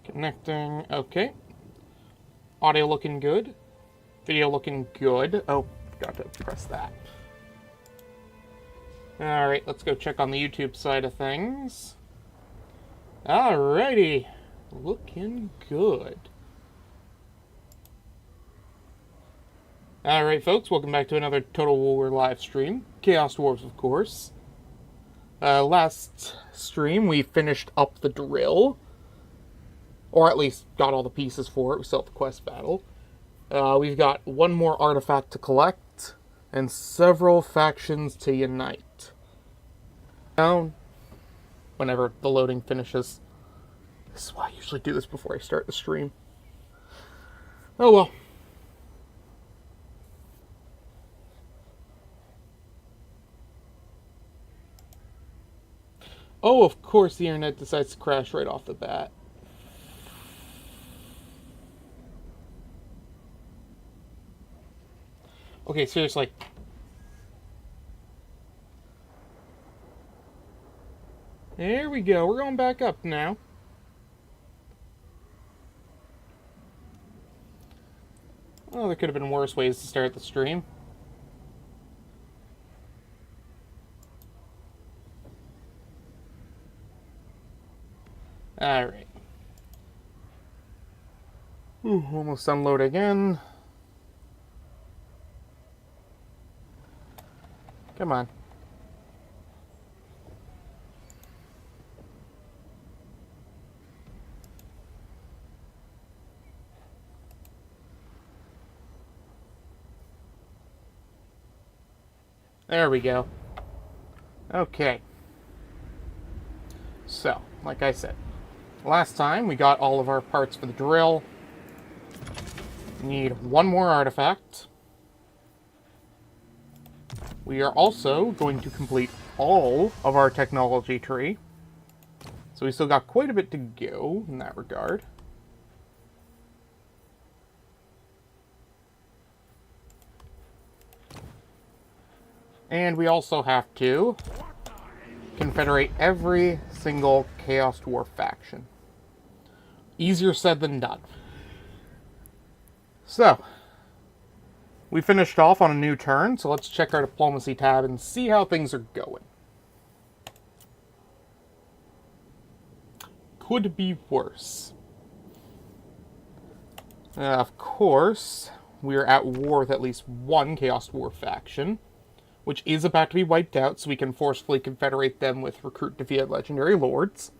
Connecting. Okay. Audio looking good. Video looking good. Oh, forgot to press that. Alright, let's go check on the YouTube side of things. Alrighty. Looking good. Alright, folks, welcome back to another Total War live stream. Chaos Dwarves, of course. Last stream, we finished up the drill. Or at least got all the pieces for it. We still have the quest battle. We've got one more artifact to collect, and several factions to unite. Now, whenever the loading finishes. This is why I usually do this before I start the stream. Oh well. Oh, of course the internet decides to crash right off the bat. Okay, seriously. There we go. We're going back up now. Oh, there could have been worse ways to start the stream. Alright. Almost unload again. Come on. There we go. Okay. So, like I said, last time we got all of our parts for the drill. We need one more artifact. We are also going to complete all of our technology tree. So we still got quite a bit to go in that regard. And we also have to confederate every single Chaos Dwarf faction. Easier said than done. So, we finished off on a new turn, so let's check our diplomacy tab and see how things are going. Could be worse. Of course, we're at war with at least one Chaos Dwarf faction, which is about to be wiped out, so we can forcefully confederate them with recruit defeated legendary lords.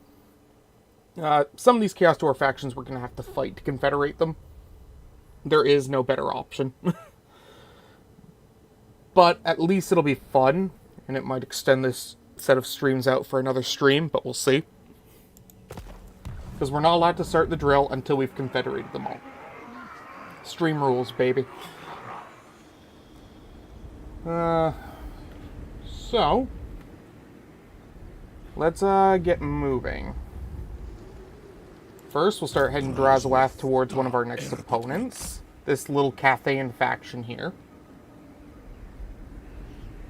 Some of these Chaos Dwarf factions we're going to have to fight to confederate them. There is no better option. But at least it'll be fun, and it might extend this set of streams out for another stream, but we'll see. Because we're not allowed to start the drill until we've confederated them all. Stream rules, baby. So, let's get moving. First, we'll start heading Drazawath towards one of our next opponents. This little Cathayan faction here.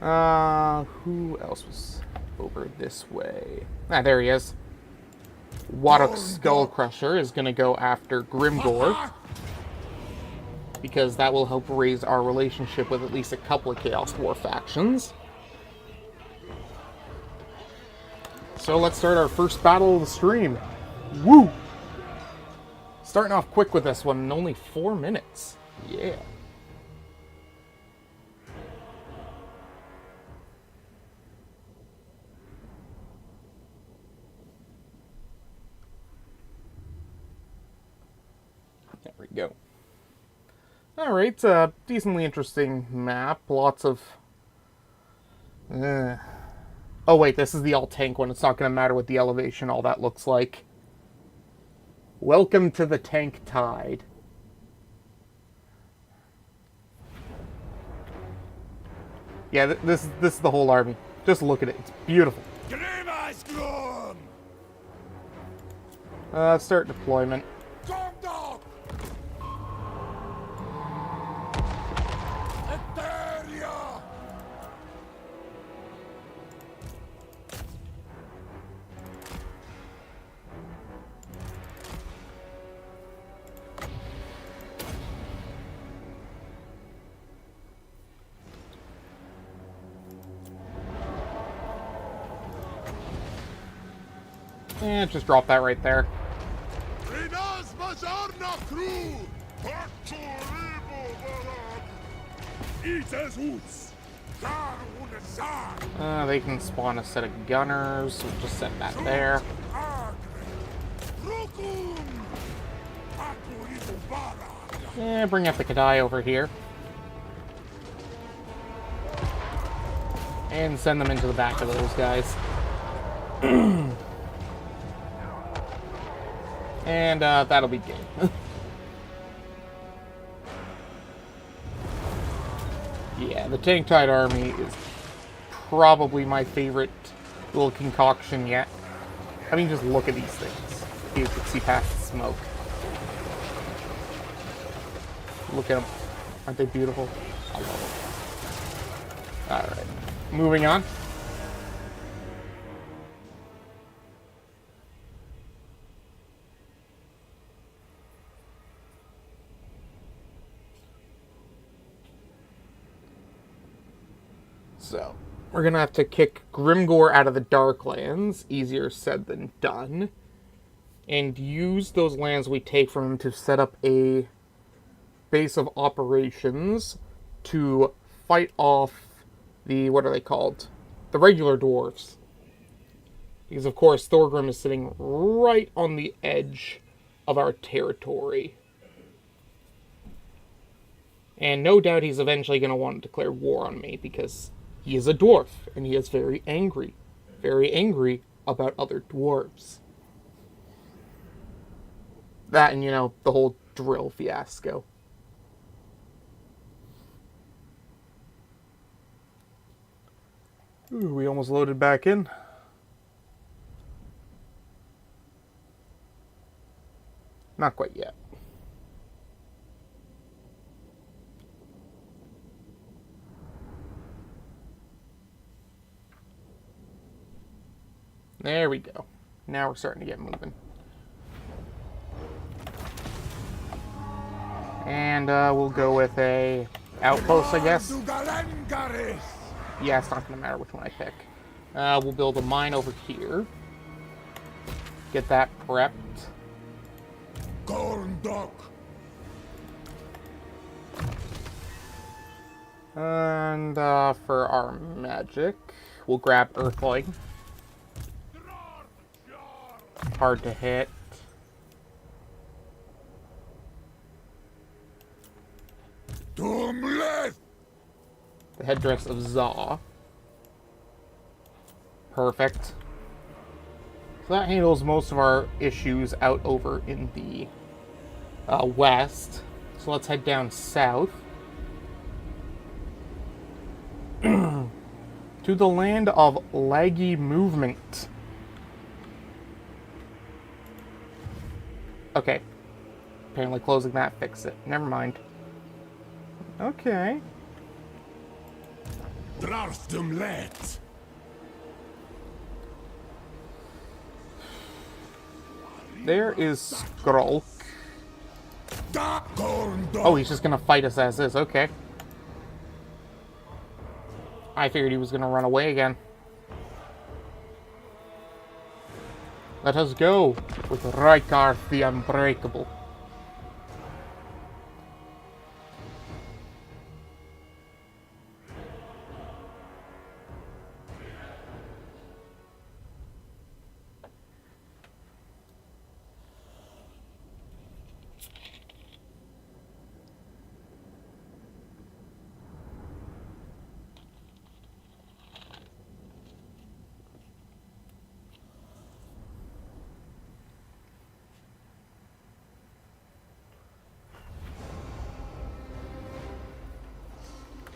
Who else was over this way? Ah, there he is. Wadok Skullcrusher is going to go after Grimgor, because that will help raise our relationship with at least a couple of Chaos Dwarf factions. So let's start our first battle of the stream. Woo! Starting off quick with this one in only 4 minutes. Yeah. There we go. Alright, decently interesting map. Lots of... Oh wait, this is the all-tank one. It's not going to matter what the elevation, all that looks like. Welcome to the tank tide. Yeah, this is the whole army. Just look at it. It's beautiful. Start deployment. And just drop that right there. They can spawn a set of gunners. We'll just set that there. Yeah, bring up the Kadai over here. And send them into the back of those guys. And that'll be good. Yeah, the Tank Tide Army is probably my favorite little concoction yet. I mean, just look at these things. You can see past the smoke. Look at them. Aren't they beautiful? I love them. Alright. Moving on. So, we're gonna have to kick Grimgor out of the Darklands, easier said than done, and use those lands we take from him to set up a base of operations to fight off the, what are they called? The regular dwarves. Because, of course, Thorgrim is sitting right on the edge of our territory. And no doubt he's eventually going to want to declare war on me, because he is a dwarf, and he is very angry about other dwarves. That and, you know, the whole drill fiasco. Ooh, we almost loaded back in. Not quite yet. There we go. Now we're starting to get moving. And we'll go with a outpost, I guess. Yeah, it's not going to matter which one I pick. We'll build a mine over here. Get that prepped. And for our magic, we'll grab Earthling. Hard to hit. The headdress of Za. Perfect. So that handles most of our issues out over in the west. So let's head down south. To the land of laggy movement. Okay. Apparently closing that fixed it. Never mind. Okay. There is Skrulk. Oh, he's just gonna fight us as is. Okay. I figured he was gonna run away again. Let us go with Rykard the Unbreakable.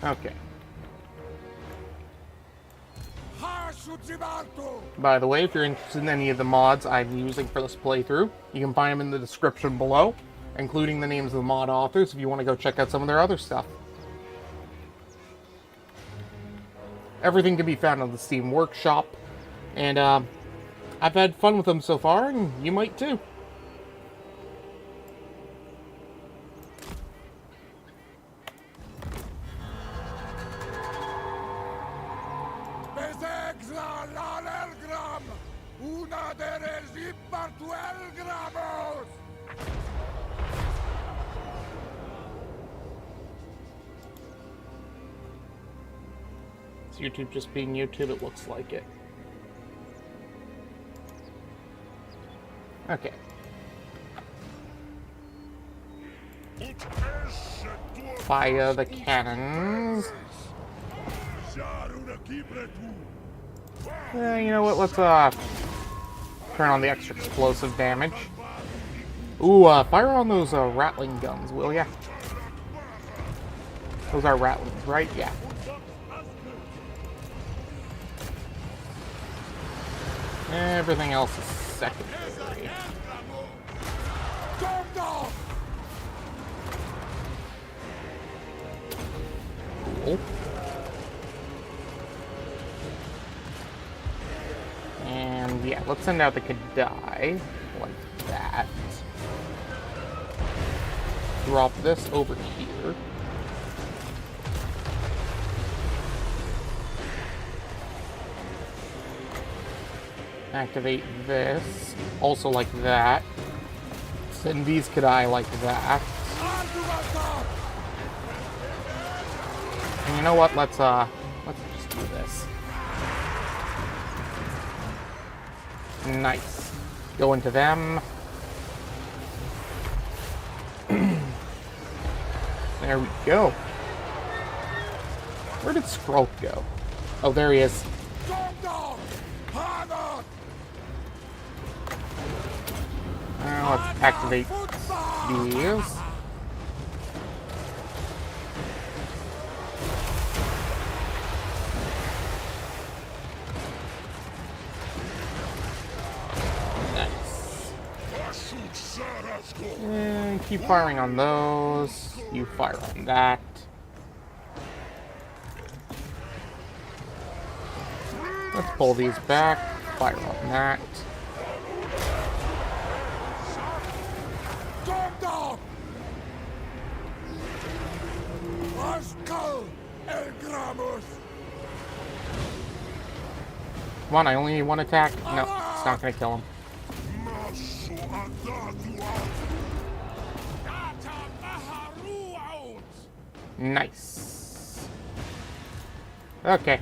Okay. By the way, if you're interested in any of the mods I'm using for this playthrough, you can find them in the description below, including the names of the mod authors if you want to go check out some of their other stuff. Everything can be found on the Steam Workshop, and I've had fun with them so far, and you might too. YouTube just being YouTube? It looks like it. Okay. Fire the cannons. You know what? Let's turn on the extra explosive damage. Ooh, fire on those rattling guns, will ya? Those are rattlings, right? Yeah. Everything else is secondary. Cool. And yeah, let's send out the Kadai like that. Drop this over here. Activate this, also like that. Send these Kadai like that. And you know what? Let's just do this. Nice. Go into them. There we go. Where did Skrull go? Oh, there he is. Let's activate these. Nice. And keep firing on those. You fire on that. Let's pull these back. Fire on that. Come on, I only need one attack. No, it's not gonna kill him. Nice. Okay.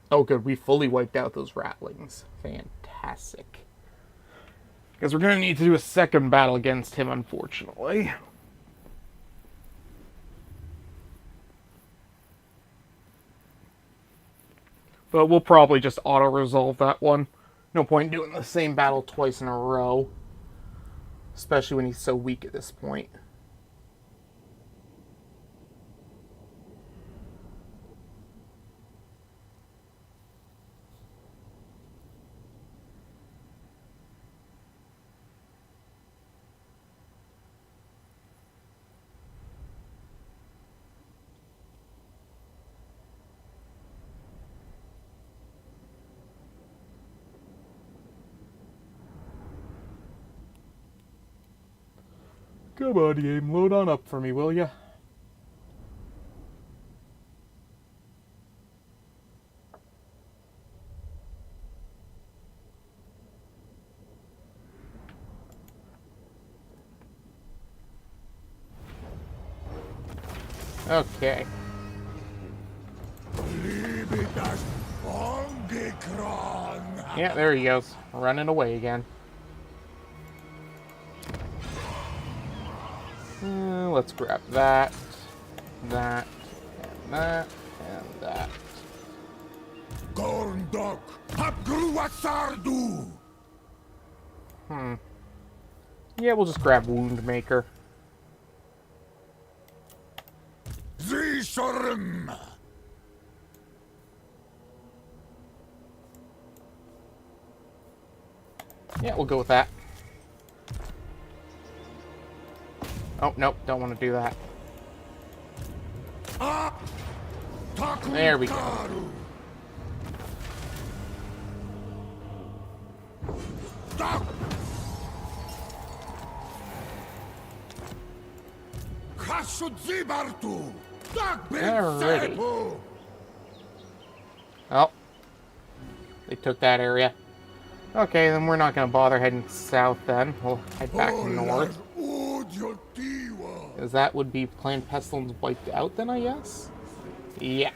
Oh, good. We fully wiped out those rattlings. Fantastic. Because we're going to need to do a second battle against him, unfortunately. But we'll probably just auto-resolve that one. No point doing the same battle twice in a row. Especially when he's so weak at this point. Come on, game. Load on up for me, will ya? Okay. Yeah, there he goes. Running away again. Let's grab that, that, and that, and that. Yeah, we'll just grab Wound Maker. Yeah, we'll go with that. Oh, nope, don't want to do that. There we go. Alrighty. Oh. They took that area. Okay, then we're not going to bother heading south then. We'll head back north. Because that would be Clan Pestilence wiped out then, I guess? Yeah.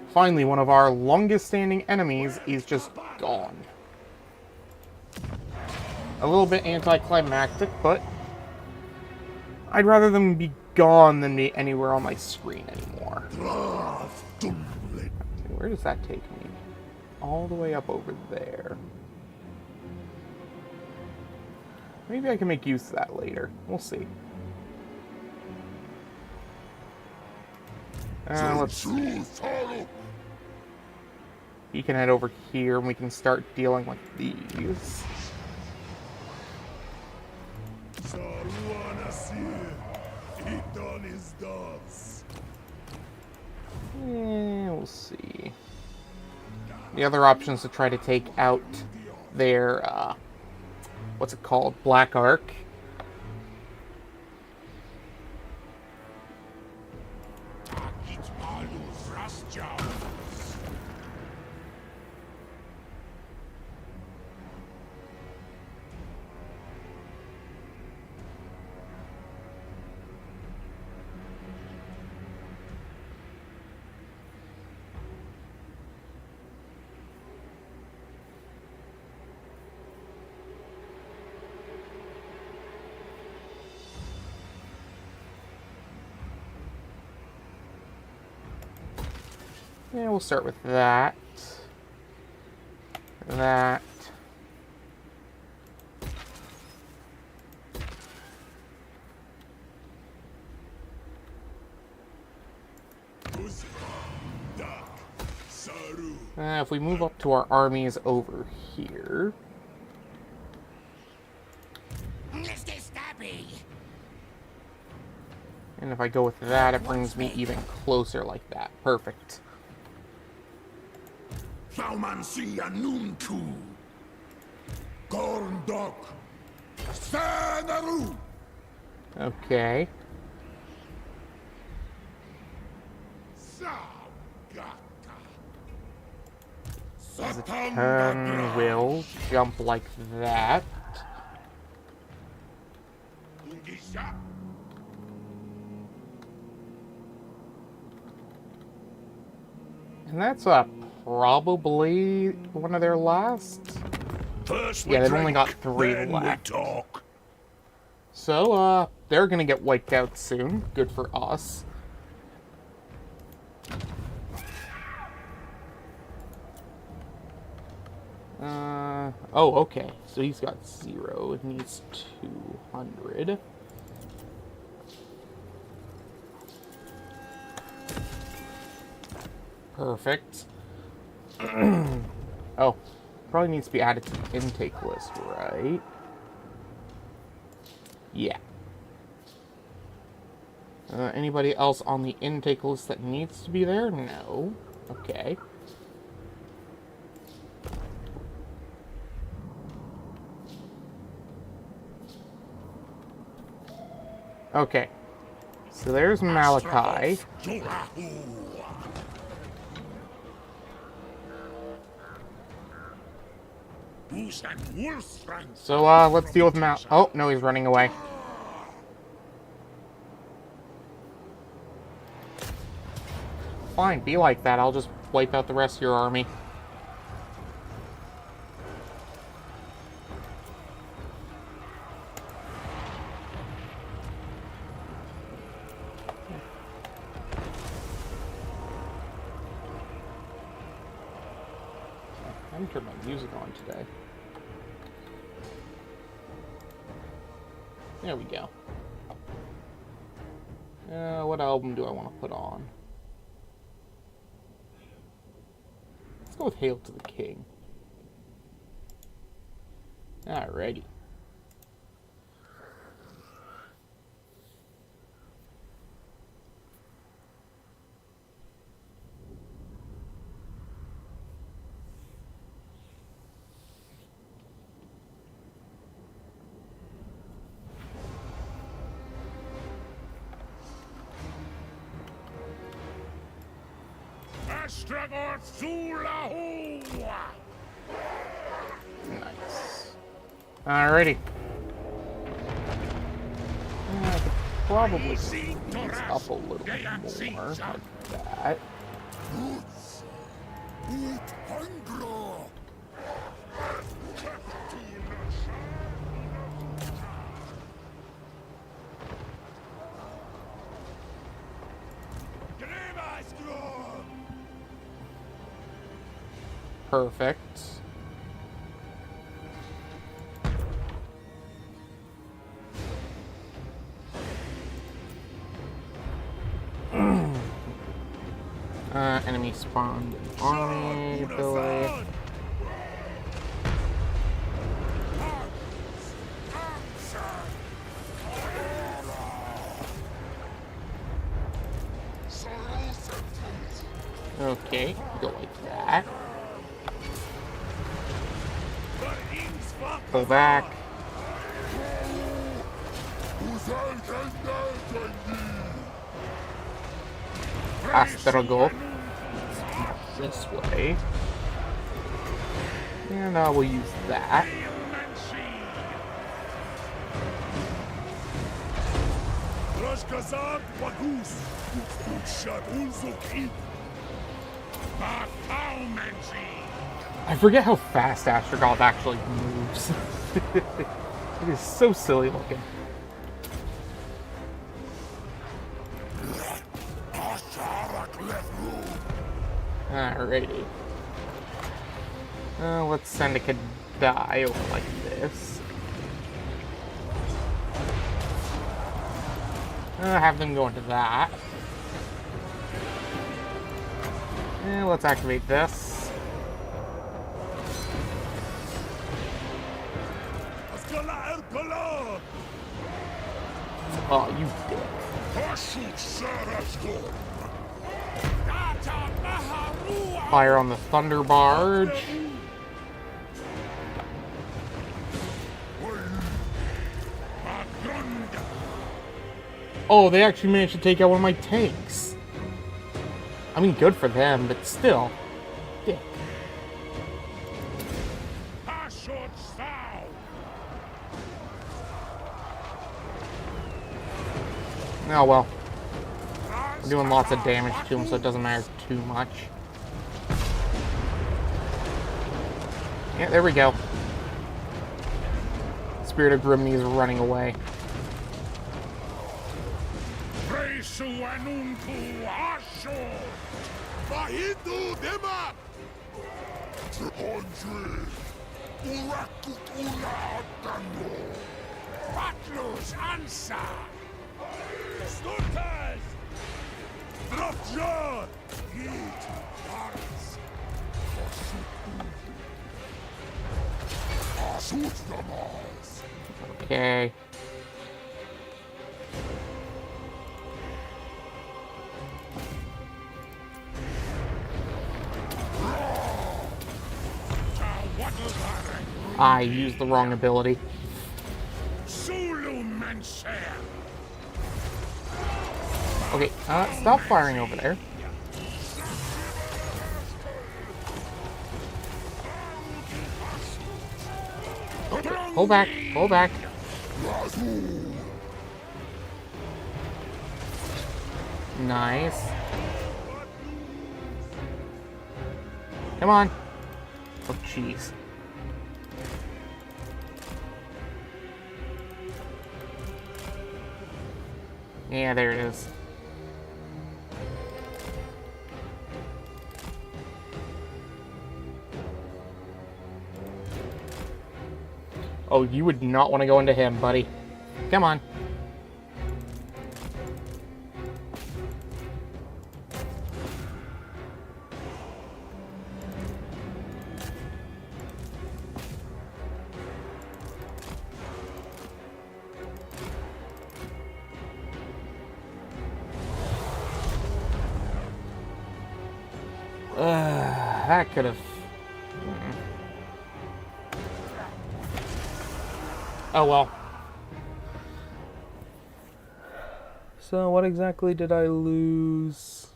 Finally, one of our longest standing enemies is just gone. A little bit anticlimactic, but I'd rather them be gone than be anywhere on my screen anymore. Where does that take me? All the way up over there. Maybe I can make use of that later. We'll see. Let's see. He can head over here and we can start dealing with these. We'll see. The other option is to try to take out their, what's it called? Black Ark. Yeah, we'll start with that. That. If we move up to our armies over here. And if I go with that, it brings me even closer like that. Perfect. Okay. The turn will jump like that. And that's probably one of their last. Yeah, they've only got 3 left. So, they're gonna get wiped out soon. Good for us. Oh, okay. So he's got 0. It needs 200. Perfect. Oh, probably needs to be added to the intake list, right? Yeah. Anybody else on the intake list that needs to be there? No. Okay. Okay. So there's Malachi. So, let's deal with Mal- Oh, no, he's running away. Fine, be like that. I'll just wipe out the rest of your army. I didn't turn my music on today. There we go. What album do I want to put on? Let's go with Hail to the King. Alrighty. Nice. Alrighty. I could probably speed these up a little bit more, like that. Perfect. Enemy spawned an army ability. Okay, go like that. Pull back. Astrago. This way. And we'll use that. I forget how fast Astragoth actually moves. It is so silly looking. Alrighty. Let's send a Kadai over like this. Have them go into that. And let's activate this. Oh, you dick. Fire on the Thunder Barge. Oh, they actually managed to take out one of my tanks. I mean, good for them, but still. Dick. Oh well. We're doing lots of damage to him, so it doesn't matter too much. Yeah, there we go. Spirit of Grimney is running away. Okay. I used the wrong ability. Okay, stop firing over there. Okay, pull back, pull back. Nice. Come on. Oh, jeez. Yeah, there it is. Oh, you would not want to go into him, buddy. Come on. That could have... Oh well. So what exactly did I lose?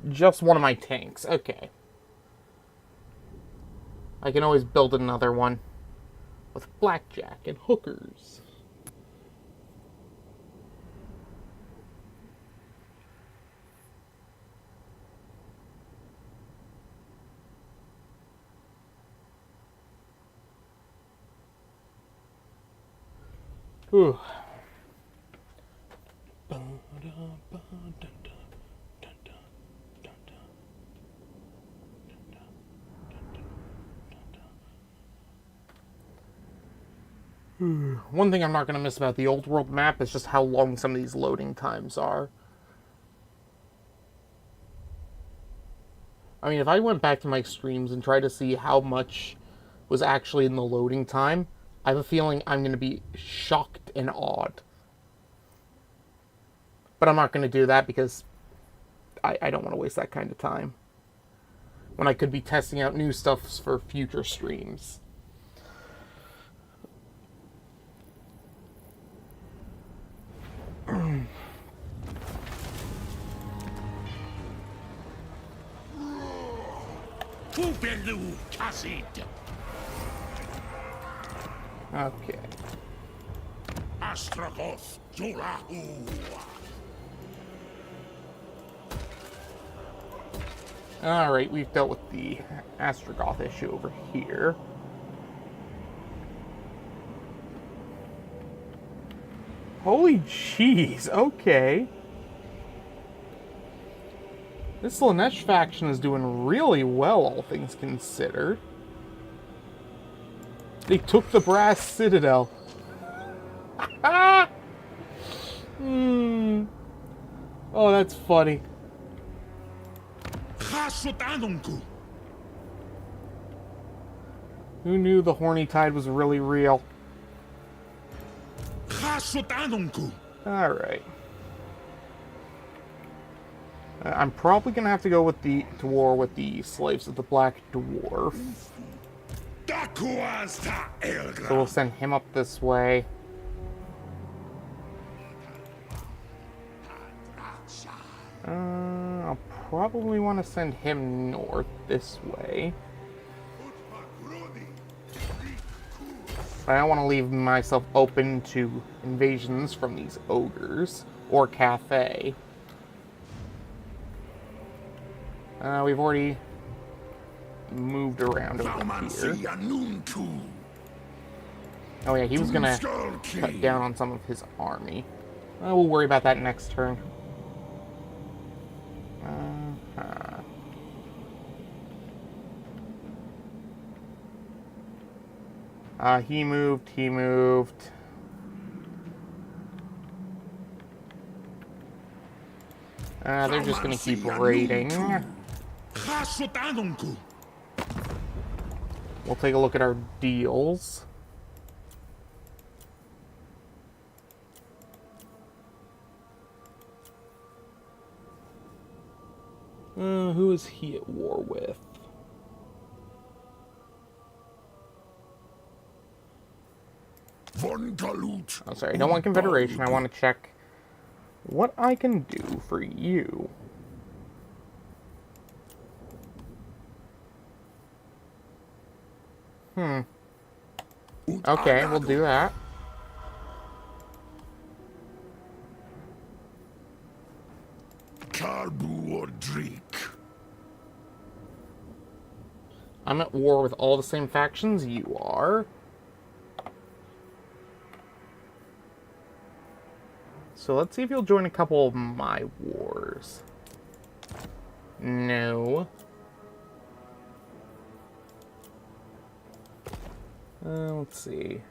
just one of my tanks. Okay. I can always build another one with blackjack and hookers. Whew. One thing I'm not going to miss about the old world map is just how long some of these loading times are. I mean, if I went back to my streams and tried to see how much was actually in the loading time, I have a feeling I'm going to be shocked and awed. But I'm not going to do that because I don't want to waste that kind of time when I could be testing out new stuff for future streams. Okay. Alright, we've dealt with the Astrogoth issue over here. Holy jeez, okay. This Lanesh faction is doing really well, all things considered. They took the Brass Citadel. Oh, that's funny. Who knew the horny tide was really real? Alright. I'm probably going to have to go with to war with the slaves of the Black Dwarf. So we'll send him up this way. I'll probably want to send him north this way. But I don't want to leave myself open to invasions from these ogres or Cathay. We've already moved around over here. Oh yeah, he was gonna cut down on some of his army. We'll worry about that next turn. He moved. They're just gonna keep raiding. We'll take a look at our deals. Who is he at war with? Oh, sorry, I don't want Confederation. I want to check what I can do for you. Okay, we'll do that. I'm at war with all the same factions you are. So let's see if you'll join a couple of my wars. No. Let's see.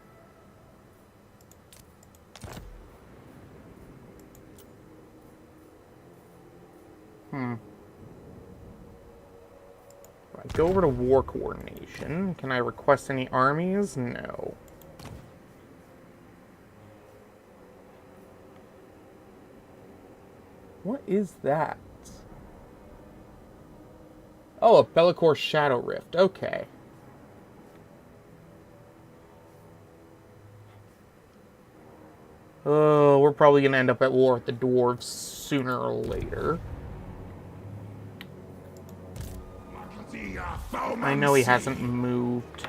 Right, go over to war coordination. Can I request any armies? No. What is that? Oh, a Bellicor Shadow Rift. Okay. Oh, we're probably going to end up at war with the Dwarves sooner or later. I know he hasn't moved.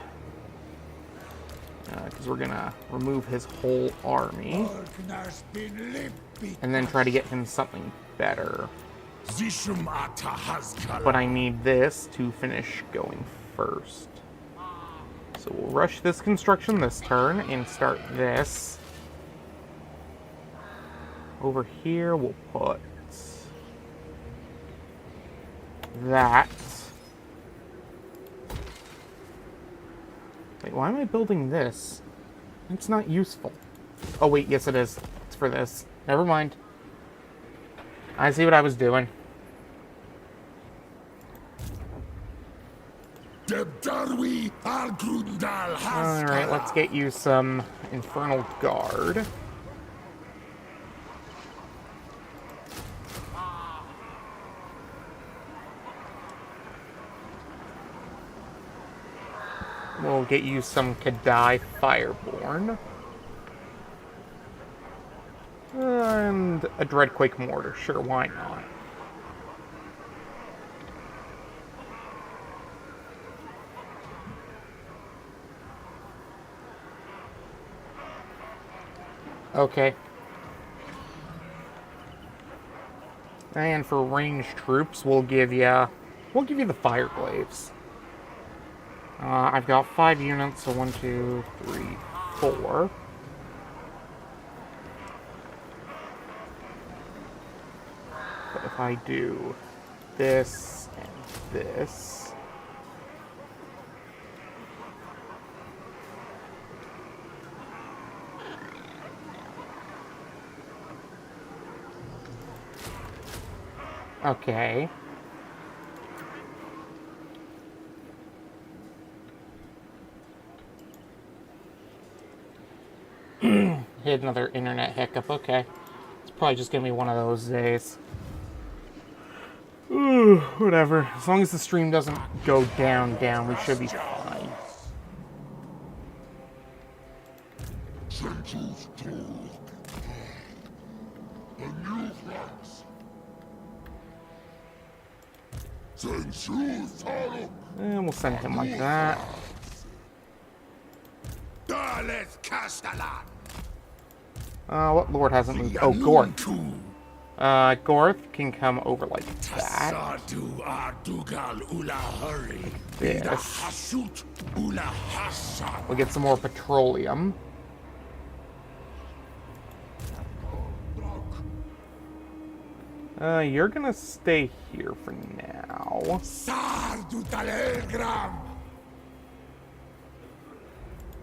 Because we're going to remove his whole army. And then try to get him something better. But I need this to finish going first. So we'll rush this construction this turn and start this. Over here we'll put that. Wait, why am I building this? It's not useful. Oh wait, yes it is. It's for this. Never mind. I see what I was doing. Alright, let's get you some Infernal Guard. We'll get you some Kadai Fireborn. And a Dreadquake Mortar. Sure, why not? Okay. And for ranged troops, we'll give you the Fireglaves. I've got 5 units, so 1, 2, 3, 4. But if I do this and this, okay. Hit another internet hiccup. Okay. It's probably just gonna be one of those days. Ooh, whatever. As long as the stream doesn't go down, we should be fine. And we'll send him like that. What lord hasn't moved? Oh, Gorth. Gorth can come over like that. Like this. We'll get some more petroleum. You're gonna stay here for now.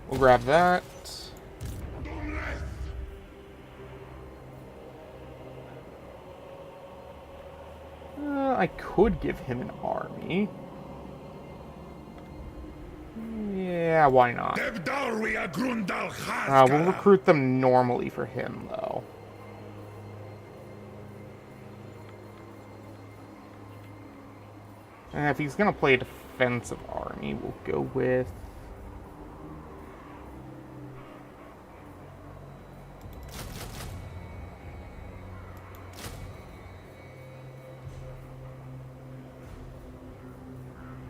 We'll grab that. I could give him an army. Yeah, why not? We'll recruit them normally for him, though. And if he's going to play a defensive army, we'll go with...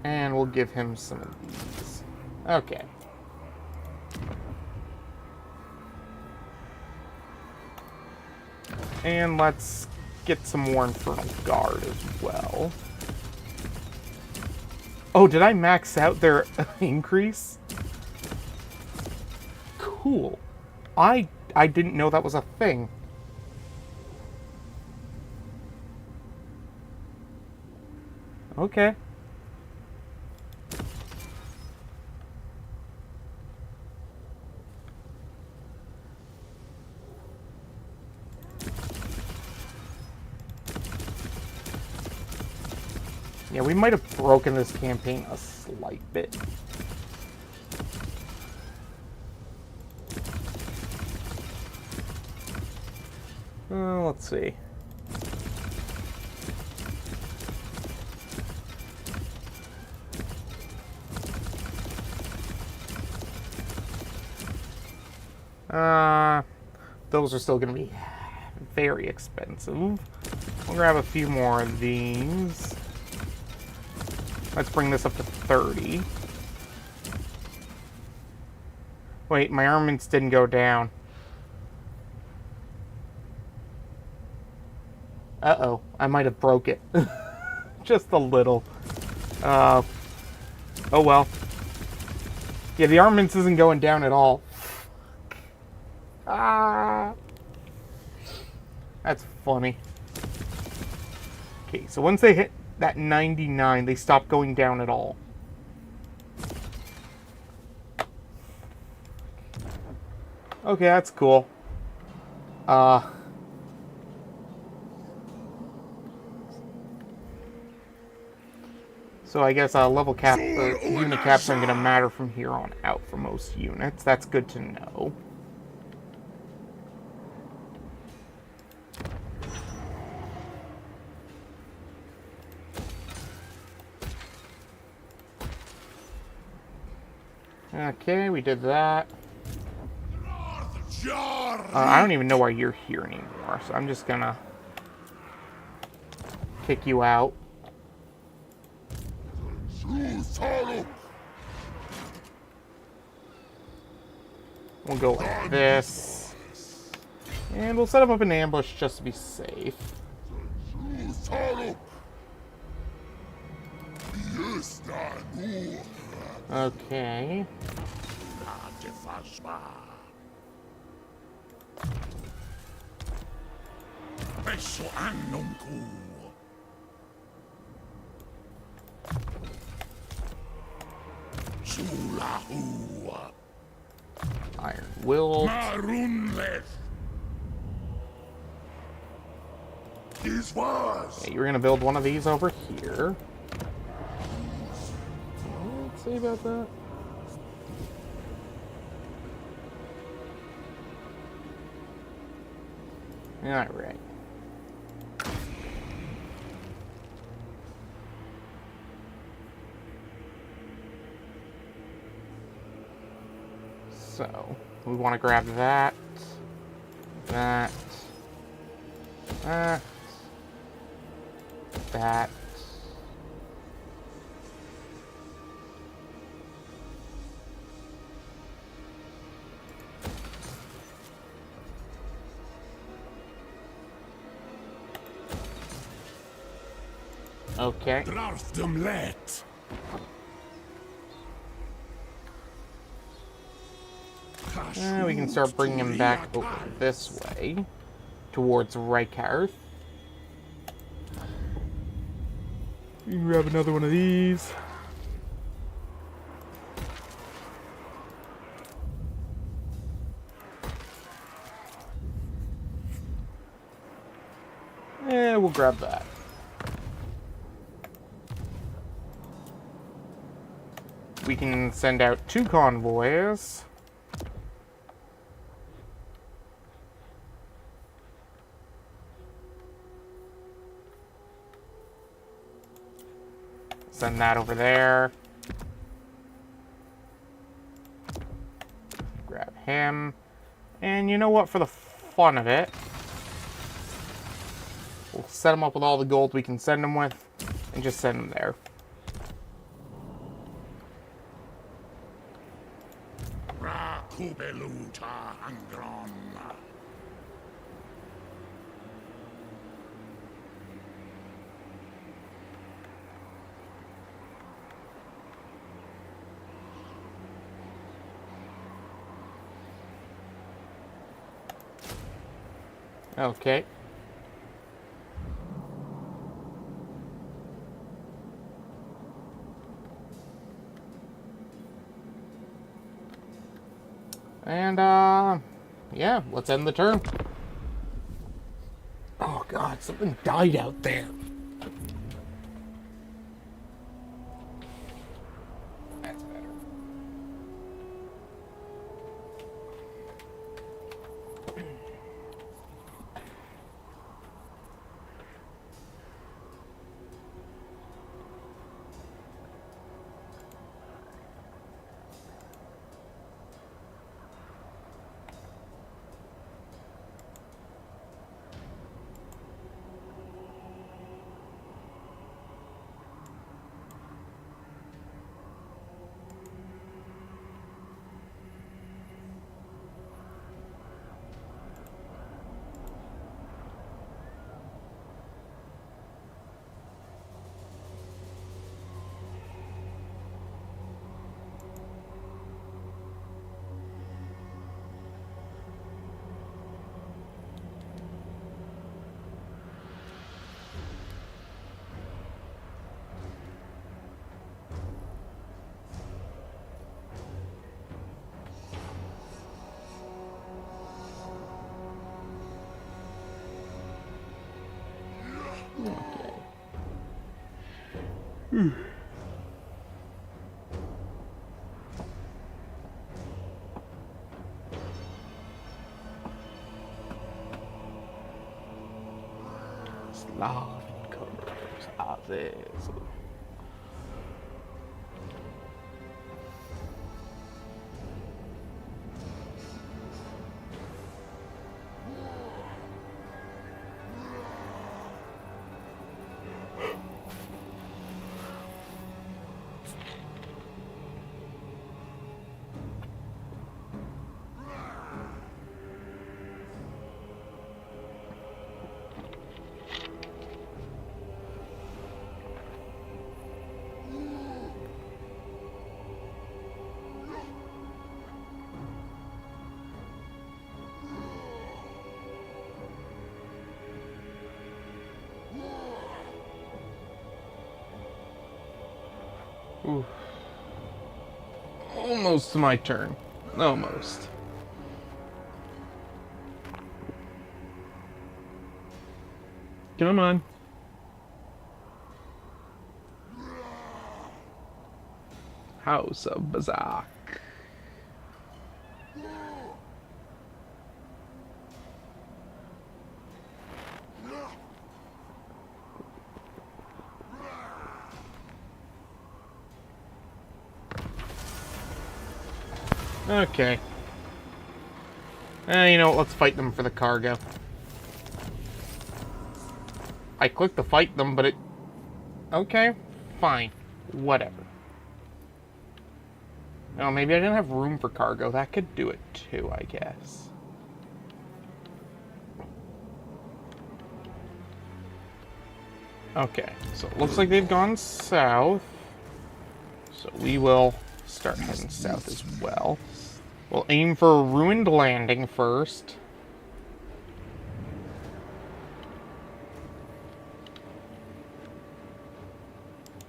And we'll give him some of these. Okay. And let's get some more Infernal Guard as well. Oh, did I max out their increase? Cool. I didn't know that was a thing. Okay. Yeah, we might have broken this campaign a slight bit. Let's see. Those are still going to be very expensive. We'll grab a few more of these. Let's bring this up to 30. Wait, my armaments didn't go down. Uh-oh, I might have broke it. Just a little. Oh well. Yeah, the armaments isn't going down at all. Ah. That's funny. Okay, so once they hit that 99, they stop going down at all. Okay, that's cool. So I guess level cap, unit caps aren't going to matter from here on out for most units. That's good to know. Okay, we did that. I don't even know why you're here anymore, so I'm just gonna kick you out. We'll go like this. And we'll set him up an ambush just to be safe. Okay. Iron Will. Yeah, you were gonna build one of these over here. Let's see about that. Alright. So, we want to grab that, that, that. Okay. We can start bringing him back over this way, towards Reikarth. You can grab another one of these. And we'll grab that. We can send out 2 convoys. Send that over there. Grab him. And you know what? For the fun of it, we'll set him up with all the gold we can send him with, and just send him there. Okay. And, yeah, let's end the turn. Oh, God, something died out there. That's better. Slav colors are theirs. Ooh. Almost my turn. Almost. Come on. House of Bzaark. Okay. You know what, let's fight them for the cargo. I clicked to fight them, but it... Okay, fine. Whatever. Oh, maybe I didn't have room for cargo. That could do it too, I guess. Okay, so it looks like they've gone south. So we will start heading south as well. We'll aim for a ruined landing first.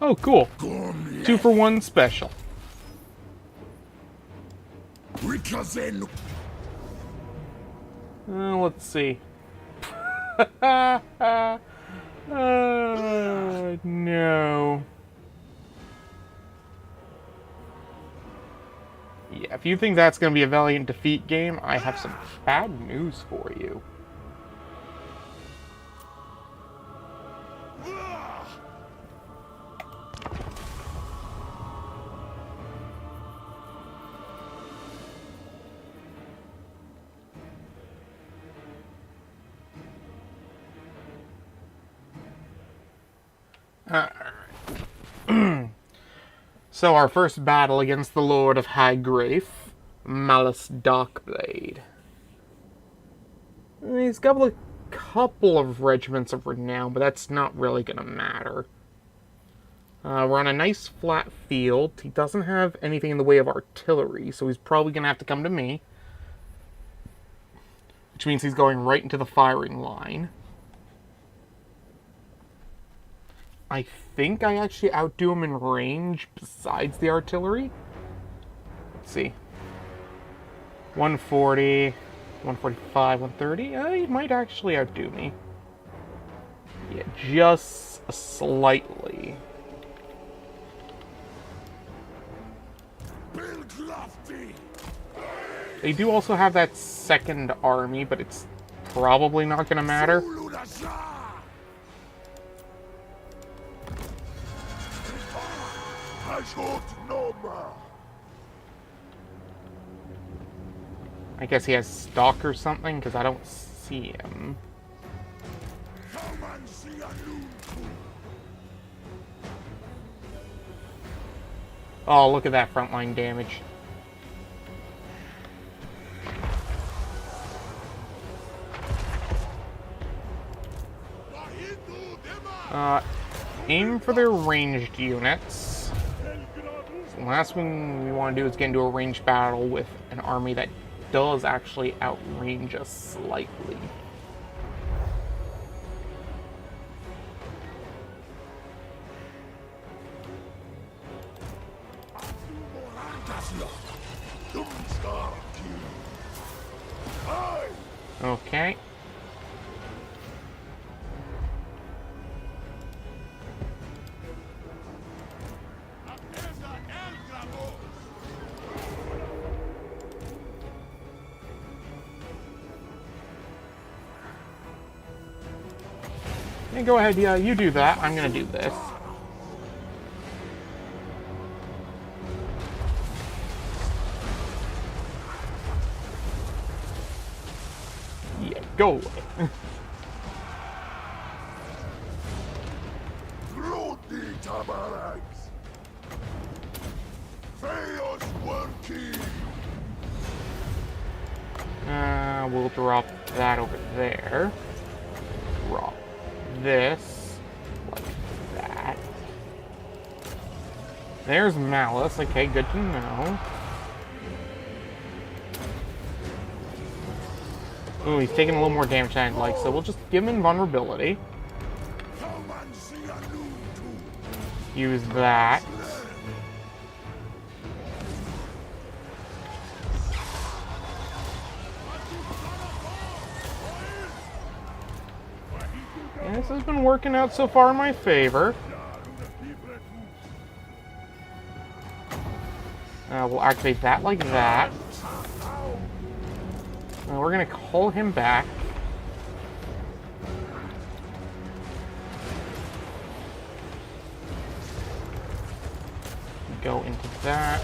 Oh, cool. 2-for-1 special. Let's see. No. Yeah, if you think that's going to be a valiant defeat game, I have some bad news for you. So our first battle against the Lord of Highgrave, Malice Darkblade. He's got a couple of regiments of renown, but that's not really going to matter. We're on a nice flat field. He doesn't have anything in the way of artillery, so he's probably going to have to come to me. Which means he's going right into the firing line. I think I actually outdo him in range besides the artillery. Let's see. 140, 145, 130. He might actually outdo me. Yeah, just slightly. They do also have that second army, but it's probably not going to matter. I guess he has stock or something, because I don't see him. Oh, look at that frontline damage. Aim for their ranged units. The last thing we want to do is get into a ranged battle with an army that does actually outrange us slightly. Okay. Hey, go ahead, yeah, you do that. I'm gonna do this. Yeah, go away. We'll drop that over there. Drop this like that. There's Malice. Okay, good to know. Ooh, he's taking a little more damage than I'd like, so we'll just give him invulnerability. Use that. And this has been working out so far in my favor. We'll activate that like that. We're gonna call him back. Go into that.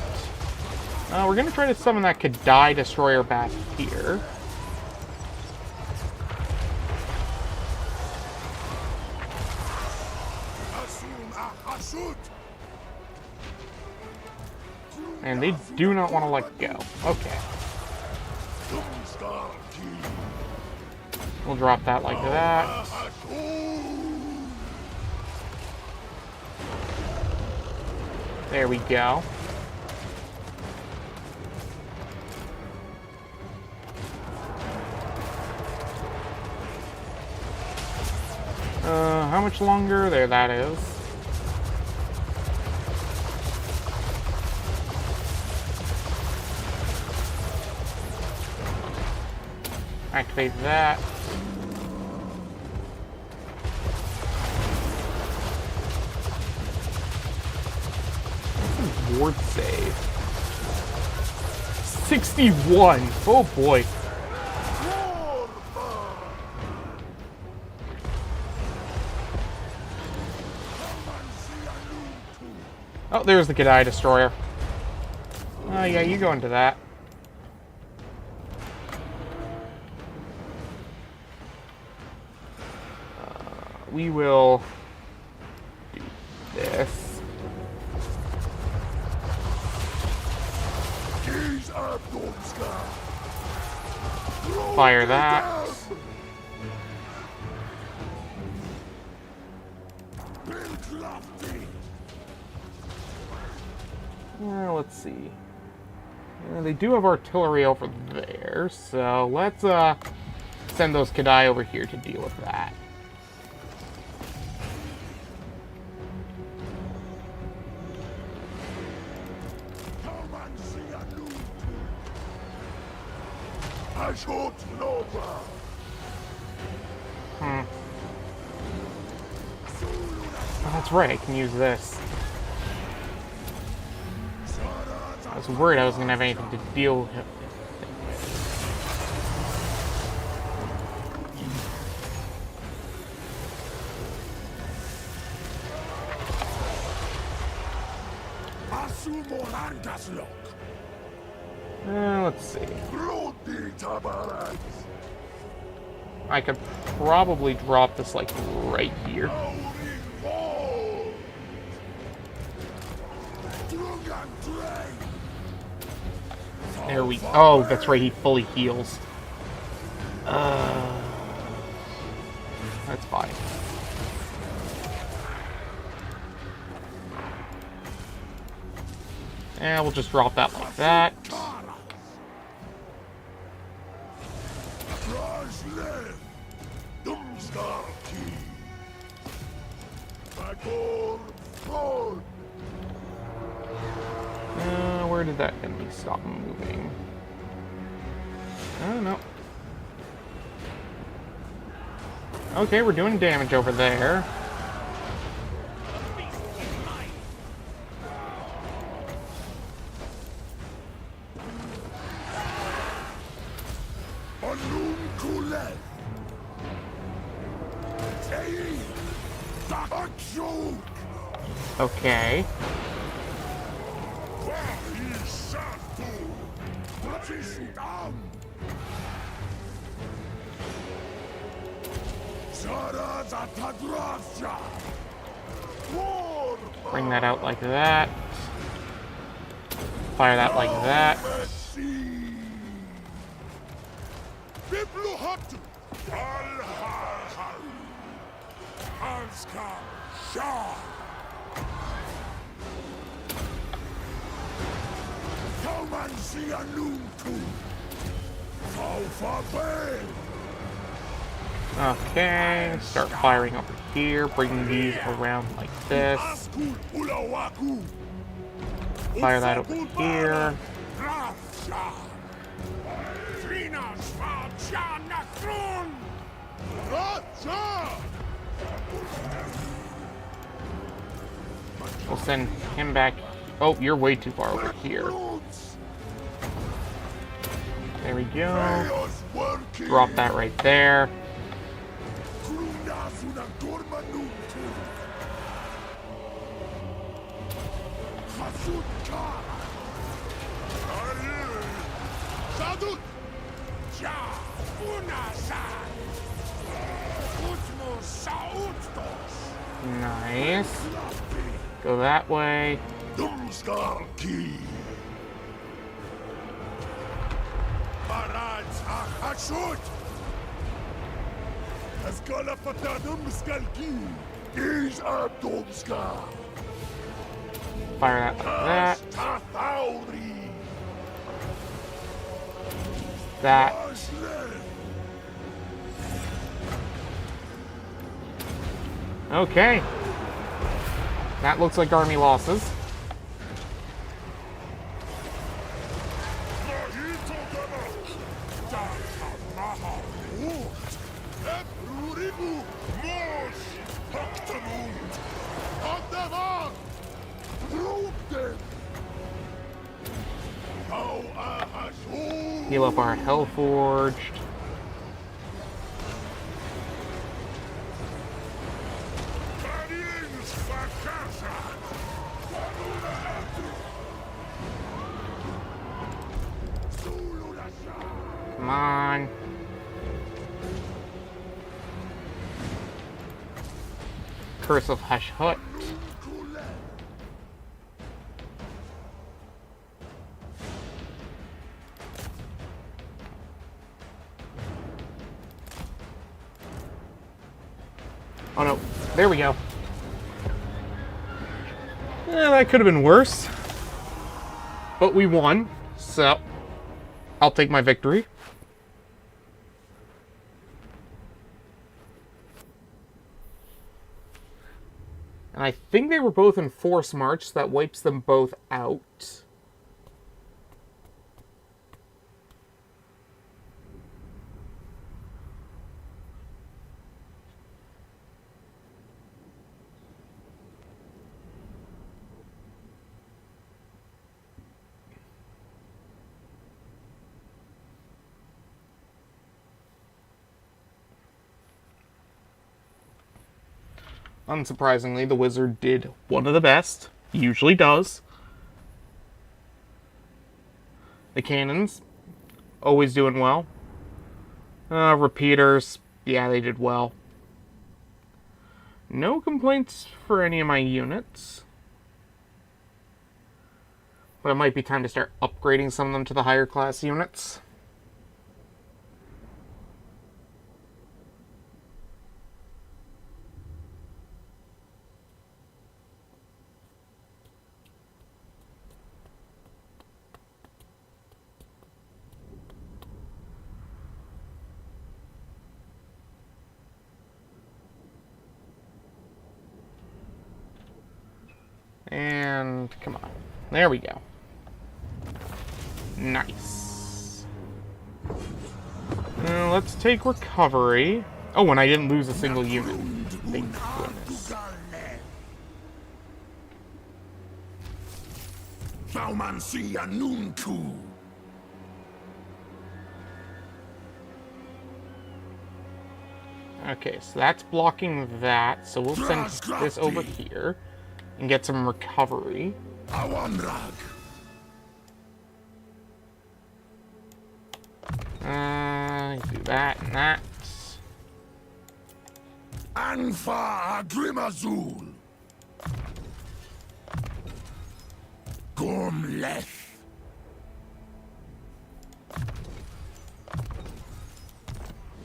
We're gonna try to summon that Kadai Destroyer back here. And they do not want to let go. Okay. We'll drop that like that. There we go. How much longer? There, that is. Activate that. Ward save. 61! Oh boy. Oh, there's the Kadai Destroyer. Oh yeah, you go into that. We will do this. Fire that. Let's see. They do have artillery over there, so let's send those Kadai over here to deal with that. Oh, that's right, I can use this. I was worried I wasn't going to have anything to deal with. Let's see. I could probably drop this, like, right here. There we go. Oh, that's right, he fully heals. That's fine. And we'll just drop that like that. Where did that enemy stop moving? I don't know. Okay, we're doing damage over there. Okay. Bring that out like that. Fire that like that. Okay, start firing over here, bring these around like this. Fire that over here. We'll send him back. Oh, you're way too far over here. There we go. Drop that right there. Nice. Go that way. Hashut! Fire that like that. That. Okay. That looks like army losses. Heal up our Hellforged. Come on. Curse of Hashut. Oh no, there we go. Yeah, that could have been worse. But we won, so I'll take my victory. And I think they were both in Force March, so that wipes them both out. Unsurprisingly, the wizard did one of the best. He usually does. The cannons, always doing well. Repeaters, yeah, they did well. No complaints for any of my units. But it might be time to start upgrading some of them to the higher class units. And come on. There we go. Nice. Let's take recovery. Oh, and I didn't lose a single unit. Thank goodness. Okay, so that's blocking that, so we'll send this over here. and get some recovery. Do that and that. Anfa Agrimazul. Gomleth.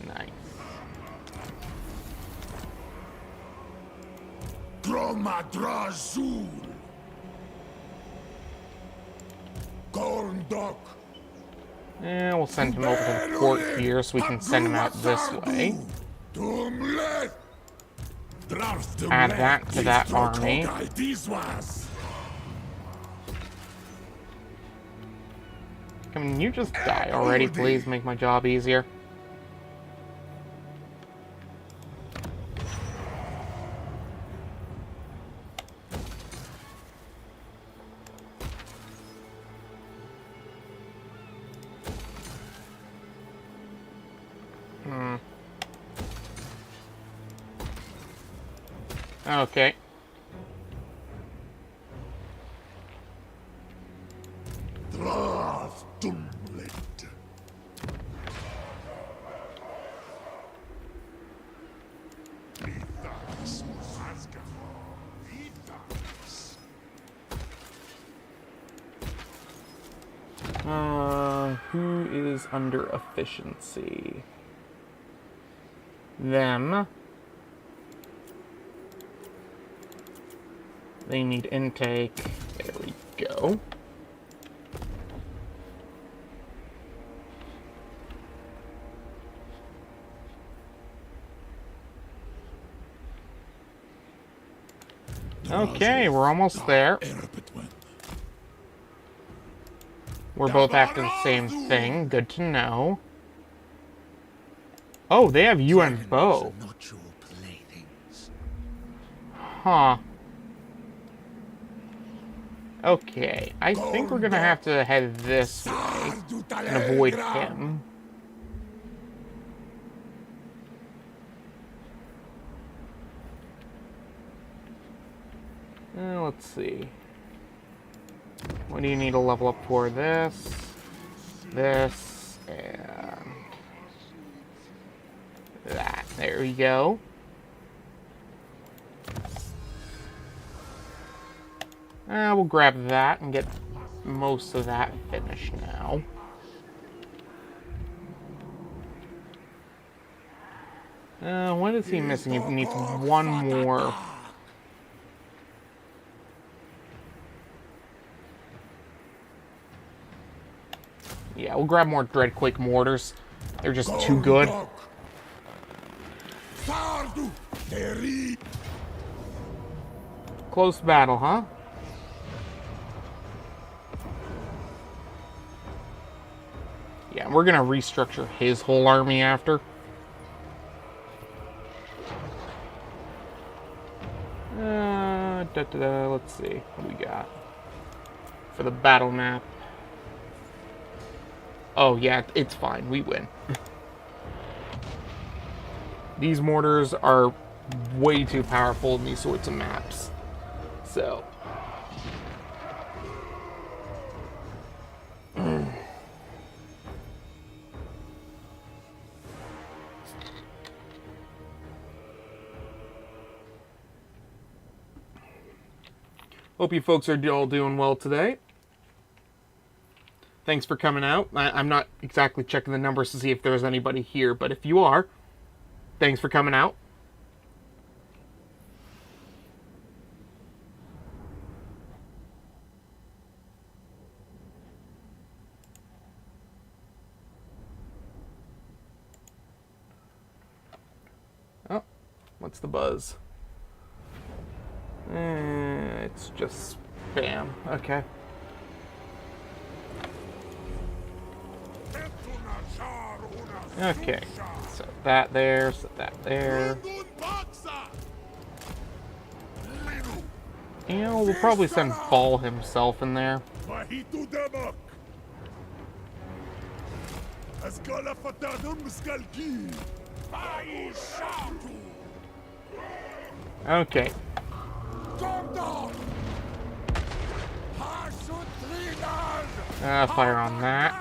Nice. Gromadrazul. Gorndok. Yeah, we'll send him over to the port here so we can send him out this way. Add that to that army. Can you just die already, please? Make my job easier. Okay. Who is under efficiency? Them. They need intake. There we go. Okay, we're almost there. We're both after the same thing. Good to know. Oh, they have UN bow. Huh. Okay, I think we're gonna have to head this way and avoid him. Let's see. What do you need to level up for? This, and that. There we go. We'll grab that and get most of that finished now. What is he missing? He needs one more. Yeah, we'll grab more Dreadquake mortars. They're just too good. Close battle, huh? Yeah, we're gonna restructure his whole army after. Let's see what we got for the battle map. Oh yeah, it's fine. We win. These mortars are way too powerful in these sorts of maps. So. Hope you folks are all doing well today. Thanks for coming out. I'm not exactly checking the numbers to see if there's anybody here, but if you are, thanks for coming out. Oh, what's the buzz? It's just spam. Okay. Okay. Set that there. Set that there. You know, we'll probably send Ball himself in there. Okay. Fire on that.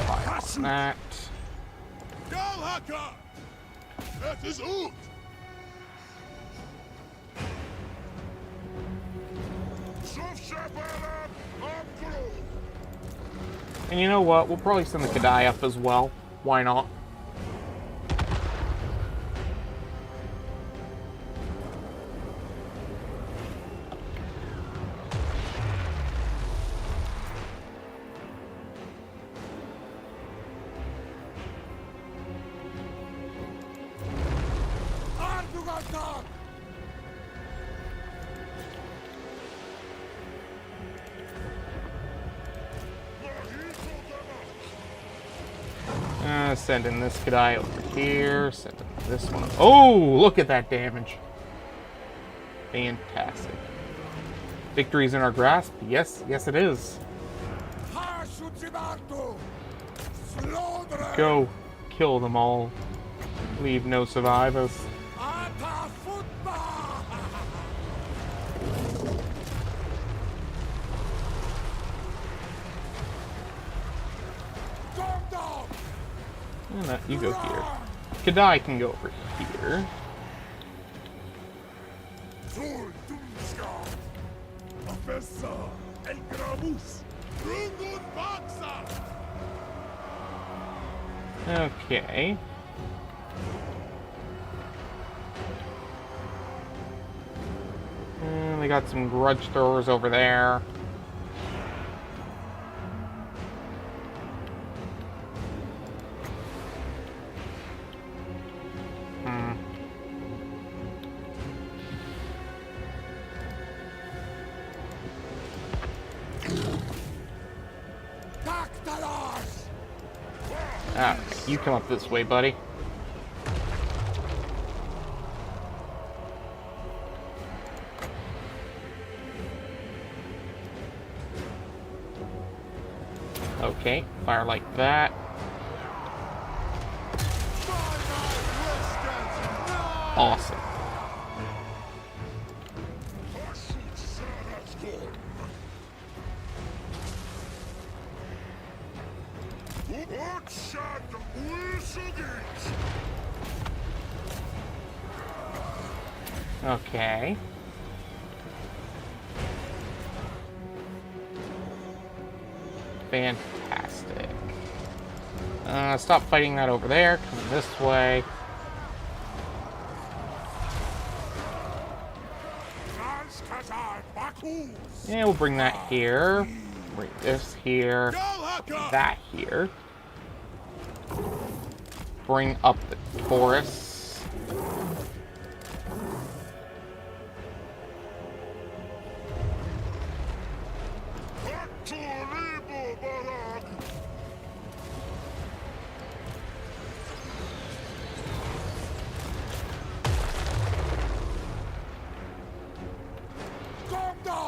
Fire on that. And you know what? We'll probably send the Kadai up as well. Why not? Sending this Kadai over here. Sending this one. Oh, look at that damage. Fantastic. Victory's in our grasp? Yes, yes it is. Go kill them all. Leave no survivors. No, you go here. Kadai can go over here. Okay. And they got some grudge throwers over there. You come up this way, buddy. Okay, fire like that. Awesome. Okay. Fantastic. Stop fighting that over there. Come this way. Yeah, we'll bring that here. Bring this here. That here. Bring up the Taurus.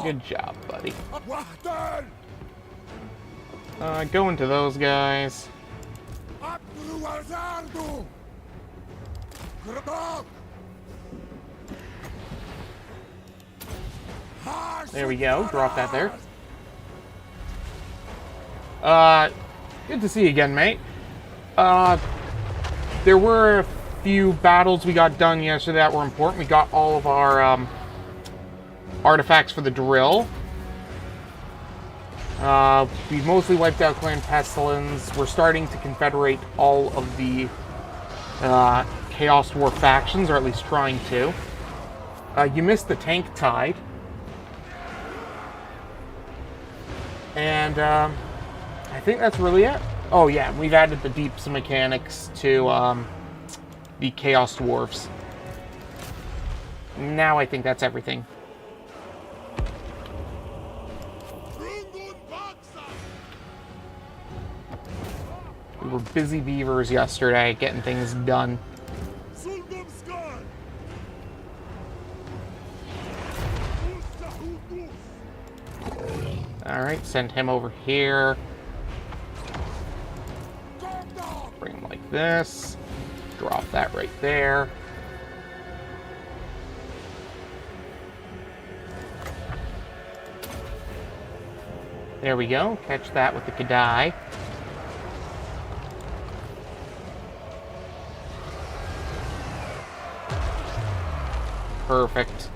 Good job, buddy. Go into those guys. There we go. Drop that there. Good to see you again, mate. There were a few battles we got done yesterday that were important. We got all of our, artifacts for the drill. We mostly wiped out Clan Pestilence. We're starting to confederate all of the Chaos War factions, or at least trying to. You missed the Tank Tide. And I think that's really it. Oh yeah, we've added the Deeps mechanics to the Chaos Dwarfs. Now I think that's everything. We were busy beavers yesterday, getting things done. Alright, send him over here. Bring him like this. Drop that right there. There we go. Catch that with the Kadai. Perfect.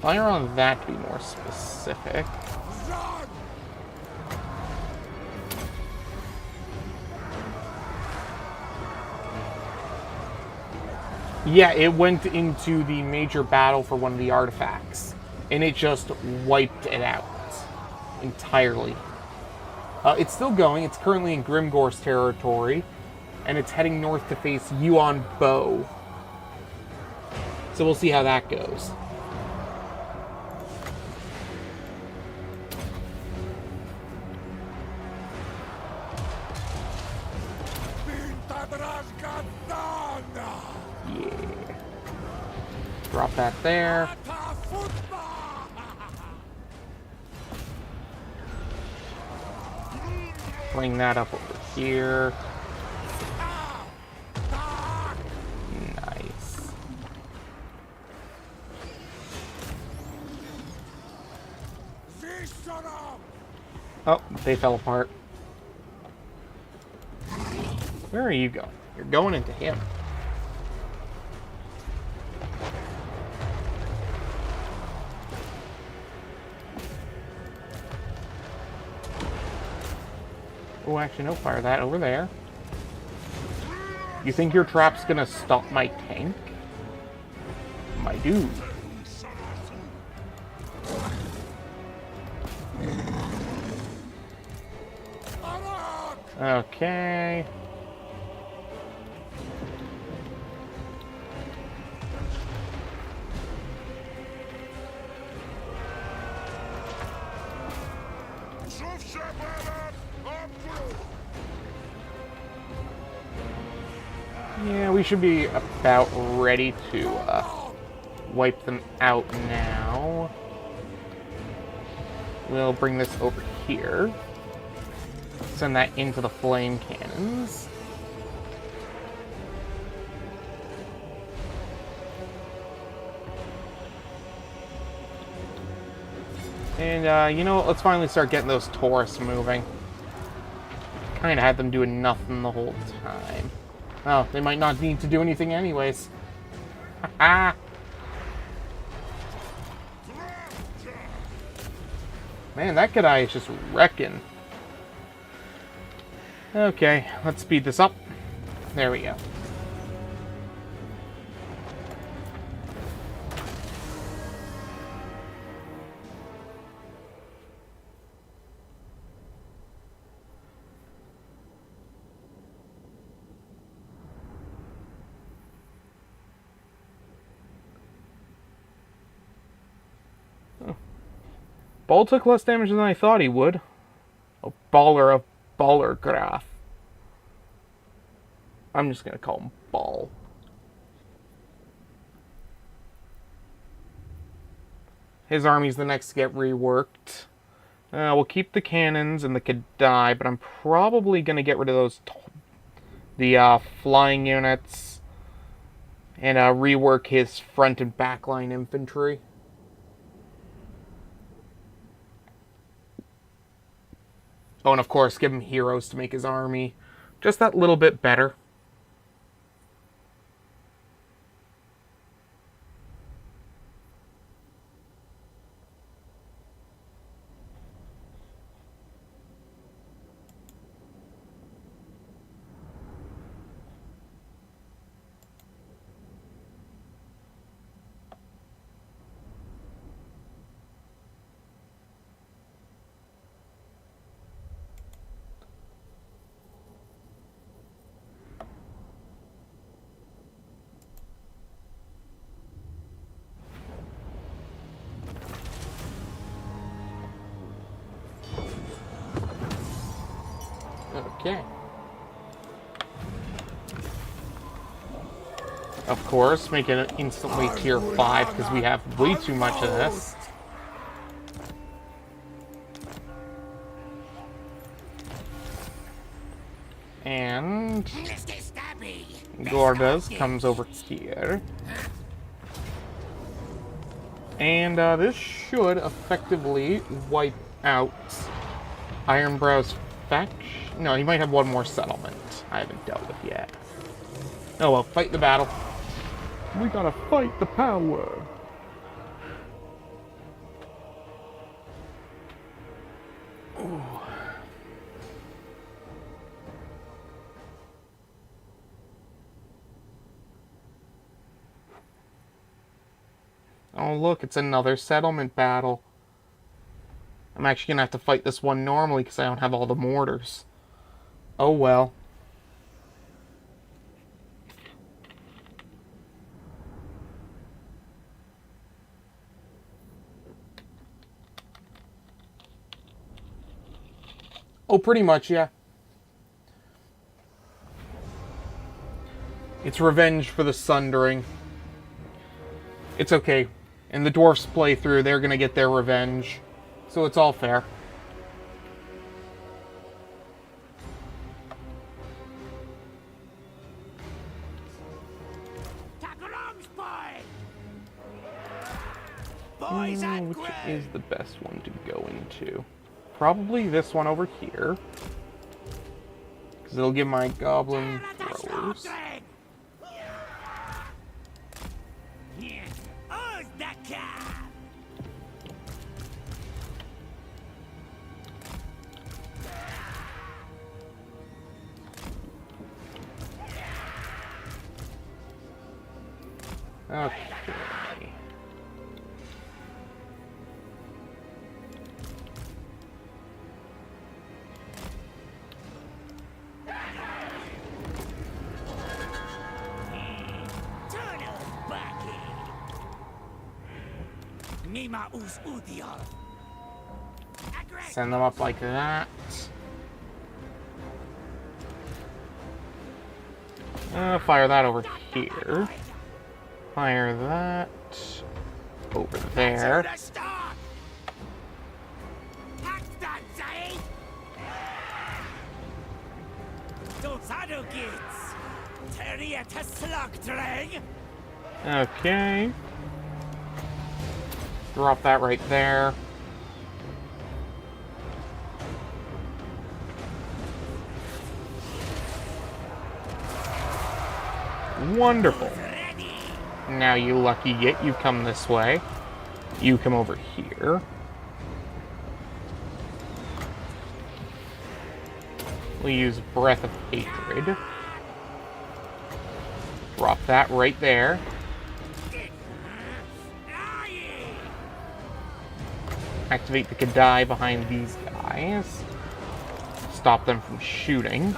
Fire on that to be more specific. Yeah, it went into the major battle for one of the artifacts, and it just wiped it out entirely. It's still going. It's currently in Grimgore's territory, and it's heading north to face Yuan Bo. So we'll see how that goes. Yeah. Drop that there. Bring that up over here. Nice. Oh, they fell apart. Where are you going? You're going into him. Oh, actually, no, fire that over there. You think your trap's gonna stop my tank? My dude. Okay. Yeah, we should be about ready to wipe them out now. We'll bring this over here. Send that into the flame cannons. And, you know what? Let's finally start getting those Taurus moving. Kinda had them doing nothing the whole time. Oh, they might not need to do anything anyways. Haha! Man, that guy is just wrecking. Okay, let's speed this up. There we go. Ball took less damage than I thought he would. A baller of Ballergraf. I'm just gonna call him Ball. His army's the next to get reworked. We'll keep the cannons and the Kadai, but I'm probably gonna get rid of those flying units and rework his front and back line infantry. Oh, and of course, give him heroes to make his army just that little bit better. Okay. Of course, make it instantly tier 5 because we have way too much of this. And Gordas comes over here. And this should effectively wipe out Ironbrow's fetch? No, he might have one more settlement I haven't dealt with yet. Oh well, fight the battle. We gotta fight the power. Ooh. Oh look, it's another settlement battle. I'm actually gonna have to fight this one normally because I don't have all the mortars. Oh well. Oh, pretty much, yeah. It's revenge for the Sundering. It's okay. In the Dwarfs playthrough, they're gonna get their revenge. So it's all fair. Which is the best one to go into? Probably this one over here. Because it'll give my goblin throwers. Okay. Send them up like that. Fire that over here. Fire that over there. Okay. Drop that right there. Wonderful. Now, you lucky git, you come this way. You come over here. We'll use Breath of Hatred. Drop that right there. Activate the Kadai behind these guys. Stop them from shooting.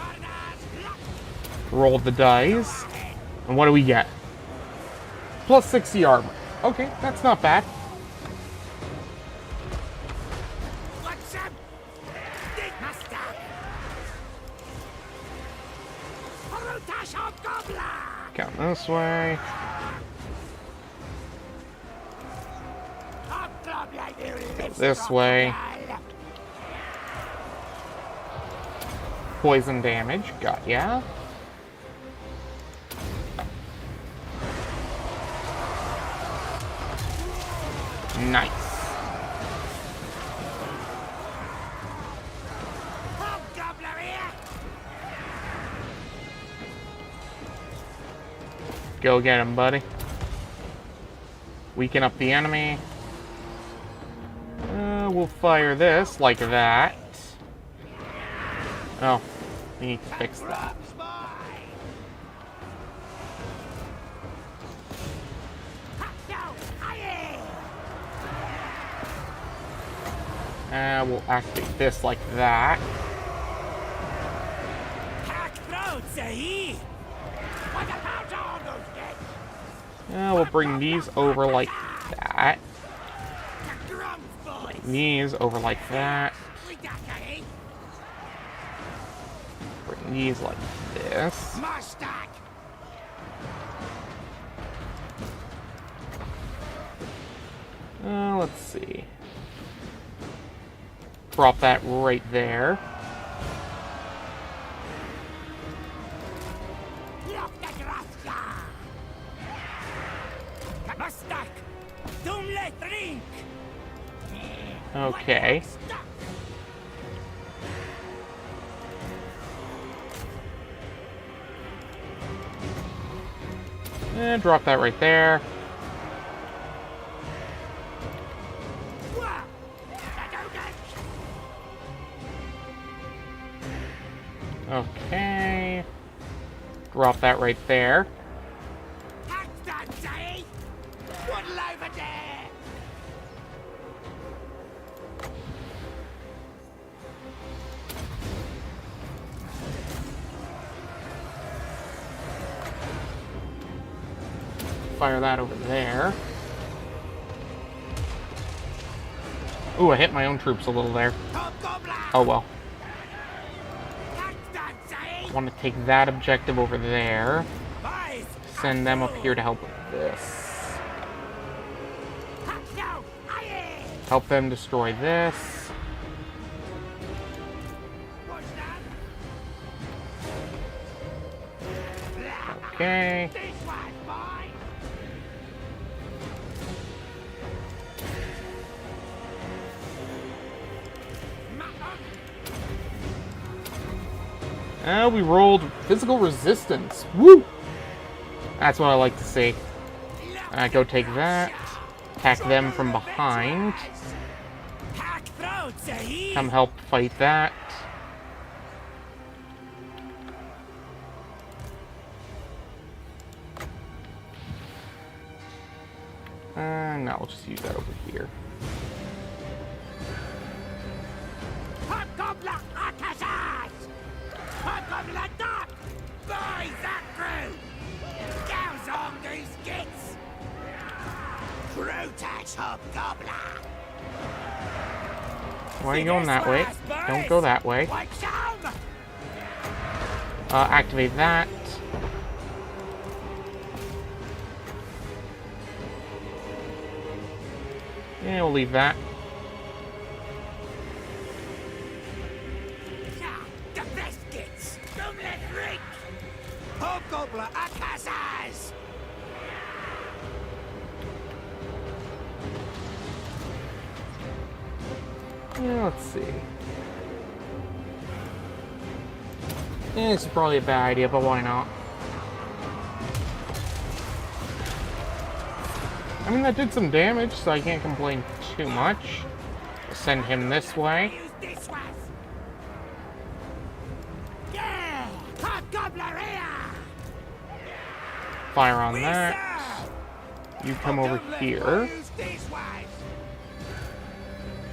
Roll the dice. And what do we get? Plus 60 armor. Okay, that's not bad. Count this way. Go this way. Poison damage. Got ya. Nice. Go get him, buddy. Weaken up the enemy. We'll fire this like that. Oh, we need to fix that. We'll activate this like that. We'll bring these over like that. Bring these over like that. Bring these like this. Let's see. Drop that right there. Okay. And drop that right there. Okay. Drop that right there. Fire that over there. Ooh, I hit my own troops a little there. Oh well. I want to take that objective over there. Send them up here to help with this. Help them destroy this. Okay. We rolled physical resistance. Woo! That's what I like to see. Go take that. Attack them from behind. Come help fight that. No, we'll just use that over here. Why are you going that way? Don't go that way. Activate that. Yeah, we'll leave that. Yeah, let's see. Yeah, this is probably a bad idea, but why not? I mean, that did some damage, so I can't complain too much. Send him this way. Fire on that. You come over here.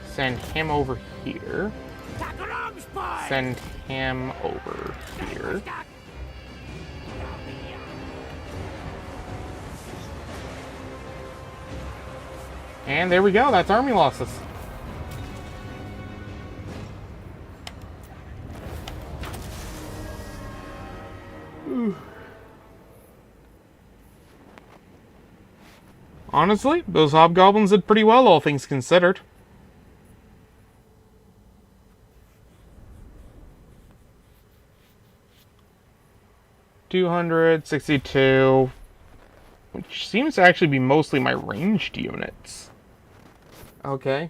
Send him over here. Send him over here. And there we go, that's army losses. Honestly, those hobgoblins did pretty well, all things considered. $262, which seems to actually be mostly my ranged units. Okay.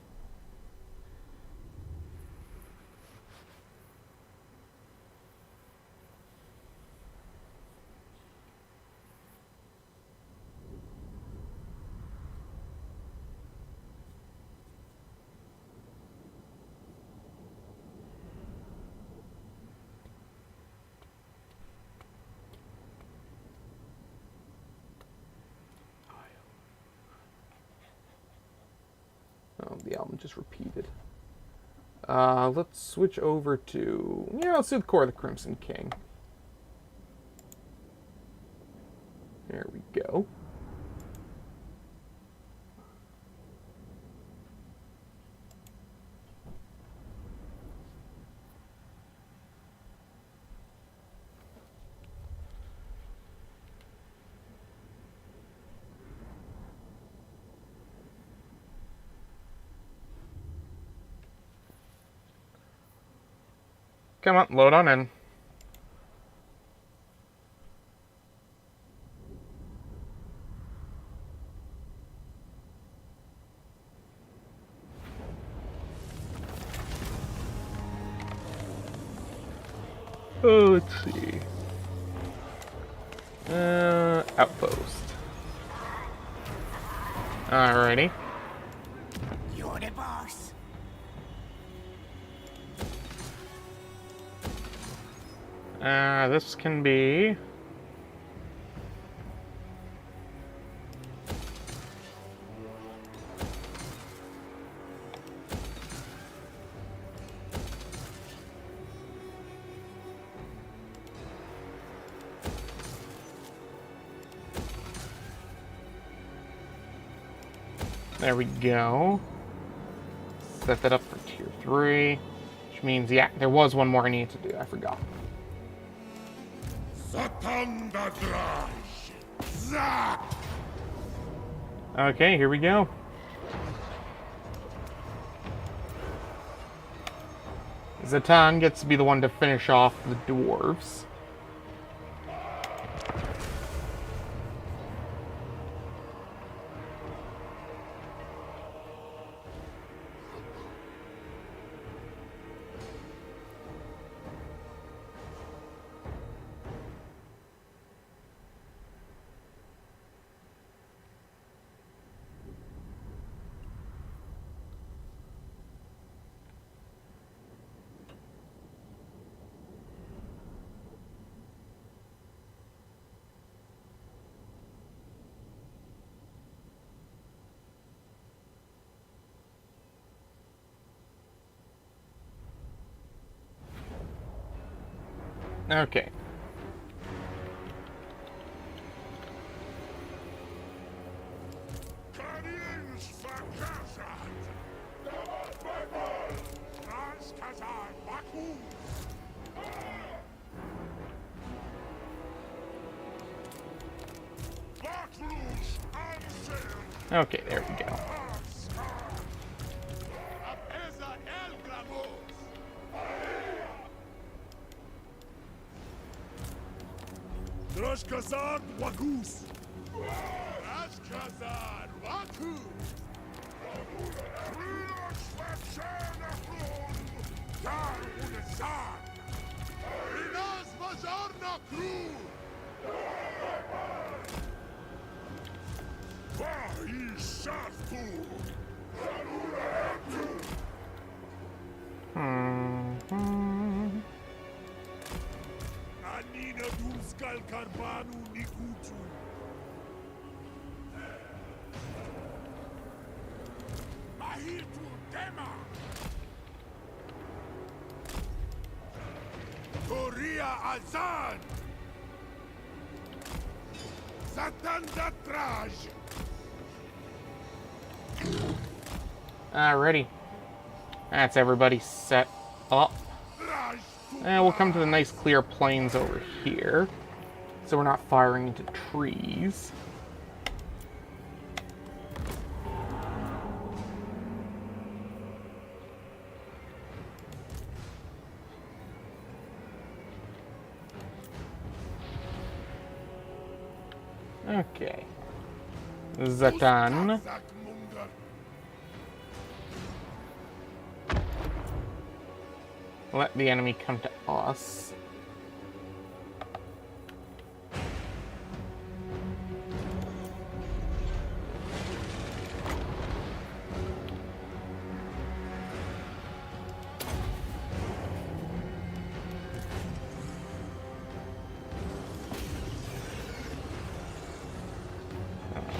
Oh, the album just repeated. Let's switch over to... Yeah, let's do the Core of the Crimson King. There we go. Come on, load on in. Oh, let's see. Outpost. Alrighty. You're the boss. This can be... There we go. Set that up for tier 3. Which means, yeah, there was one more I needed to do. I forgot. Okay, here we go. Zatan gets to be the one to finish off the Dwarves. Okay. Okay, there we go. Kazar Wagus. Kazar Waku. Karbanu Nikutu. Mahitu Dema. Korea Azan. Satandatraj. Alrighty. That's everybody set up. And we'll come to the nice clear plains over here. So we're not firing into trees. Okay. Zatan. Let the enemy come to us.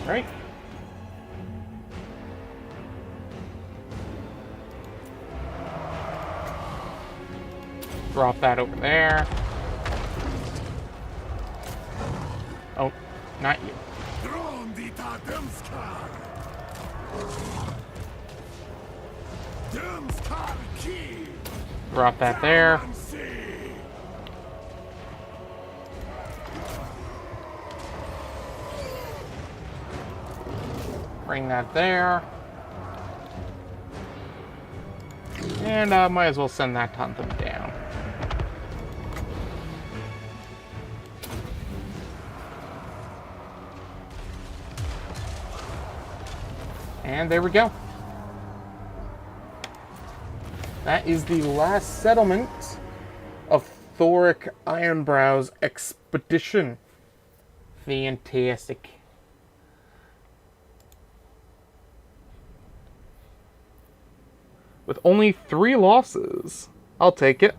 Right. Drop that over there. Oh, not you. Drop that there. Bring that there. And might as well send that to hunt them down. And there we go. That is the last settlement of Thoric Ironbrow's expedition. Fantastic. with only 3 losses. I'll take it.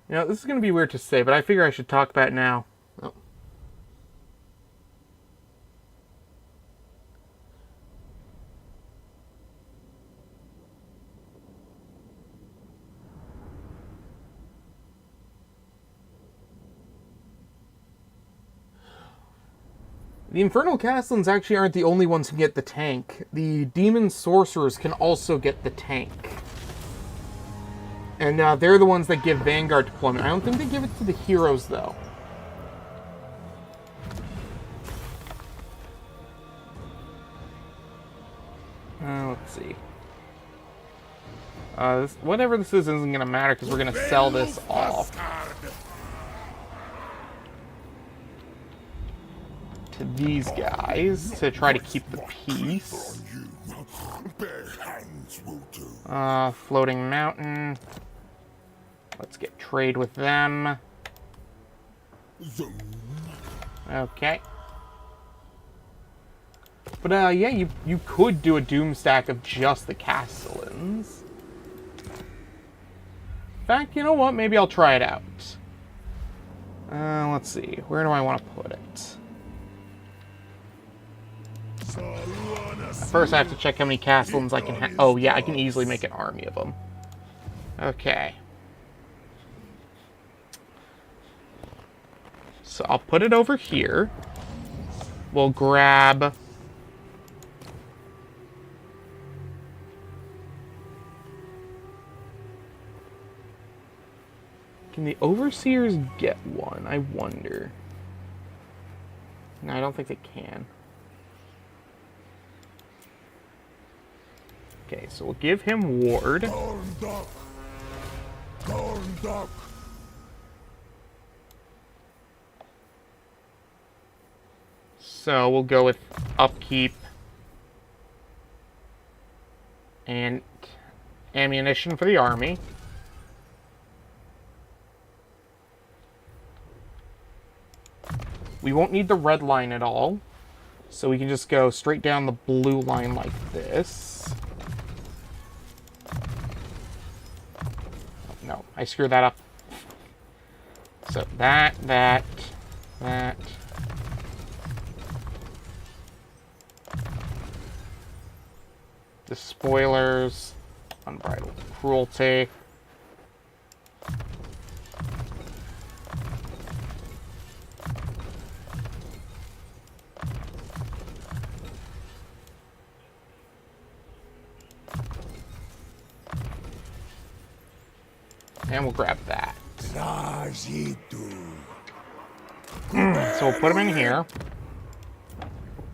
You know, this is going to be weird to say, but I figure I should talk about it now. Oh. The Infernal Castellans actually aren't the only ones who get the tank. The Demon Sorcerers can also get the tank. And they're the ones that give Vanguard deployment. I don't think they give it to the heroes, though. Let's see. Whatever this is isn't going to matter because we're going to sell this off to these guys to try to keep the peace. Floating Mountain. Let's get trade with them. Okay. But yeah, you could do a Doom stack of just the Castellans. In fact, you know what? Maybe I'll try it out. Let's see. Where do I want to put it? First, I have to check how many Castellans I can have. Oh, yeah, I can easily make an army of them. Okay. So I'll put it over here. We'll grab... Can the Overseers get one? I wonder. No, I don't think they can. Okay, so we'll give him Ward. So we'll go with Upkeep and ammunition for the army. We won't need the red line at all, so we can just go straight down the blue line like this. No, I screwed that up. So that. The spoilers, unbridled cruelty. And we'll grab that. So we'll put them in here.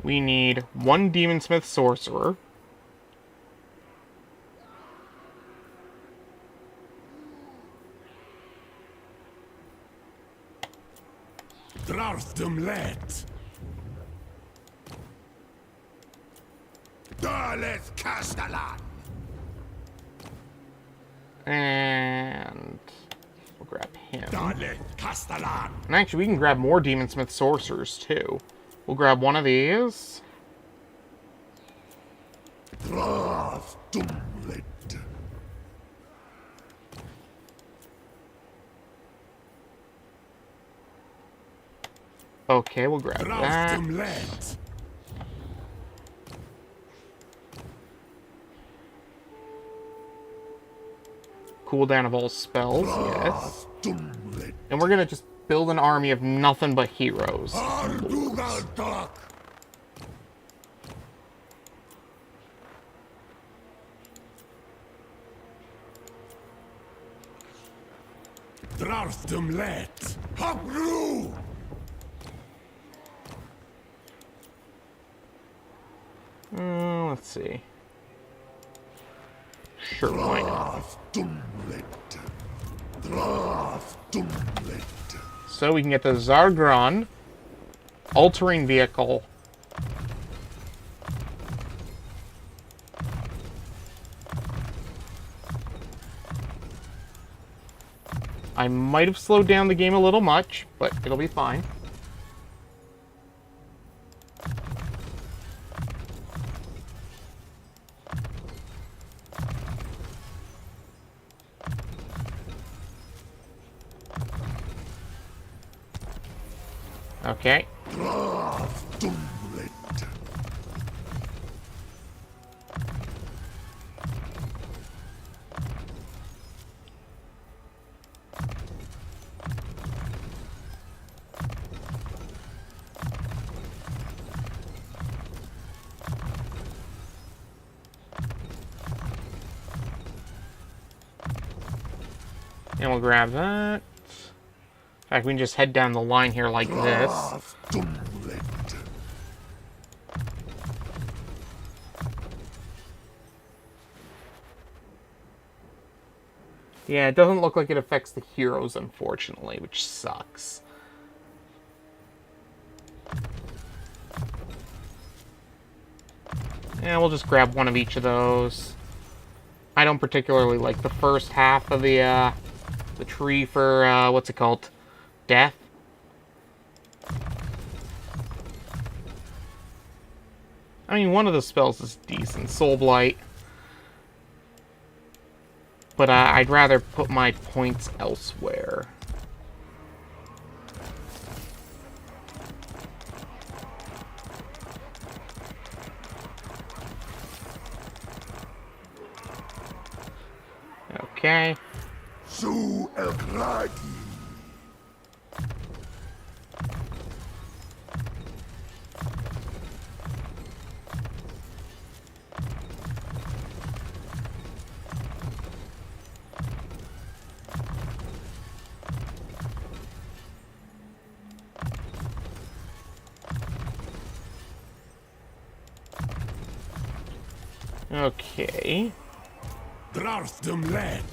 We need 1 Demonsmith Sorcerer. Let. Darleth Castellan. And we'll grab him. Darleth Castellan. And actually, we can grab more Demonsmith Sorcerers, too. We'll grab one of these. Okay, we'll grab that. Cooldown of all spells, yes. And we're gonna just build an army of nothing but heroes. Dwarfdom let. Hopru! Let's see. Sure, why not? So we can get the Zargron altering vehicle. I might have slowed down the game a little much, but it'll be fine. Okay. And we'll grab that. In fact, we can just head down the line here like this. Yeah, it doesn't look like it affects the heroes, unfortunately, which sucks. Yeah, we'll just grab one of each of those. I don't particularly like the first half of the tree for, what's it called? Death. I mean, one of the spells is decent, Soul Blight. But I'd rather put my points elsewhere. Okay. Su el Kragi. Okay. Dwarfdom let.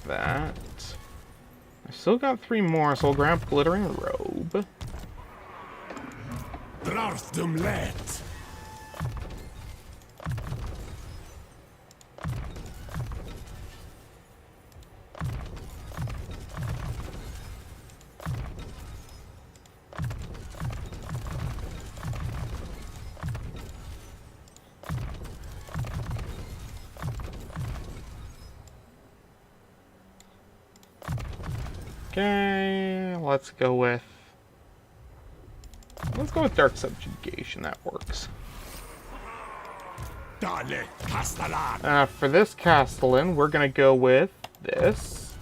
That. I still got 3 more, so I'll grab Glittering Robe. Dwarfdom let. Okay, let's go with Dark Subjugation. That works. Dale Castellan. For this Castellan, we're gonna go with this.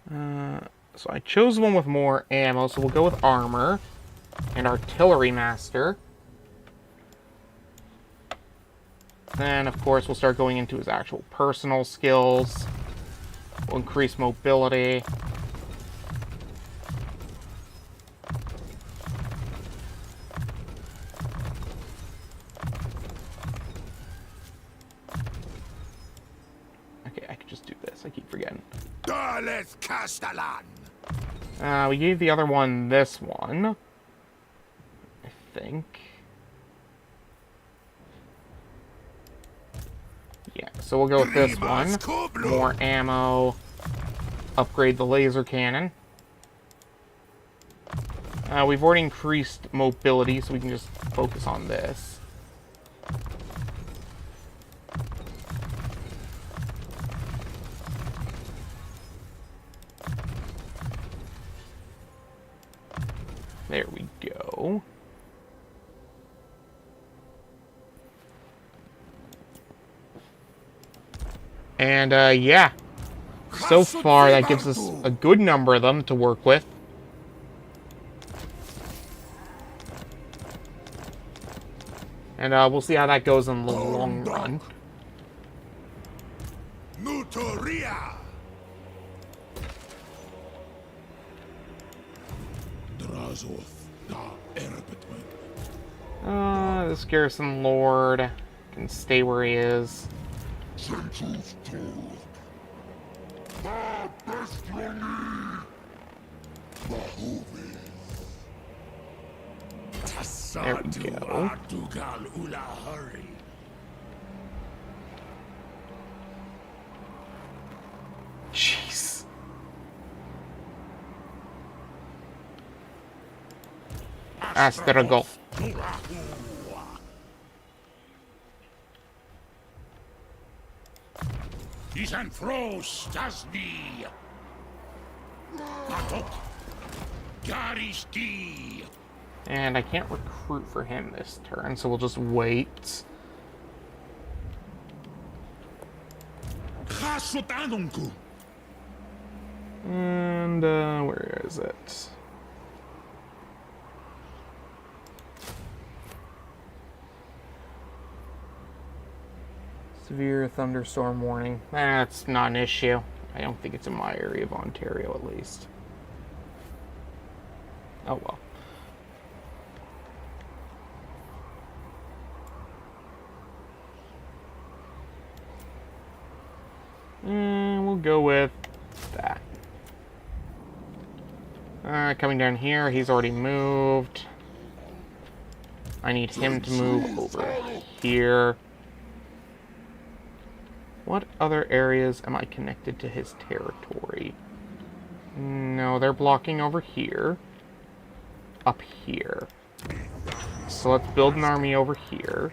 So I chose one with more ammo, so we'll go with Armor and Artillery Master. Then, of course, we'll start going into his actual personal skills. We'll increase mobility. Okay, I could just do this. I keep forgetting. Dales Castellan. We gave the other one this one, I think. Yeah, so we'll go with this one. More ammo. Upgrade the laser cannon. We've already increased mobility, so we can just focus on this. There we go. And, yeah. So far, that gives us a good number of them to work with. And, we'll see how that goes in the long run. Mutoria. This garrison lord can stay where he is. There we go. Jeez. Astrago. Isan frost Stasni. Matok. Garisti. And I can't recruit for him this turn, so we'll just wait. And, where is it? Severe thunderstorm warning. That's not an issue. I don't think it's in my area of Ontario, at least. Oh, well. And we'll go with that. Coming down here, he's already moved. I need him to move over here. What other areas am I connected to his territory? No, they're blocking over here. Up here. So let's build an army over here.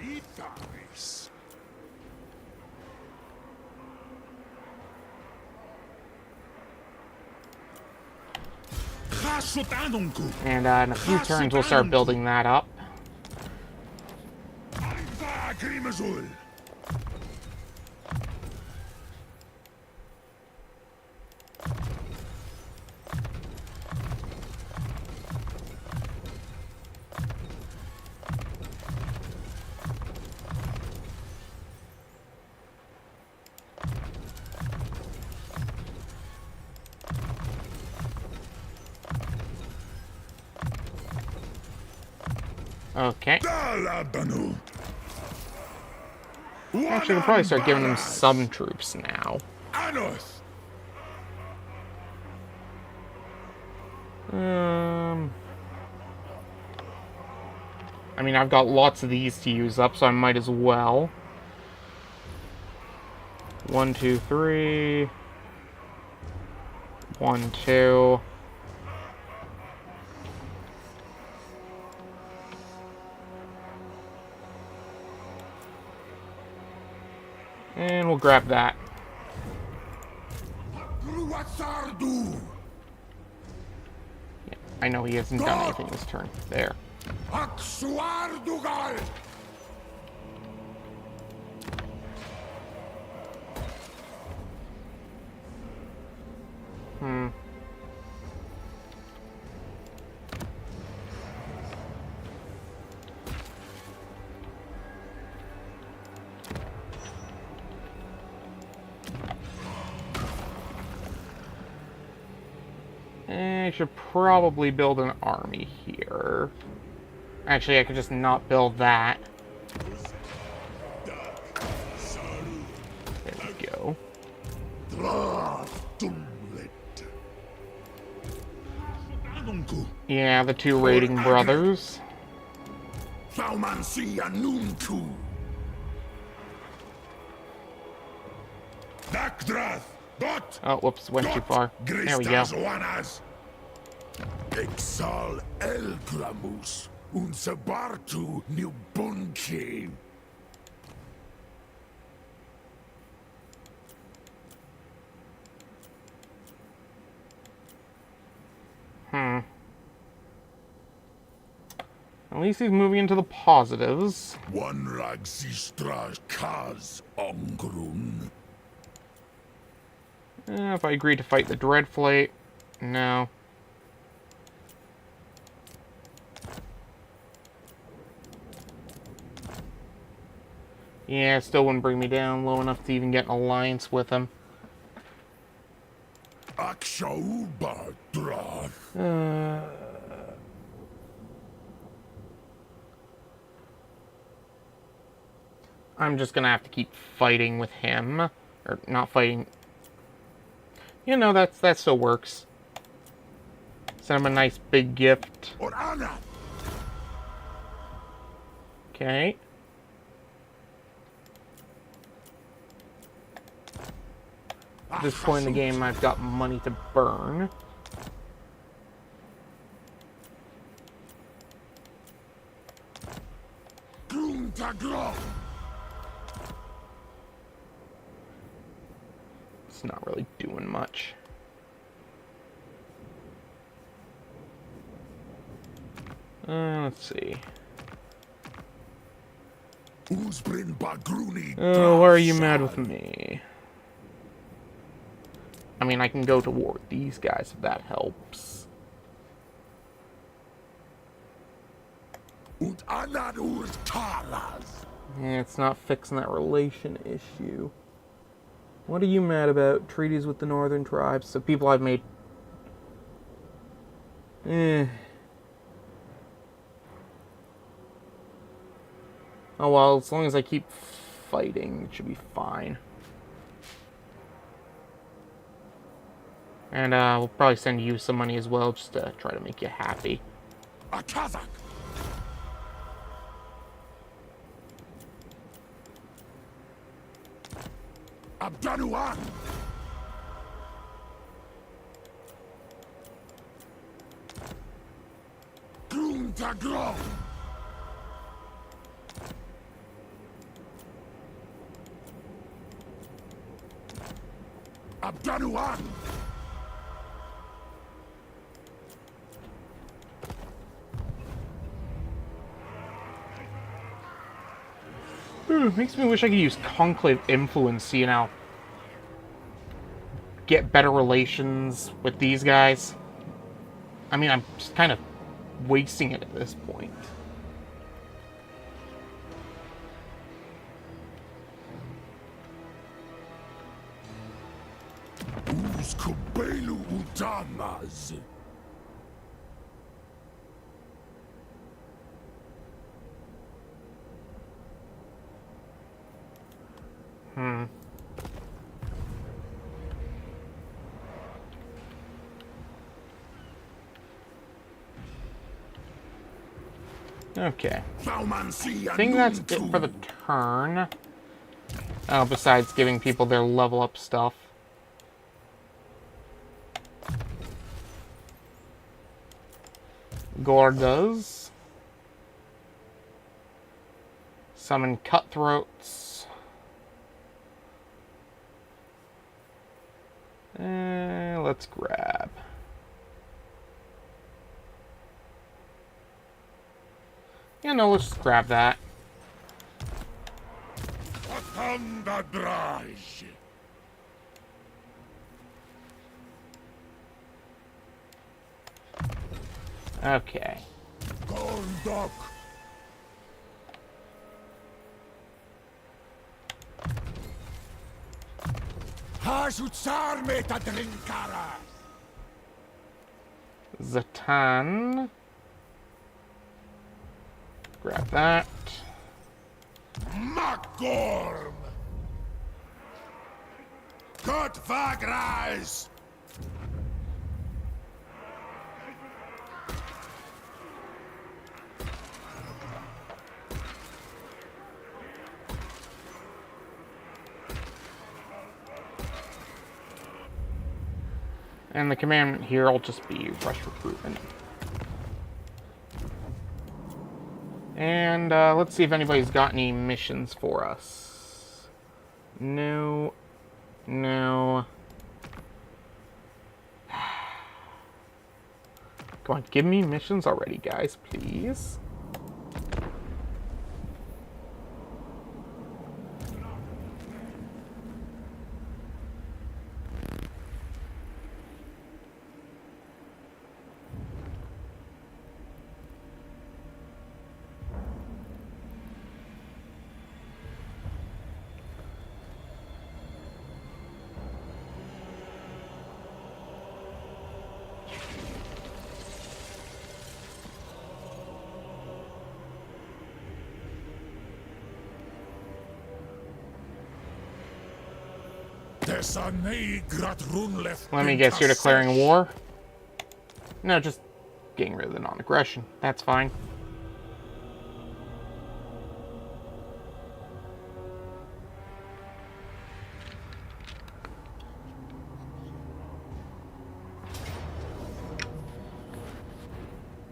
And in a few turns, we'll start building that up. Okay. Actually, we'll probably start giving them some troops now. I mean, I've got lots of these to use up, so I might as well. 1, 2, 3. 1, 2. And we'll grab that. Yeah, I know he hasn't done anything this turn. There. I should probably build an army here. Actually, I could just not build that. There we go. Yeah, the two raiding brothers. Oh, whoops, went too far. There we go. Exal Elgramus und Sabartu Nubunke. At least he's moving into the positives. One rag sistra kaz ongrun. If I agree to fight the Dreadflate, no. Yeah, it still wouldn't bring me down low enough to even get an alliance with him. Akshauba Dwarf. I'm just gonna have to keep fighting with him. Or not fighting. You know, that still works. Send him a nice big gift. Or Anna. Okay. At this point in the game, I've got money to burn. It's not really doing much. Let's see. Oh, why are you mad with me? I mean, I can go to war with these guys if that helps. Yeah, it's not fixing that relation issue. What are you mad about? Treaties with the northern tribes. So people I've made... Oh well, as long as I keep fighting, it should be fine. And we'll probably send you some money as well, just to try to make you happy. A Kazakh. Abdanuan. Gruntagron. Abdanuan. Makes me wish I could use Conclave Influence, you know. Get better relations with these guys. I mean, I'm just kind of wasting it at this point. Uskubelu Utamas. Okay. I think that's it for the turn. Oh, besides giving people their level up stuff. Gordas. Summon Cutthroats. Let's grab. Yeah, no, let's just grab that. Okay. Gondok. Hashut sarme ta drinkara. Zatan. Grab that. Makgorm. Kurt Vagrais. And the commandment here will just be rush recruitment. And let's see if anybody's got any missions for us. No. No. Come on, give me missions already, guys, please. Let me guess, you're declaring war? No, just getting rid of the non-aggression. That's fine.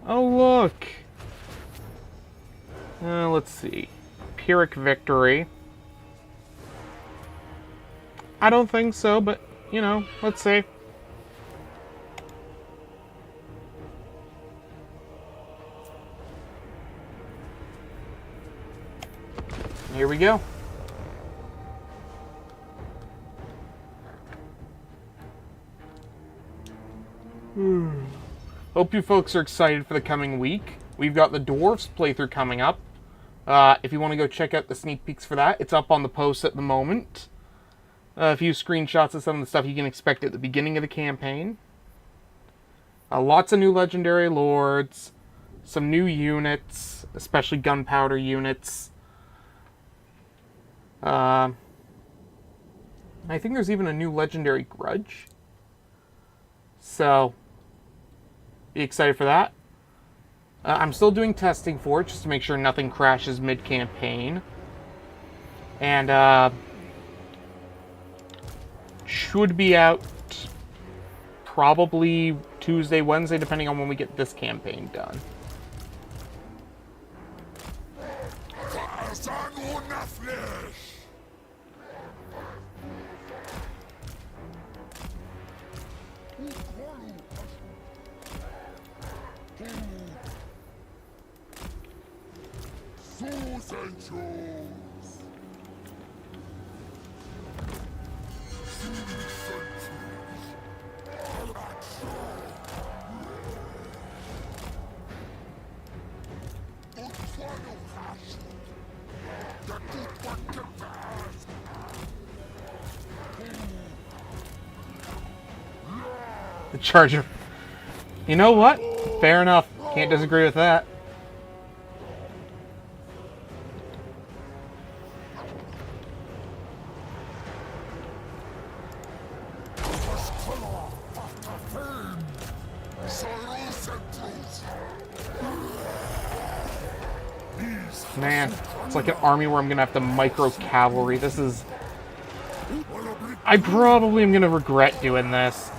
Oh, look! Let's see. Pyrrhic victory. I don't think so, but, you know, let's see. Here we go. Hope you folks are excited for the coming week. We've got the Dwarfs playthrough coming up. If you want to go check out the sneak peeks for that, it's up on the post at the moment. A few screenshots of some of the stuff you can expect at the beginning of the campaign. Lots of new legendary lords. Some new units, especially gunpowder units. I think there's even a new legendary grudge. So, be excited for that. I'm still doing testing for it, just to make sure nothing crashes mid-campaign. And, should be out probably Tuesday, Wednesday, depending on when we get this campaign done. The Charger. You know what? Fair enough. Can't disagree with that. Man, it's like an army where I'm gonna have to micro cavalry. This is... I probably am gonna regret doing this.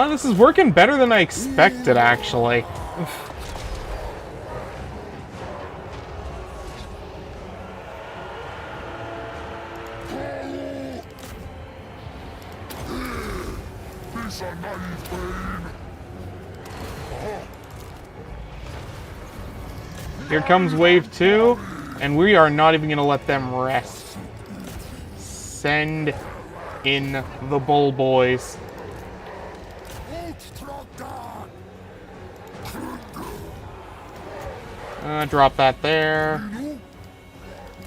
This is working better than I expected, actually. Here comes wave 2, and we are not even going to let them rest. Send in the bull boys. Drop that there.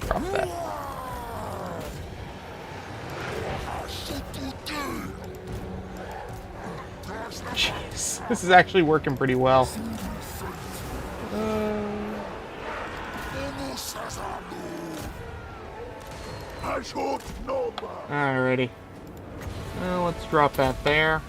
Drop that. Jeez, this is actually working pretty well. Alrighty. Let's drop that there.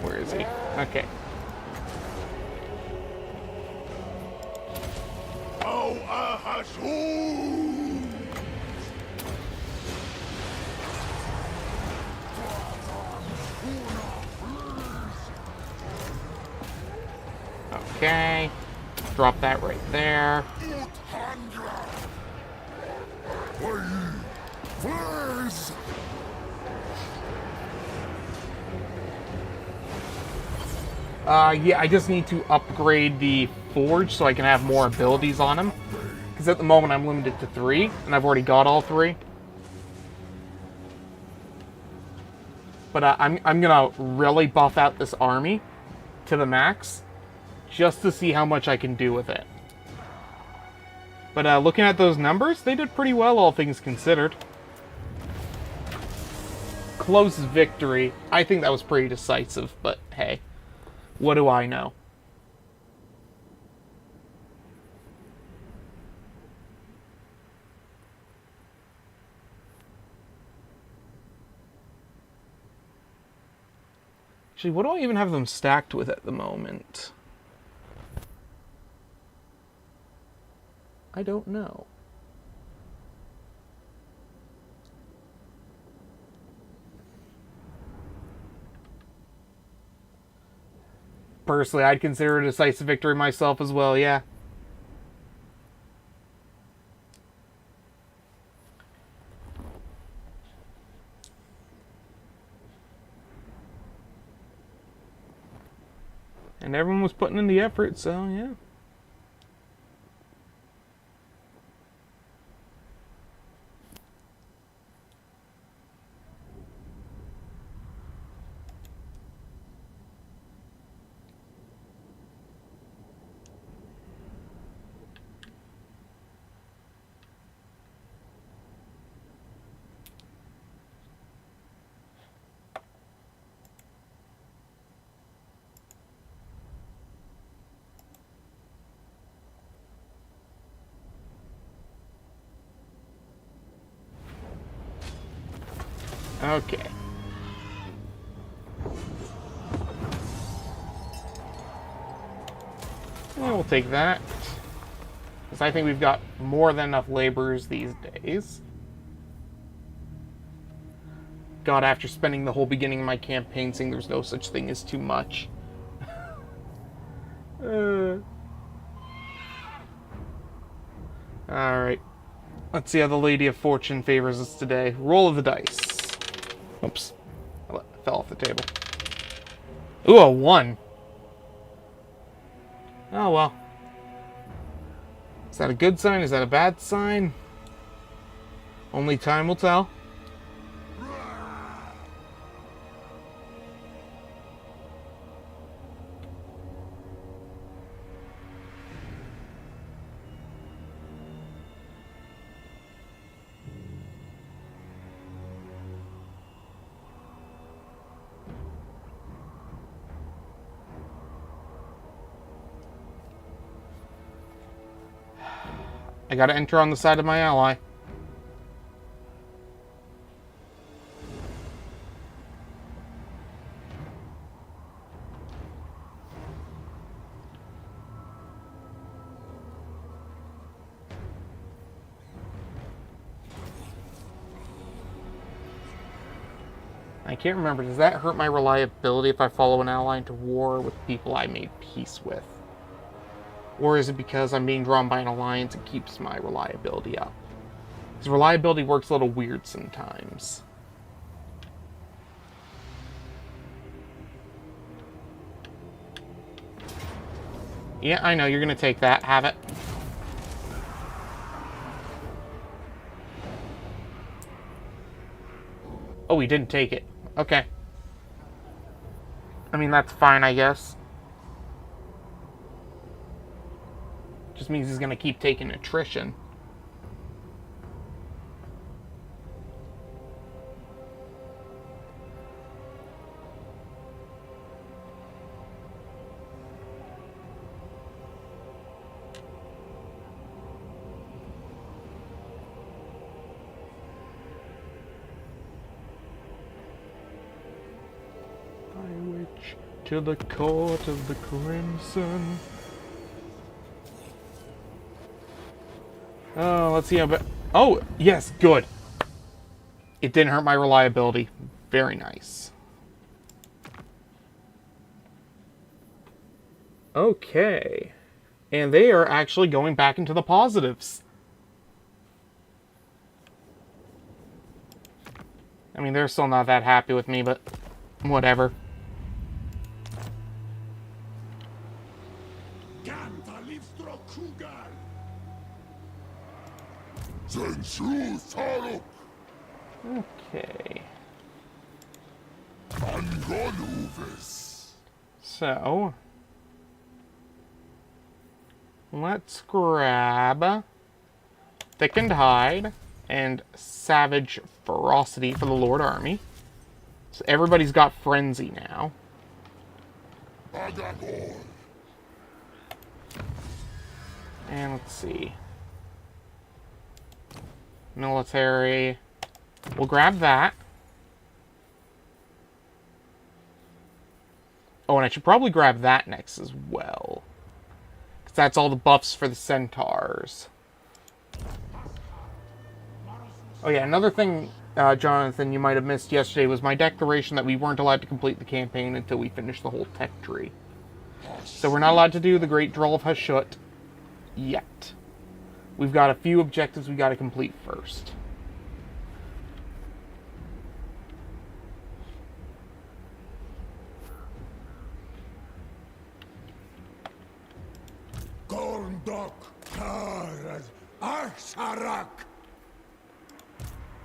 Where is he? Okay. Okay. Drop that right there. Please. Yeah, I just need to upgrade the Forge so I can have more abilities on him. Because at the moment I'm limited to 3, and I've already got all 3. But I'm gonna really buff out this army to the max, just to see how much I can do with it. But looking at those numbers, they did pretty well, all things considered. Close victory. I think that was pretty decisive, but hey, what do I know? Actually, what do I even have them stacked with at the moment? I don't know. Personally, I'd consider it a decisive victory myself as well, yeah. And everyone was putting in the effort, so yeah. Okay. Yeah, we'll take that. Because I think we've got more than enough laborers these days. God, after spending the whole beginning of my campaign saying there's no such thing as too much. Alright. Let's see how the Lady of Fortune favors us today. Roll of the dice. Oops. I fell off the table. Ooh, a 1. Oh, well. Is that a good sign? Is that a bad sign? Only time will tell. I gotta enter on the side of my ally. I can't remember, does that hurt my reliability if I follow an ally into war with people I made peace with? Or is it because I'm being drawn by an alliance and keeps my reliability up? Because reliability works a little weird sometimes. Yeah, I know, you're gonna take that. Have it. Oh, he didn't take it. Okay. I mean, that's fine, I guess. Just means he's gonna keep taking attrition. To the court of the crimson. Oh, let's see how. Oh, yes, good. It didn't hurt my reliability. Very nice. Okay. And they are actually going back into the positives. I mean, they're still not that happy with me, but whatever. Okay. So, let's grab Thickened Hide and Savage Ferocity for the Lord Army. So everybody's got Frenzy now. And let's see. Military. We'll grab that. Oh, and I should probably grab that next as well. Because that's all the buffs for the Centaurs. Oh yeah, another thing, Jonathan, you might have missed yesterday was my declaration that we weren't allowed to complete the campaign until we finished the whole tech tree. So we're not allowed to do the Great Draw of Hashut yet. We've got a few objectives we got to complete first. Gorndok, Karad, Arsharak,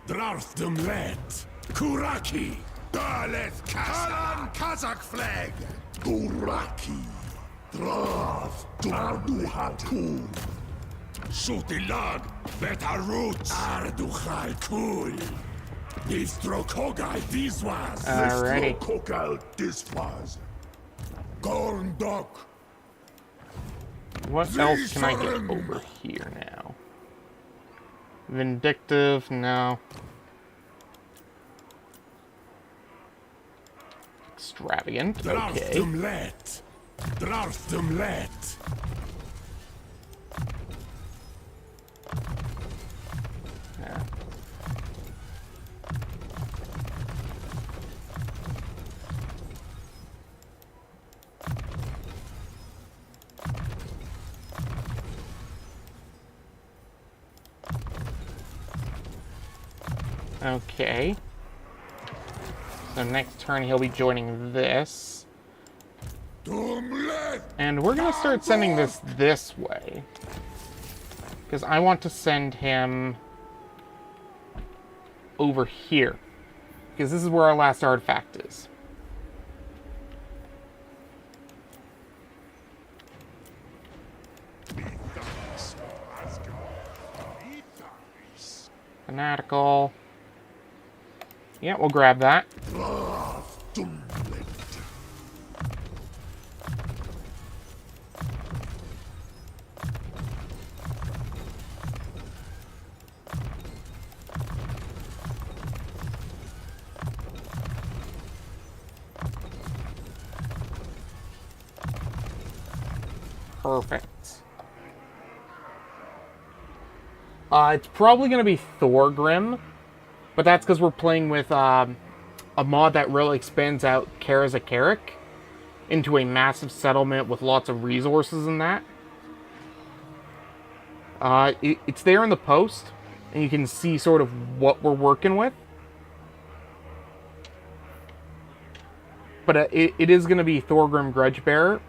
Drarfdumlet, Kuraki, Dalet Kalan Kazakh flag, Duraki, Draf, Darduhatul, Shutilag, Betarut, Arduchal Kul, Distrokogal Diswas, Distrokogal Diswas, Gorndok. What else can I get over here now? Vindictive, no. Extravagant, okay. Drarfdumlet. Yeah. Okay. So next turn he'll be joining this. And we're going to start sending this way. Because I want to send him over here. Because this is where our last artifact is. Fanatical. Yeah, we'll grab that. Perfect. It's probably going to be Thorgrim, but that's because we're playing with a mod that really expands out Karazakarik into a massive settlement with lots of resources in that. It's there in the post, and you can see sort of what we're working with. But it is going to be Thorgrim Grudgebearer.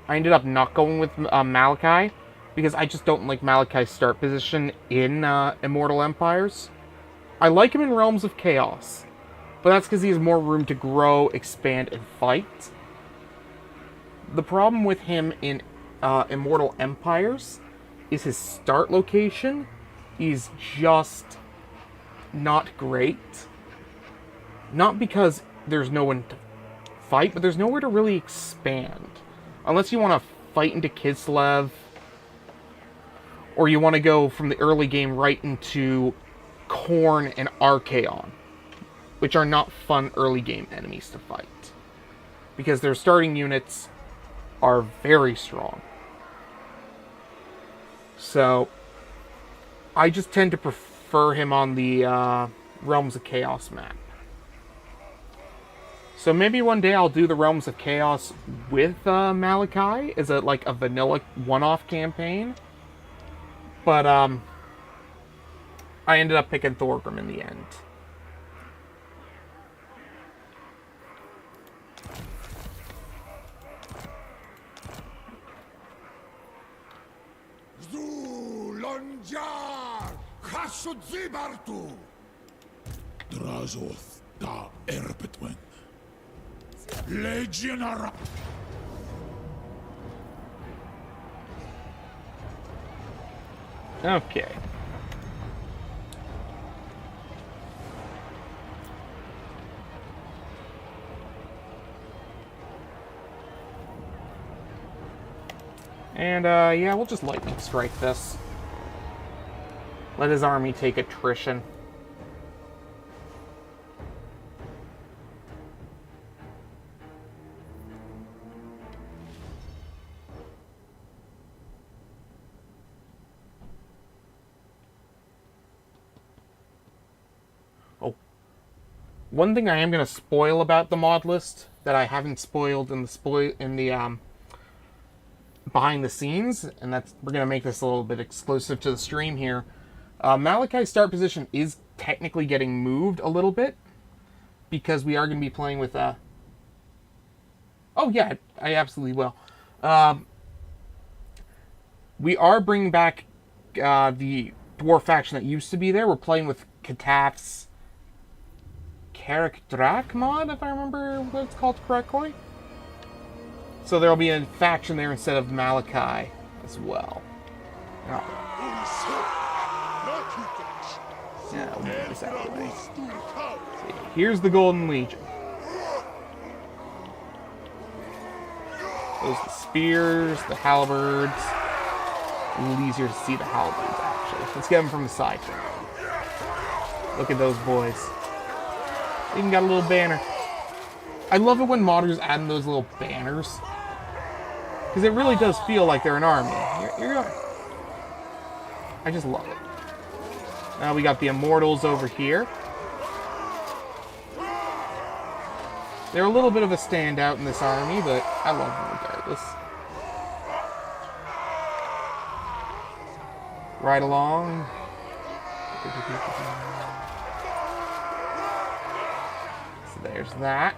I ended up not going with Malachi, because I just don't like Malachi's start position in Immortal Empires. I like him in Realms of Chaos, but that's because he has more room to grow, expand, and fight. The problem with him in Immortal Empires is his start location is just not great. Not because there's no one to fight, but there's nowhere to really expand. Unless you want to fight into Kislev, or you want to go from the early game right into Khorne and Archaon, which are not fun early game enemies to fight, because their starting units are very strong. So, I just tend to prefer him on the Realms of Chaos map. So maybe one day I'll do the Realms of Chaos with Malachi as like a vanilla one-off campaign. But I ended up picking Thorgrim in the end. Zulonjar Hashut Zibartu Drazoth da Erpetwen Legionara. Okay. And, yeah, we'll just lightning strike this. Let his army take attrition. Oh. One thing I am going to spoil about the mod list that I haven't spoiled in the behind the scenes, and that's, we're going to make this a little bit exclusive to the stream here. Malachi's start position is technically getting moved a little bit because we are going to be playing with oh yeah, I absolutely will. We are bringing back the dwarf faction that used to be there. We're playing with Kataf's Karakdrak mod, if I remember what it's called correctly. So there'll be a faction there instead of Malachi as well. Oh. Yeah, we'll move this out of the way. See, here's the Golden Legion. Those are the spears, the halberds. A little easier to see the halberds, actually. Let's get them from the side. Look at those boys. Even got a little banner. I love it when modders add in those little banners. Because it really does feel like they're an army. I just love it. Now we got the Immortals over here. They're a little bit of a standout in this army, but I love them regardless. Right along. So there's that.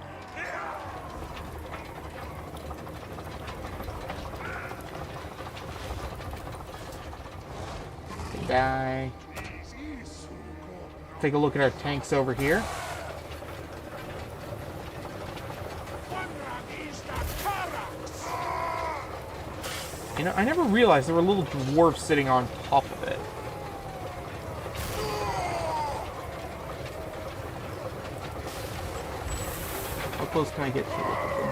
Guy. Take a look at our tanks over here. You know, I never realized there were little dwarves sitting on top of it. How close can I get to look at them?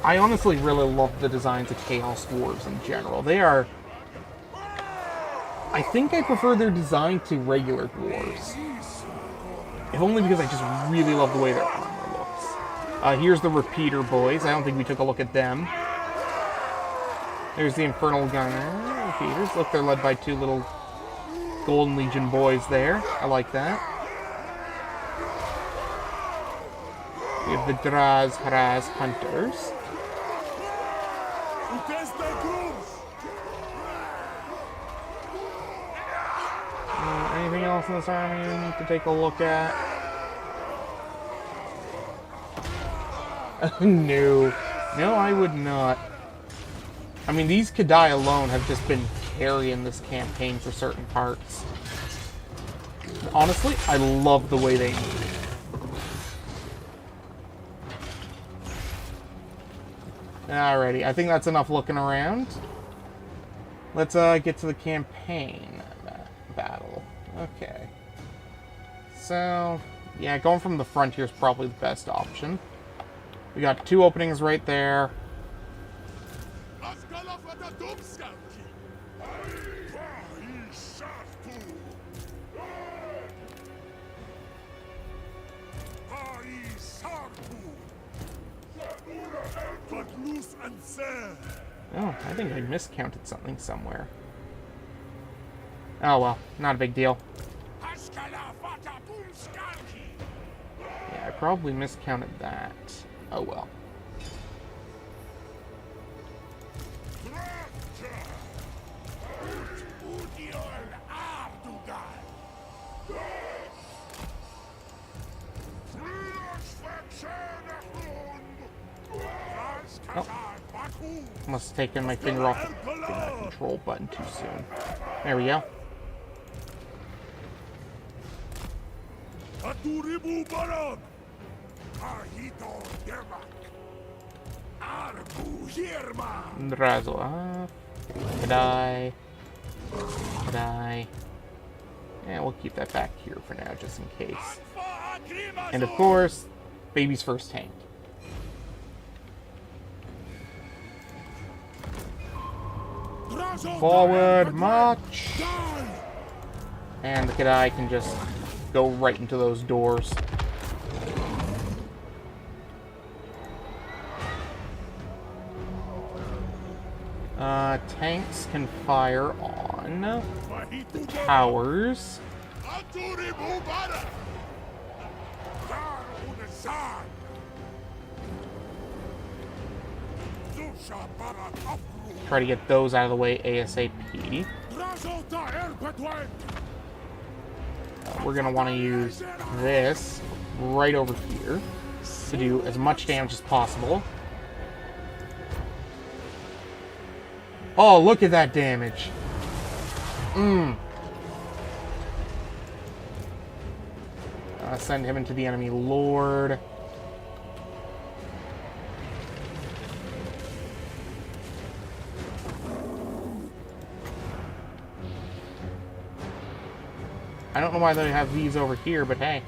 I honestly really love the designs of Chaos Dwarves in general. They are... I think I prefer their design to regular Dwarves. If only because I just really love the way their armor looks. Here's the Repeater boys. I don't think we took a look at them. There's the Infernal Gunner Repeaters. Look, they're led by two little Golden Legion boys there. I like that. We have the Draz Haraz Hunters. Anything else in this army we need to take a look at? No. No, I would not. I mean, these Kadai alone have just been carrying this campaign for certain parts. Honestly, I love the way they move. Alrighty, I think that's enough looking around. Let's get to the campaign battle. Okay. So, yeah, going from the frontier is probably the best option. We got two openings right there. Oh, I think I miscounted something somewhere. Oh well, not a big deal. Yeah, I probably miscounted that. Oh well. Oh. Must have taken my finger off the control button too soon. There we go. Razzle. Could I? Yeah, we'll keep that back here for now, just in case. And of course, baby's first tank. Forward march! And the Kadai can just go right into those doors. Tanks can fire on the towers. Try to get those out of the way ASAP. We're going to want to use this right over here to do as much damage as possible. Oh, look at that damage. Send him into the enemy lord. I don't know why they have these over here, but hey.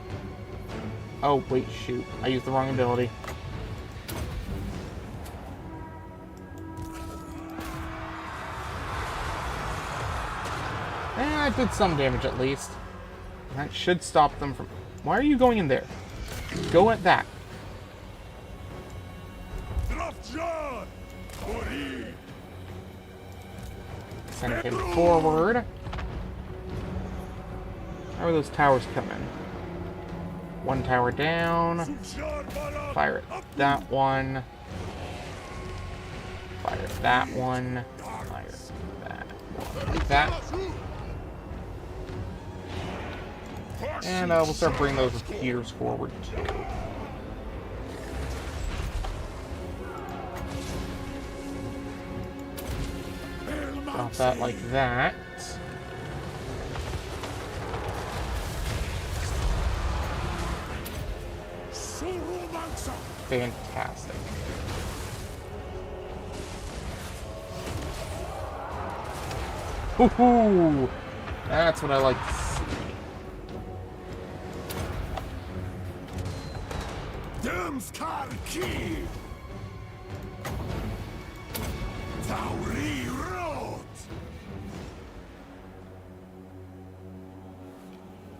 Oh, wait, shoot. I used the wrong ability. That did some damage at least. That should stop them from... Why are you going in there? Go at that. Send him forward. How are those towers coming? One tower down. Fire at that one. Fire at that one. Fire at that one. Like that. And we'll start bringing those repeaters forward too. Drop that like that. Fantastic. Woohoo! That's what I like to see.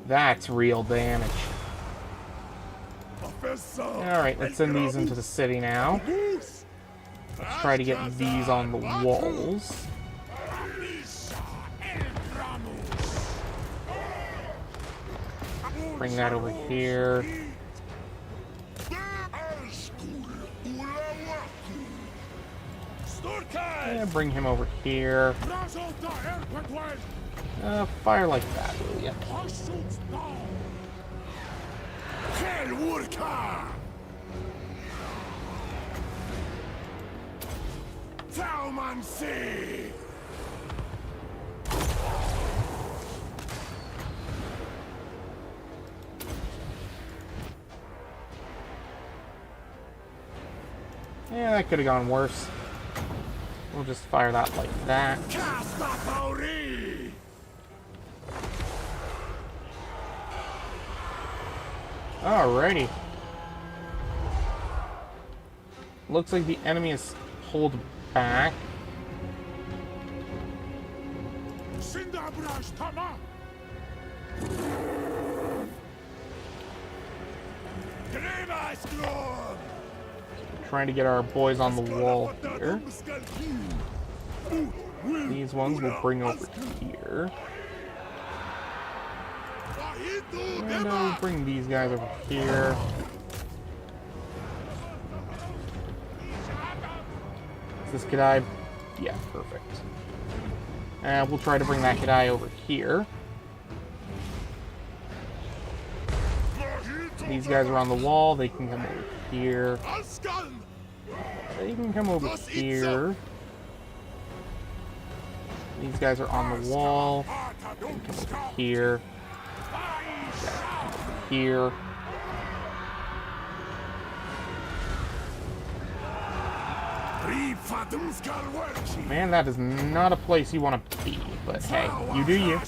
That's real damage. Alright, let's send these into the city now. Let's try to get these on the walls. Bring that over here. And bring him over here. Fire like that, will ya? Yeah, that could have gone worse. We'll just fire that like that. Alrighty. Looks like the enemy is pulled back. Trying to get our boys on the wall here. These ones we'll bring over here. And I'll bring these guys over here. Is this Kadai? Yeah, perfect. And we'll try to bring that Kadai over here. These guys are on the wall. They can come over here. They can come over here. These guys are on the wall. They can come over here. Here. Man, that is not a place you want to be, but hey, you do you.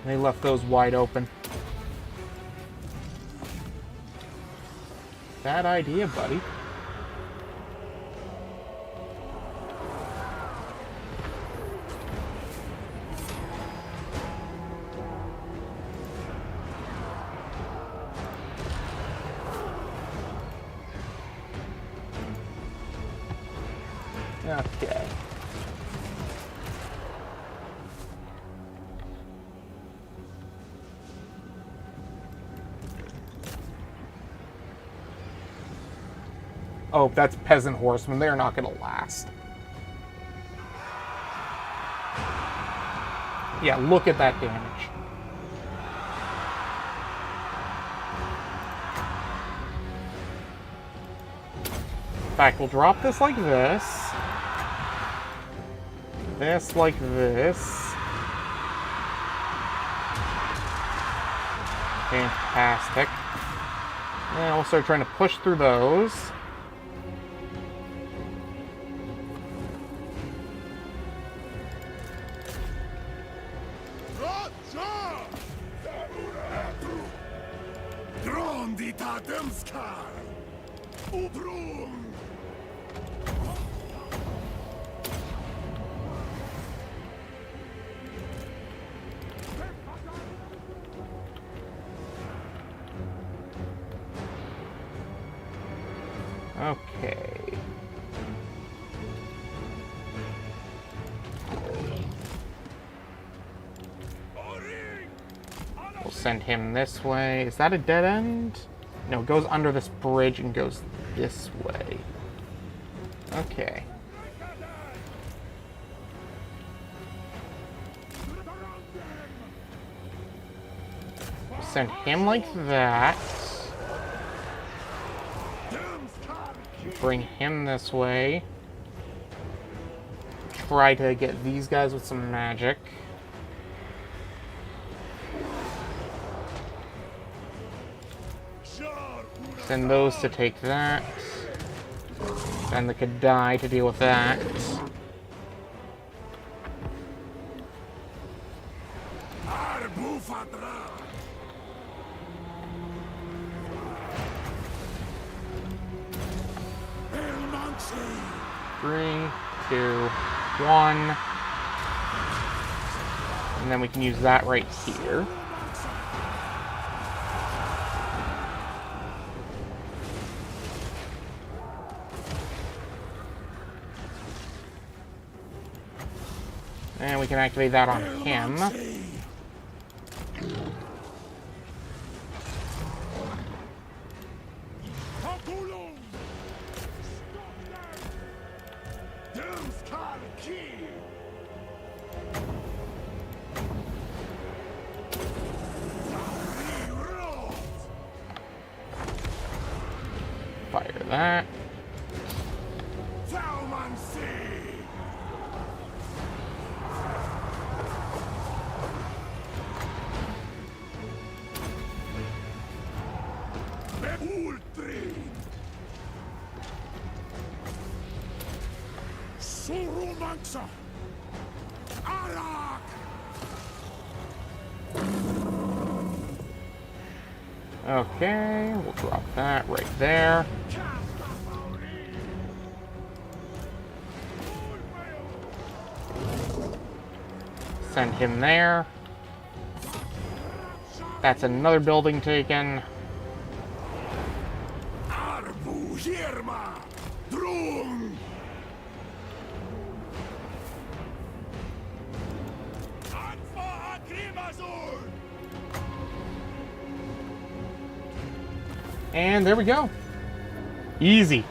They left those wide open. Bad idea, buddy. Okay. Oh, that's peasant horsemen. They're not going to last. Yeah, look at that damage. In fact, we'll drop this like this. This like this. Fantastic. And we'll start trying to push through those. Okay. We'll send him this way. Is that a dead end? No, it goes under this bridge and goes this way. Okay. We'll send him like that. Bring him this way. Try to get these guys with some magic. Send those to take that. Send the Kadai to deal with that. Three, two, one. And then we can use that right here. And we can activate that on him. Fire that. Okay, we'll drop that right there. Send him there. That's another building taken. Arbu Hirma! Drum! Anfa Agrimazur! And there we go. Easy.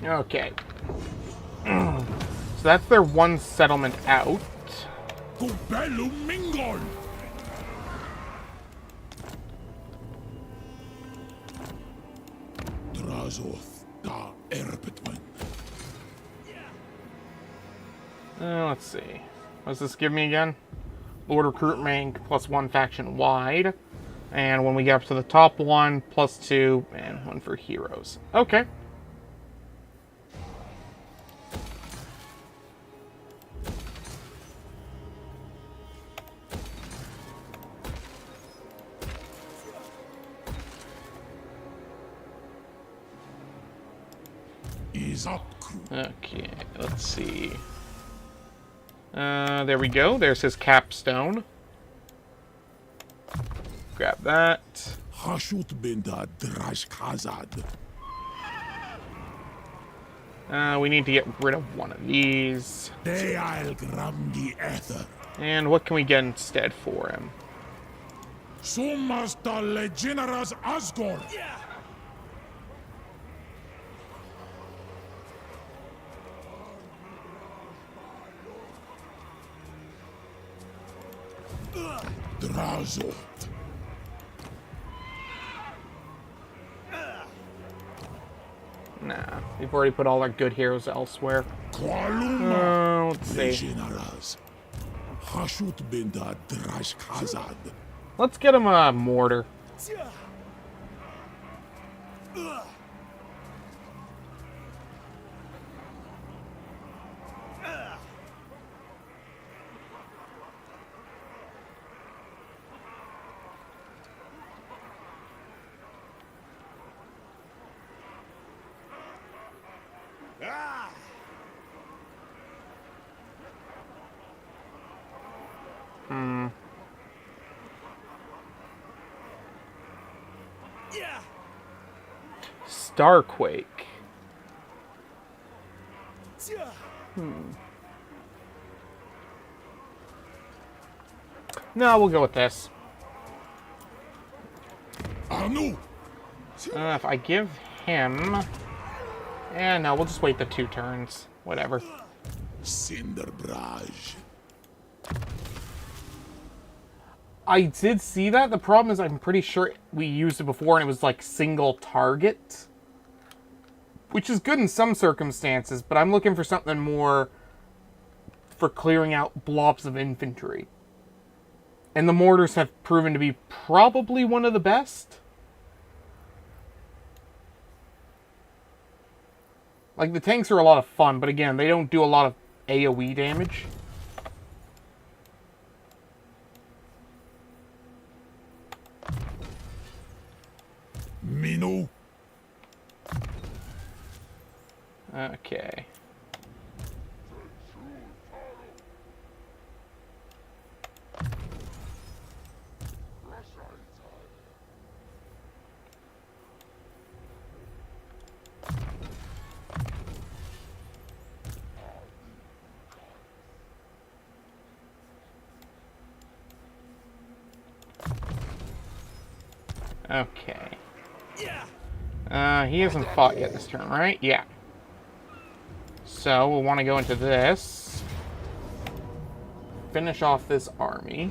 Okay. So that's their one settlement out. Cubellum Mingol! Drazoth da Erpetwen. Let's see. What does this give me again? Lord Recruit rank plus 1 faction wide. And when we get up to the top one, plus 2, and 1 for heroes. Okay. Okay, let's see. There we go. There's his capstone. Grab that. Hashut binda Drash Khazad. We need to get rid of one of these. Deal Gramdi Ether. And what can we get instead for him? Sumas da Legineras Asgore. Drazot. Nah, we've already put all our good heroes elsewhere. Let's see. Hashut binda Drash Khazad. Let's get him a mortar. Starquake. No, we'll go with this. If I give him... no, we'll just wait the 2 turns. Whatever. Cinderbraj. I did see that. The problem is I'm pretty sure we used it before and it was like single target. Which is good in some circumstances, but I'm looking for something more for clearing out blobs of infantry. And the mortars have proven to be probably one of the best. Like, the tanks are a lot of fun, but again, they don't do a lot of AoE damage. Mino. Okay. Okay. He hasn't fought yet this turn, right? Yeah. So, we'll want to go into this. Finish off this army.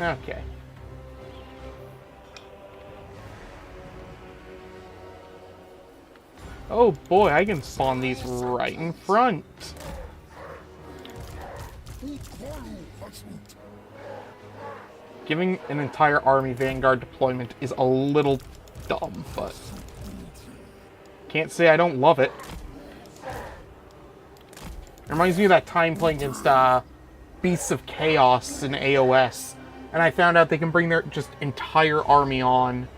Okay. Oh boy, I can spawn these right in front. Giving an entire army Vanguard deployment is a little dumb, but can't say I don't love it. It reminds me of that time playing against Beasts of Chaos in AOS, and I found out they can bring their just entire army on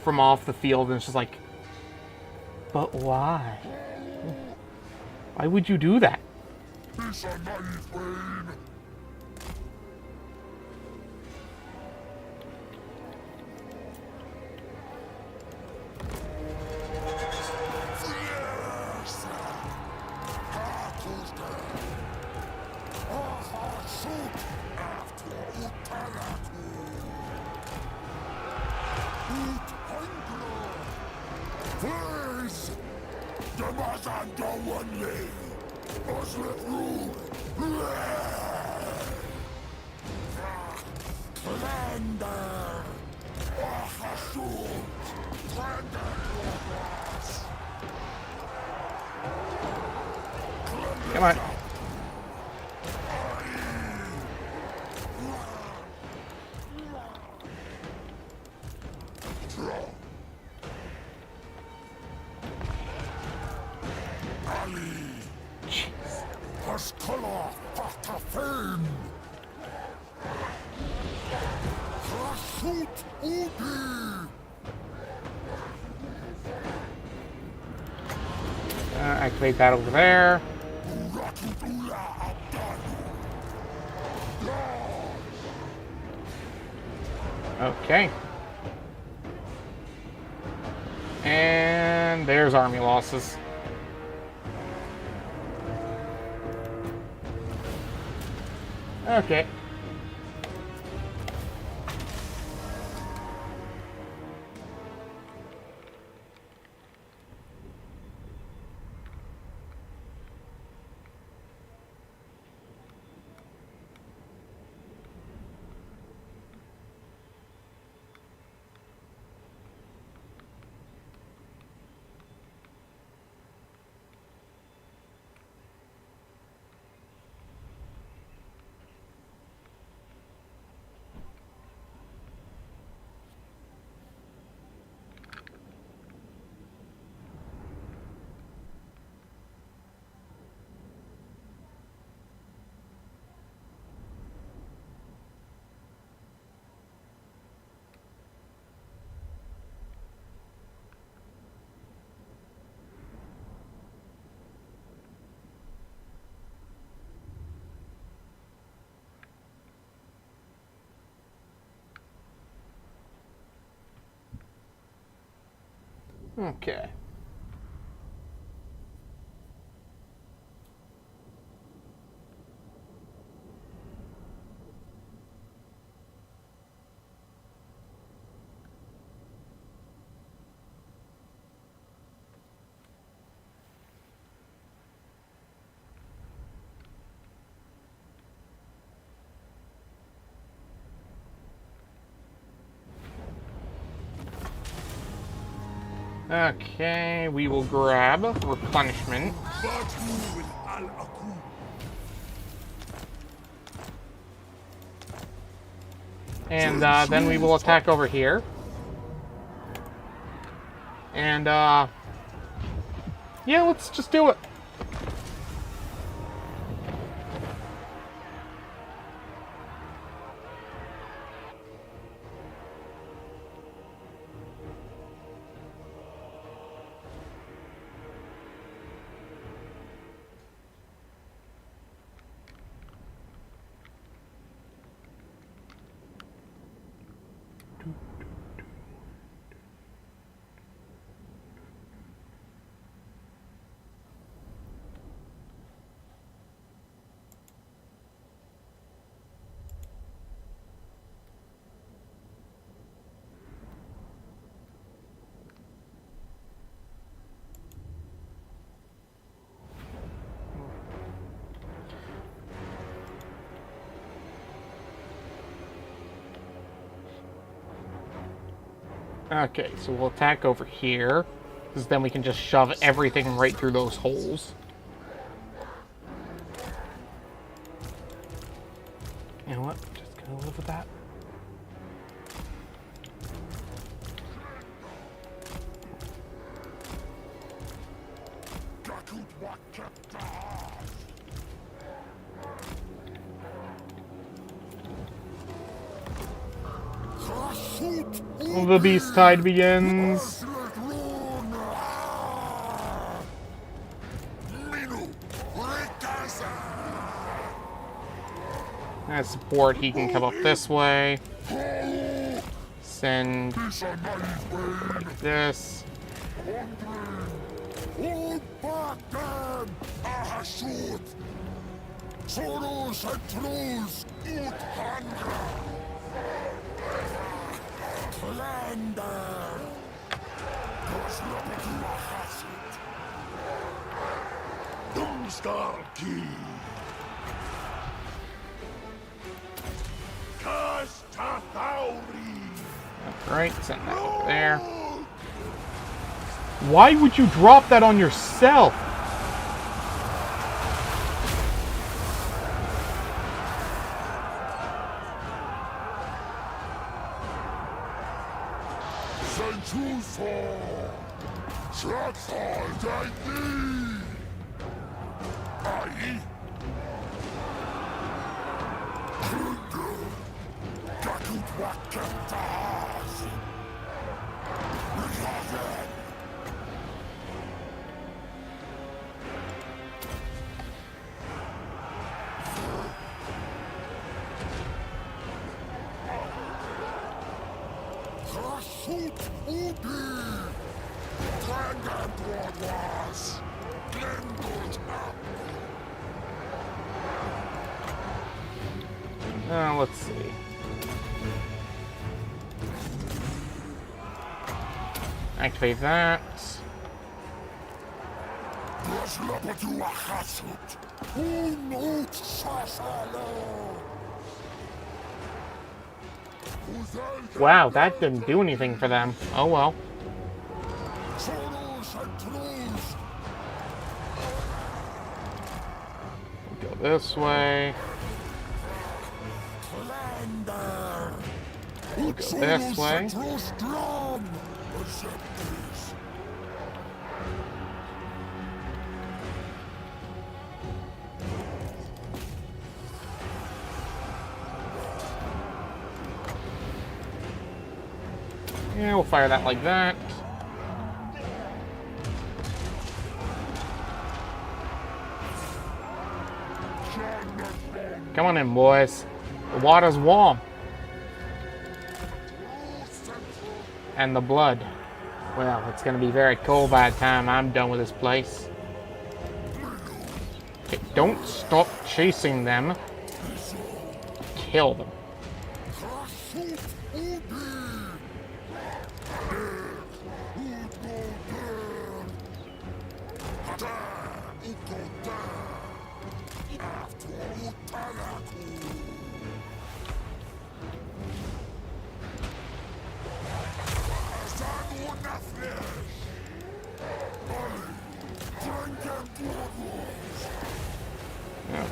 from off the field, and it's just like, but why? Why would you do that? Come on. Activate that over there. Okay. And there's army losses. Okay. Okay. Okay, we will grab replenishment. And then we will attack over here. And yeah, let's just do it. Okay, so we'll attack over here, because then we can just shove everything right through those holes. You know what? Just gonna live with that. The beast tide begins. As support, he can come up this way. Send like this. Alright, send that over there. Why would you drop that on yourself? Let's see. Activate that. Wow, that didn't do anything for them. Oh well. Go this way. We'll go this way. Yeah, we'll fire that like that. Come on in, boys. The water's warm. And the blood. Well, it's gonna be very cold by the time I'm done with this place. Okay, don't stop chasing them. Kill them.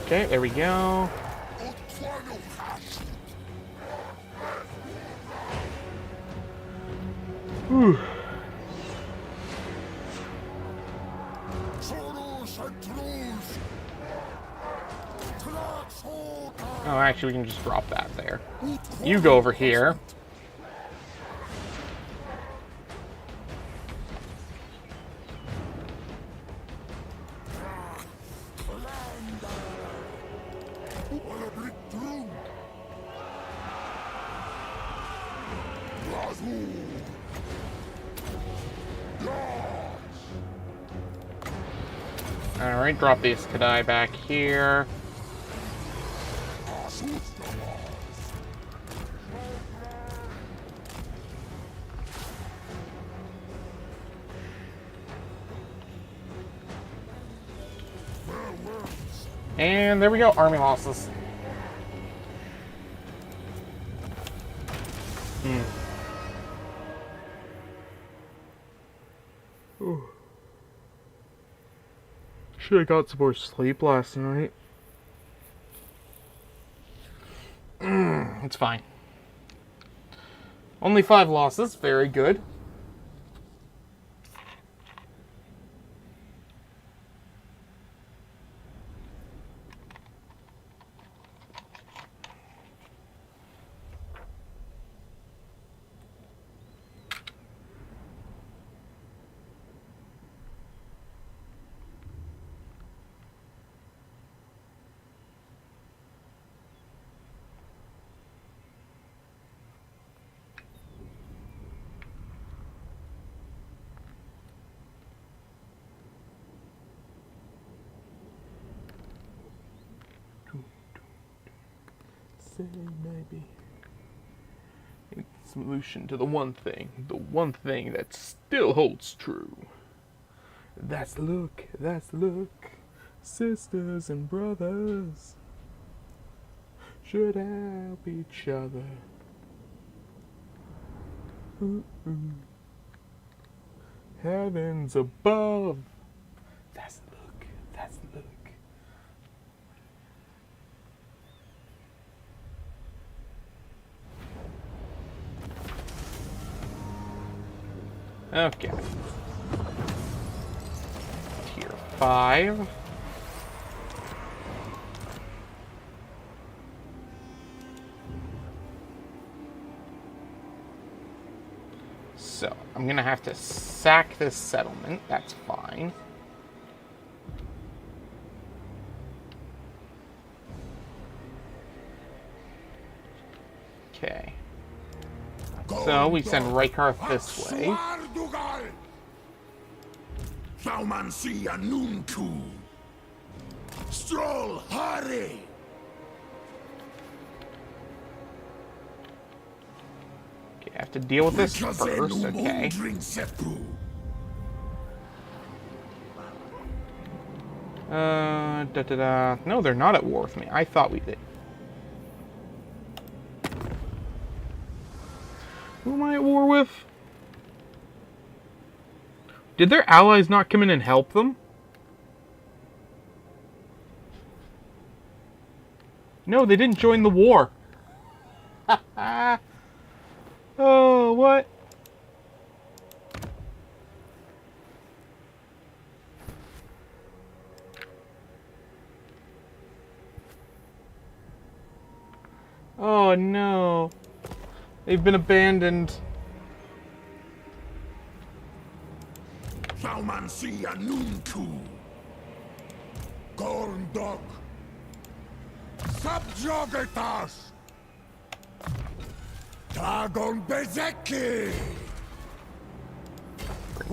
Okay, there we go. Whew. Oh, actually, we can just drop that there. You go over here. Alright, drop these Kadai back here. And there we go, army losses. Should have got some more sleep last night. It's fine. Only 5 losses, very good. Say maybe it's the solution to the one thing that still holds true. That's look, sisters and brothers should help each other. Heavens above. That's look. Okay. Tier 5. So, I'm gonna have to sack this settlement. That's fine. Okay. So we send Reikarth this way. Stroll, hurry! Okay, I have to deal with this first, okay. No, they're not at war with me. I thought we did. Who am I at war with? Did their allies not come in and help them? No, they didn't join the war. Oh, what? Oh, no. They've been abandoned. Gorndog. Subjugatas. Dagon Bezeki.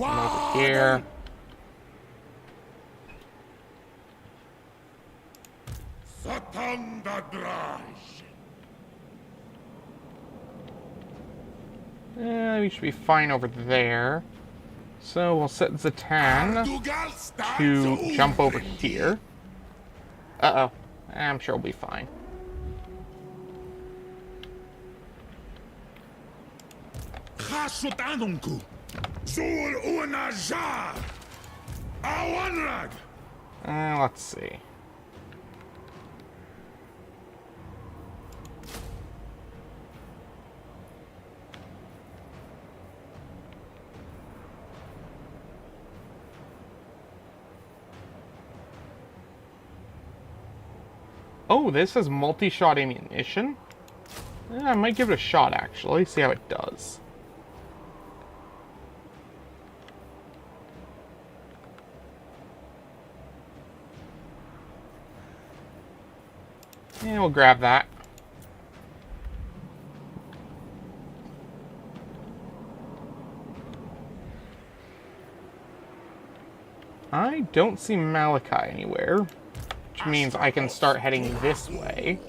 Some over here. We should be fine over there. So we'll set Zatan to jump over here. Uh-oh. I'm sure we'll be fine. Hashut Zur Unajar. Awanrag. Let's see. Oh, this has multi-shot ammunition? I might give it a shot, actually. See how it does. Yeah, we'll grab that. I don't see Malachi anywhere, which means I can start heading this way.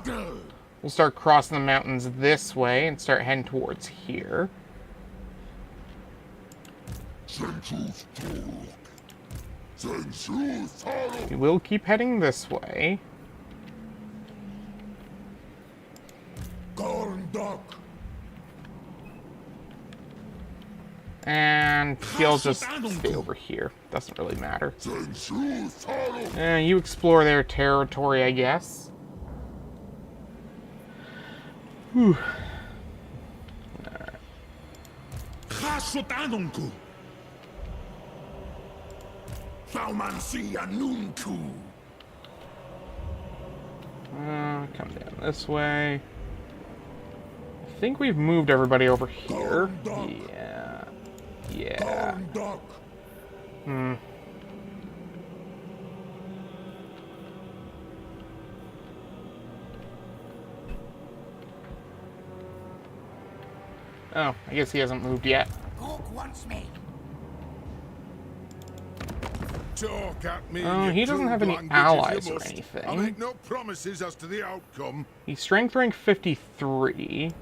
So, we'll start crossing the mountains this way and start heading towards here. We will keep heading this way. And he'll just stay over here. Doesn't really matter. You explore their territory, I guess. Whew. Come down this way. I think we've moved everybody over here. Yeah. Yeah. Oh, I guess he hasn't moved yet. Wants me. Talk at me, he doesn't have any allies or anything. I make no promises as to the outcome. He's strength rank 53,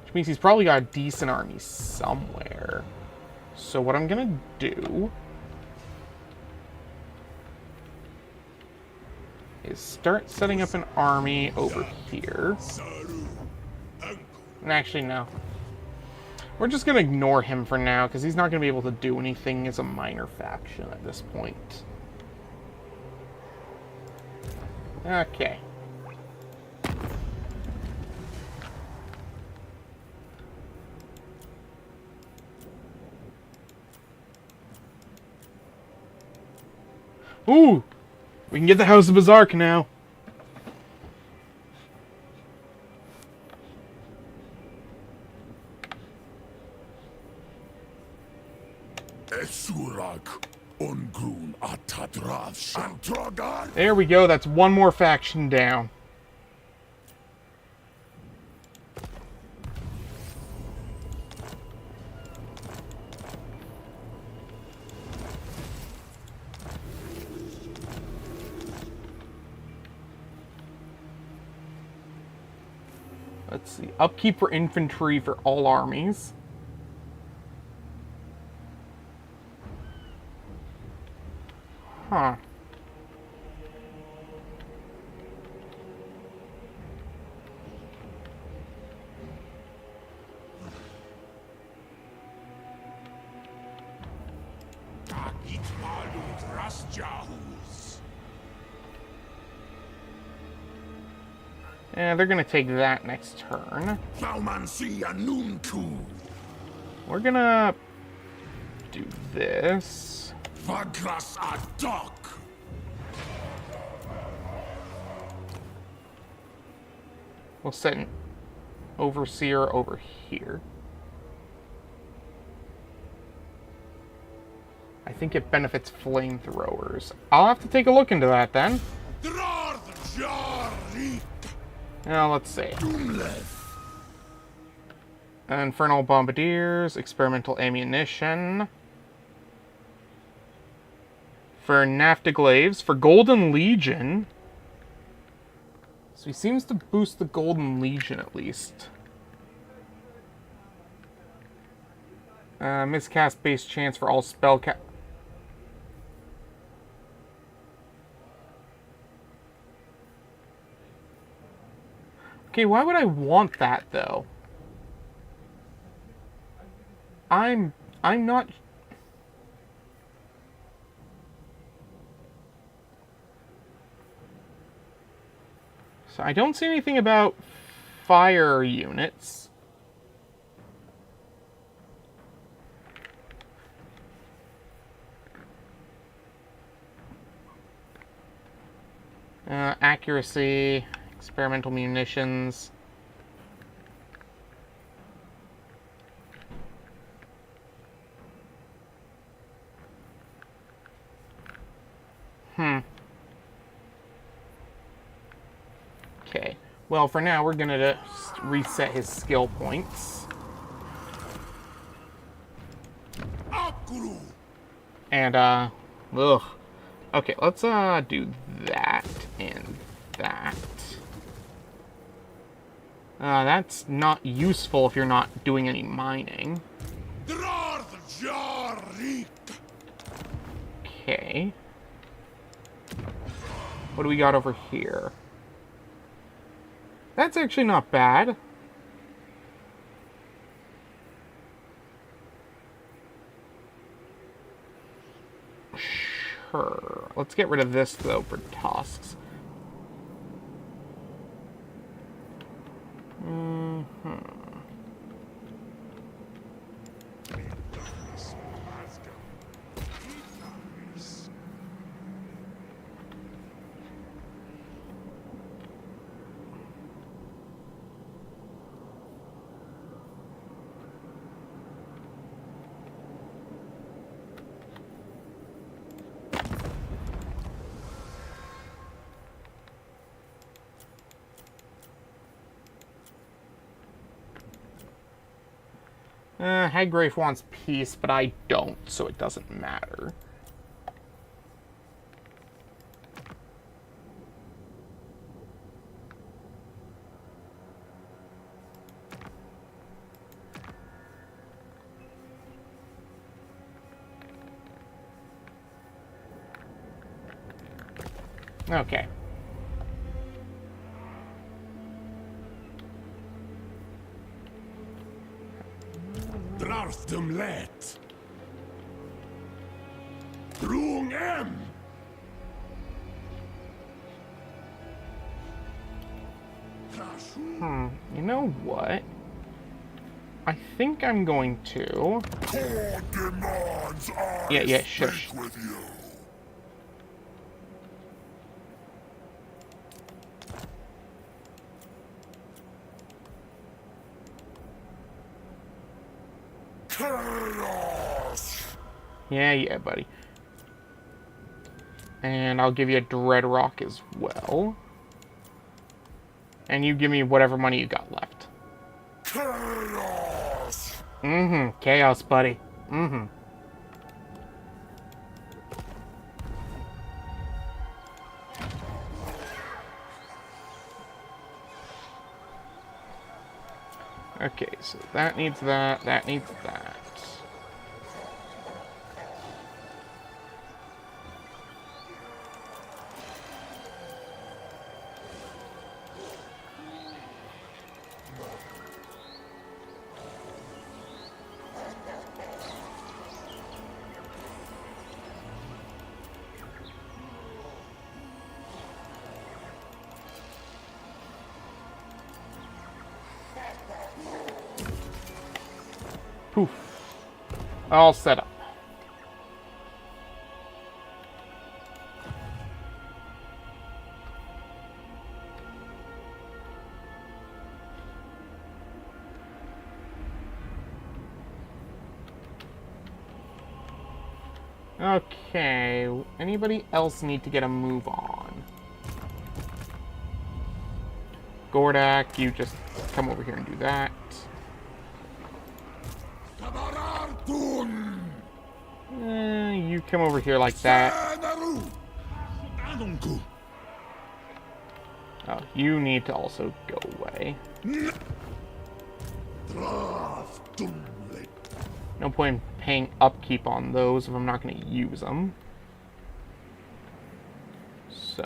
which means he's probably got a decent army somewhere. So what I'm gonna do is start setting up an army over here. And actually, no. We're just gonna ignore him for now, because he's not gonna be able to do anything as a minor faction at this point. Okay. Ooh! We can get the House of Bzaark now. There we go, that's one more faction down. Let's see, upkeep for infantry for all armies. Huh. Yeah, they're gonna take that next turn. We're gonna do this. We'll set an overseer over here. I think it benefits flamethrowers. I'll have to take a look into that then. Now, let's see. Infernal Bombardiers, Experimental Ammunition. For Naftaglaves, for Golden Legion. So he seems to boost the Golden Legion at least. Miscast base chance for all spell Okay, why would I want that though? I'm not. So I don't see anything about fire units. Accuracy, experimental munitions. Okay. Well, for now, we're gonna just reset his skill points. And, ugh. Okay, let's, do that and that. That's not useful if you're not doing any mining. Okay. What do we got over here? That's actually not bad. Sure. Let's get rid of this, though, for tusks. Haggrafe wants peace, but I don't, so it doesn't matter. Okay. Draft dem let. Drung em. You know what? I think I'm going to... Yeah, shush. Yeah, buddy. And I'll give you a Dread Rock as well. And you give me whatever money you got left. Chaos. Chaos, buddy. Okay, so that needs that needs that. Poof. All set up. Okay, anybody else need to get a move on? Gordak, you just come over here and do that. You come over here like that. Oh, you need to also go away. No point in paying upkeep on those if I'm not going to use them. So.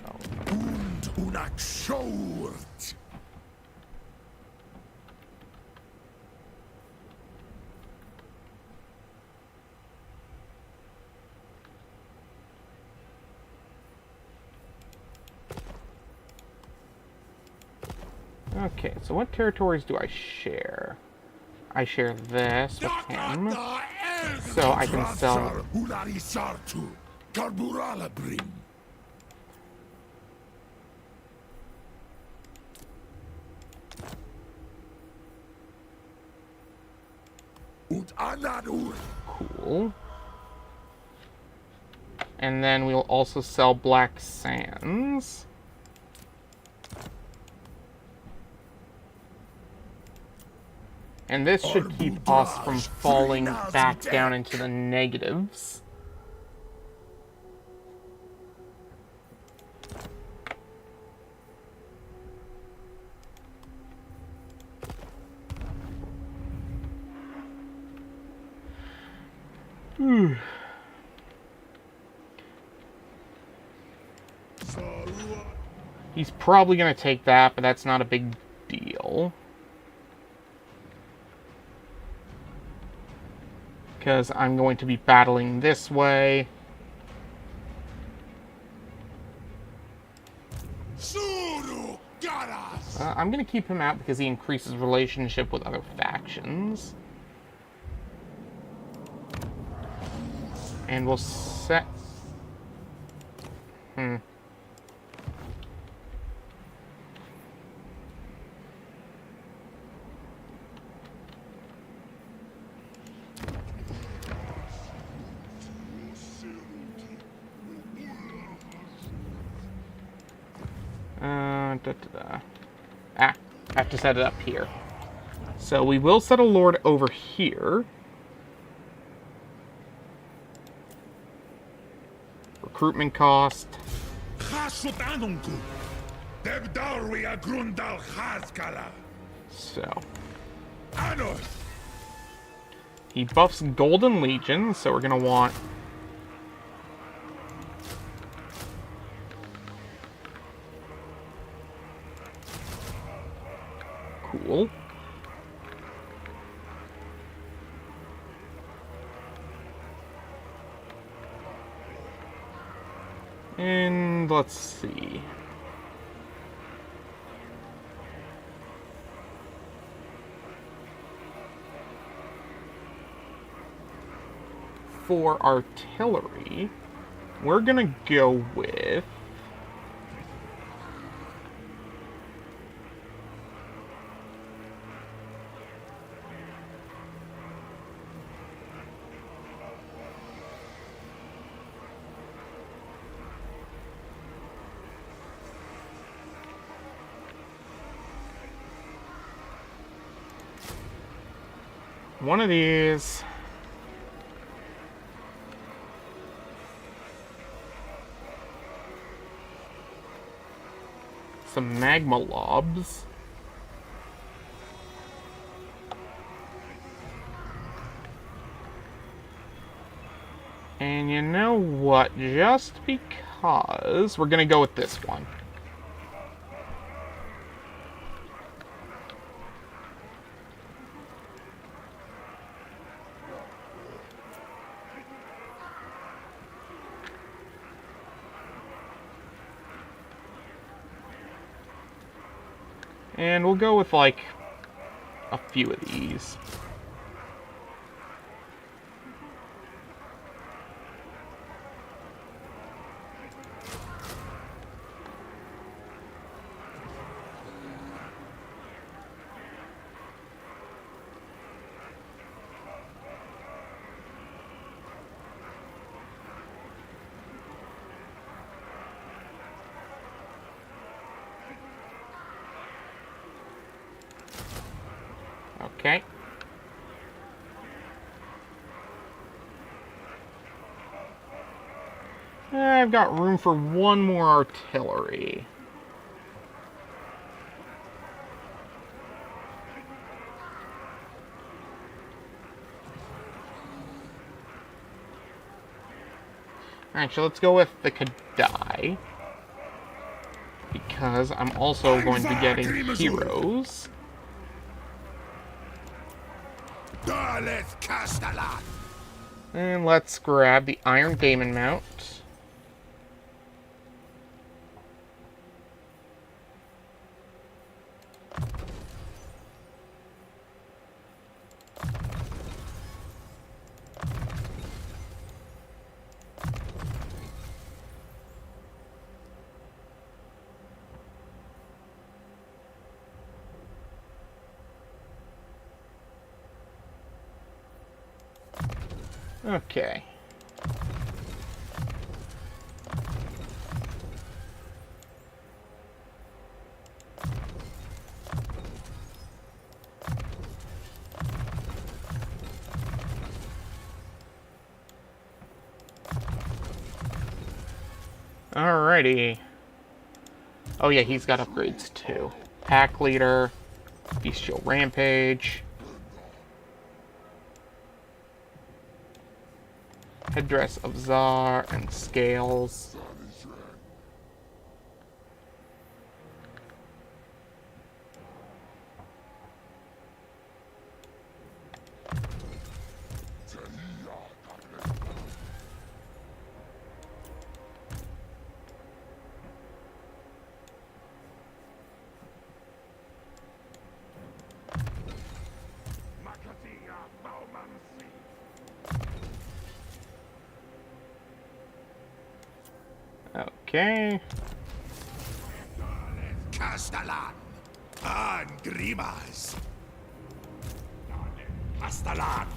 Okay, so what territories do I share? I share this with him, so I can sell... Cool. And then we'll also sell Black Sands. And this should keep us from falling back down into the negatives. He's probably going to take that, but that's not a big deal. Because I'm going to be battling this way. I'm going to keep him out because he increases relationship with other factions. And we'll set... I have to set it up here. So we will set a lord over here. Recruitment cost. So. He buffs Golden Legion, so we're going to want... Cool. And let's see. For artillery, we're gonna go with one of these. Some magma lobs. And you know what? Just because we're gonna go with this one. And we'll go with, like, a few of these. I've got room for one more artillery. Alright, so let's go with the Kadai. Because I'm also going to be getting heroes. And let's grab the Iron Daemon mount. Okay. Alrighty. Oh yeah, he's got upgrades too. Pack Leader, Bestial Rampage, Headdress of Bzaark, and Scales. Okay. Castellan. Grimas. Castellan.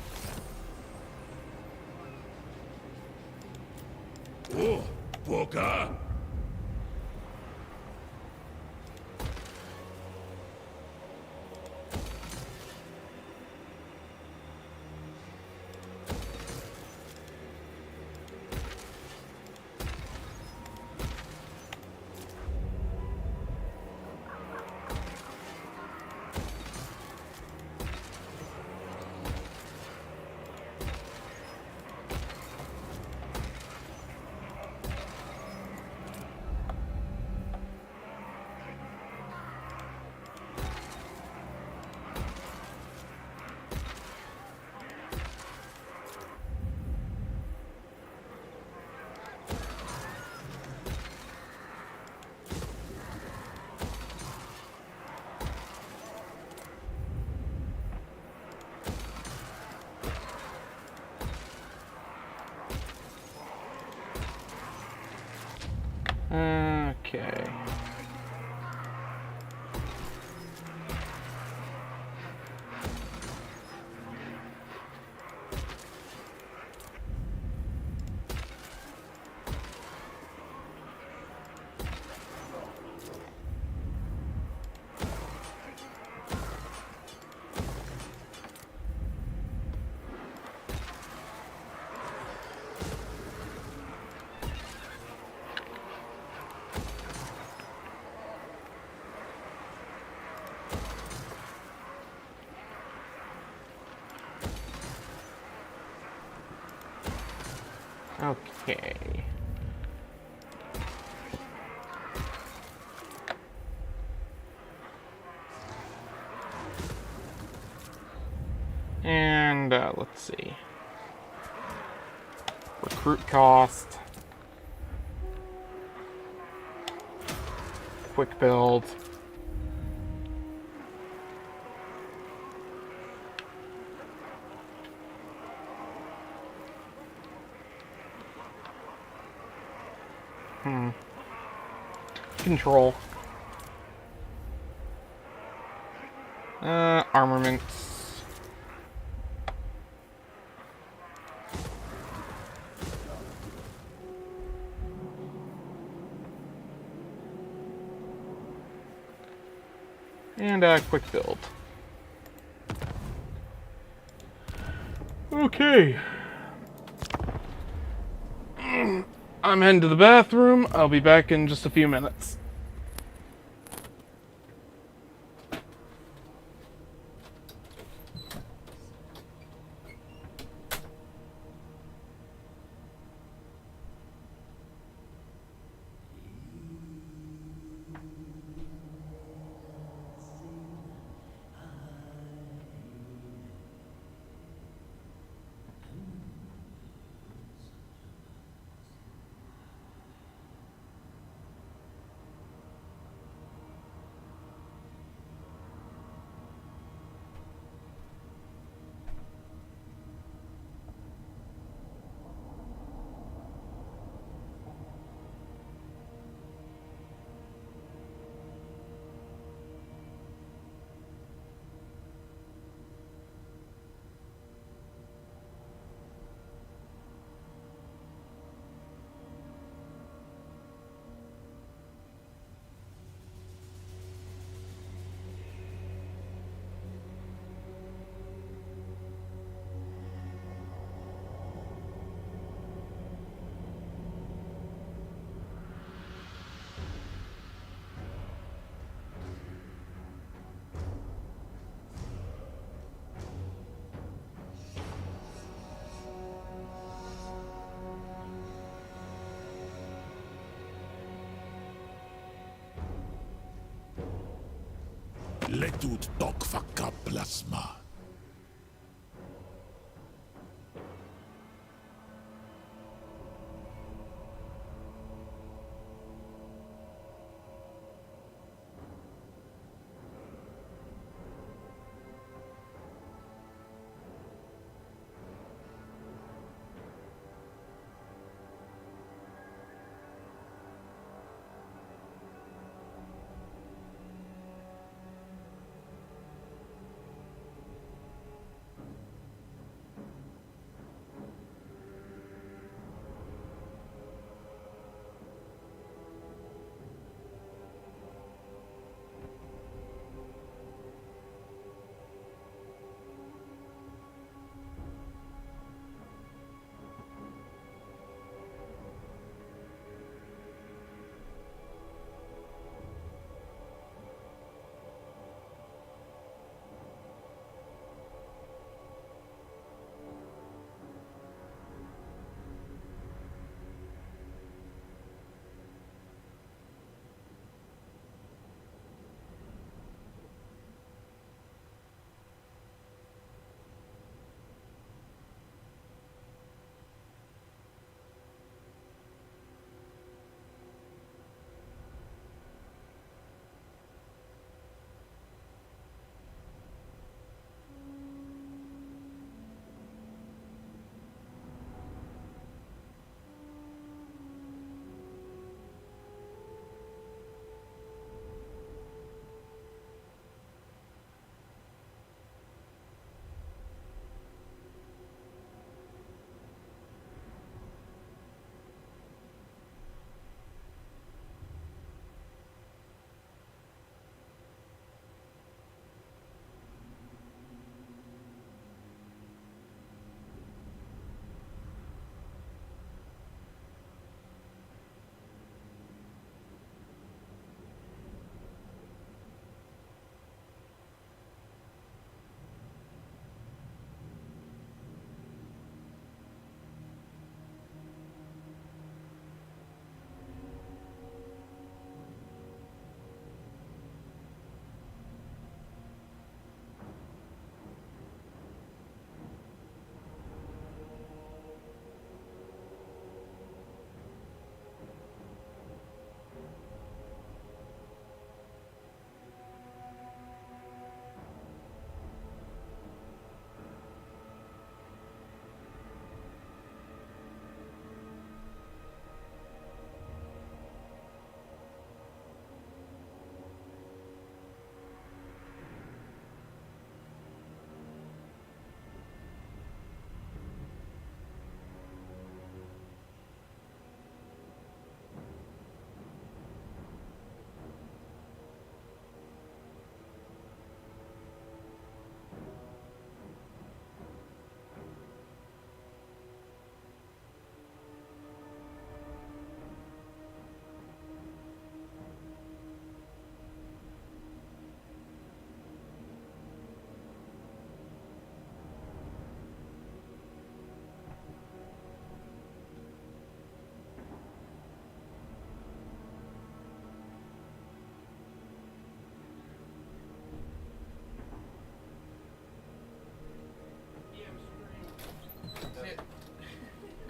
Oh, Boca. Okay. Okay. And let's see. Recruit cost. Quick build. Control. Armaments. And quick build. Okay. I'm heading to the bathroom. I'll be back in just a few minutes. Letut tok fakka plasma.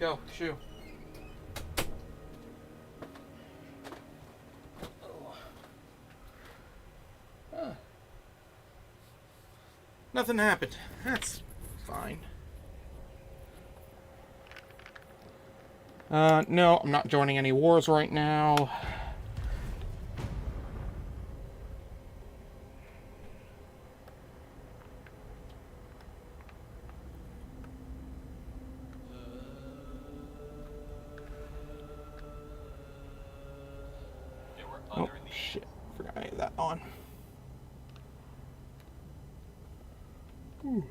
go. Shoo. Nothing happened. That's fine. No, I'm not joining any wars right now. Oh, shit. Forgot I had that on. Ooh.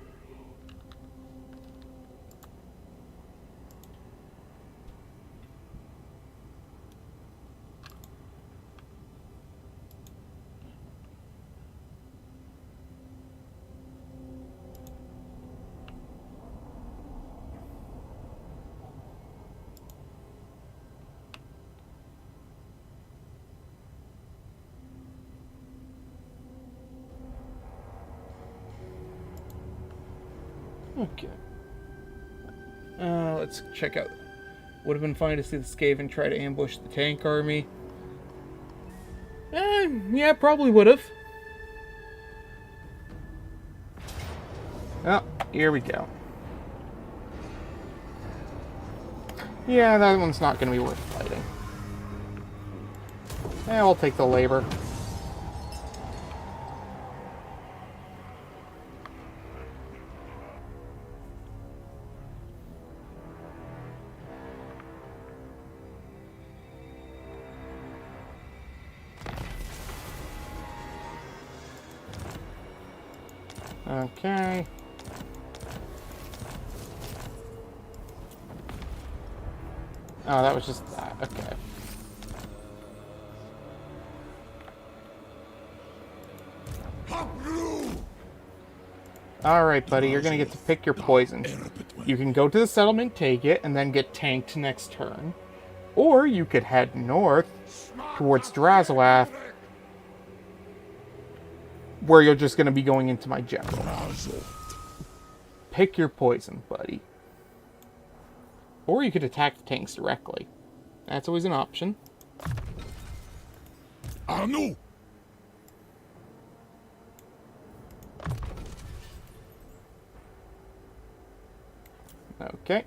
Okay. Let's check out. Would have been fine to see the Skaven try to ambush the tank army. Yeah, probably would have. Oh, here we go. Yeah, that one's not going to be worth fighting. Yeah, we'll take the labor. Okay. Oh, that was just that. Okay. Alright, buddy, you're gonna get to pick your poison. You can go to the settlement, take it, and then get tanked next turn. Or you could head north towards Drazoath, where you're just gonna be going into my general. Pick your poison, buddy. Or you could attack the tanks directly. That's always an option. Arno! Okay.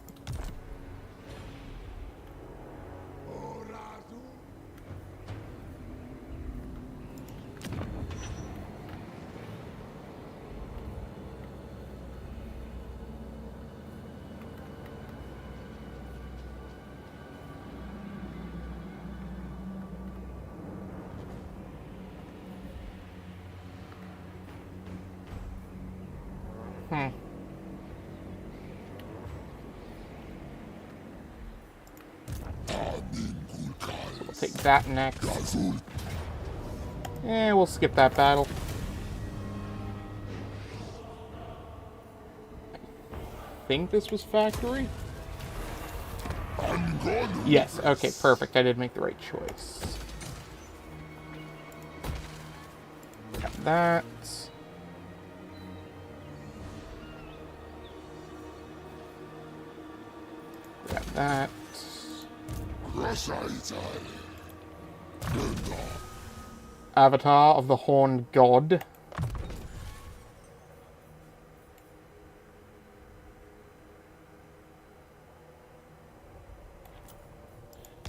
We'll take that next. We'll skip that battle. I think this was factory? Yes, okay, perfect. I did make the right choice. Got that. Got that. Avatar of the Horned God.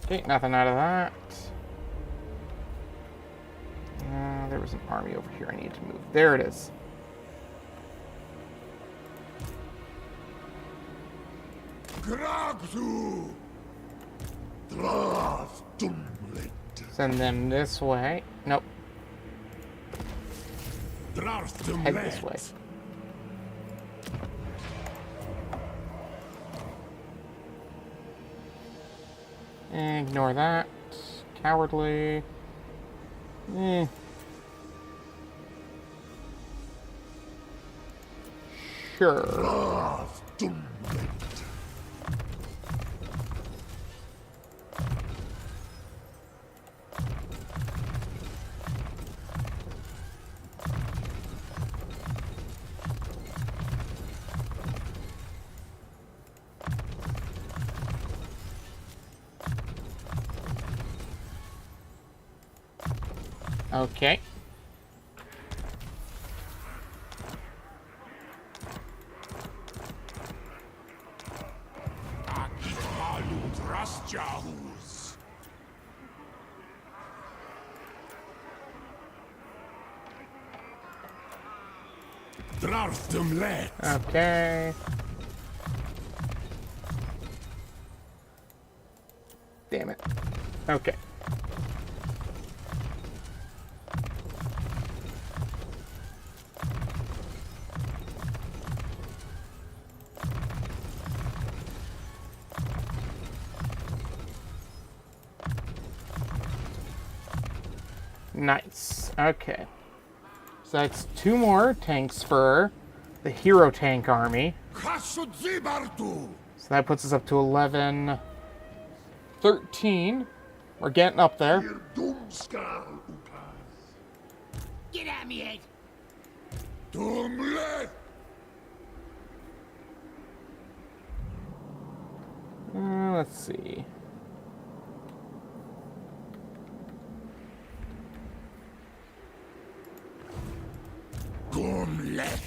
Okay, nothing out of that. There was an army over here I need to move. There it is. Send them this way. Nope. Head this way. Ignore that. Cowardly. Sure. Okay. Okay. Damn it. Okay. Nice. Okay. So that's 2 more tanks for the hero tank army. So that puts us up to 11, 13. We're getting up there. Get at me, Ed. Let's see.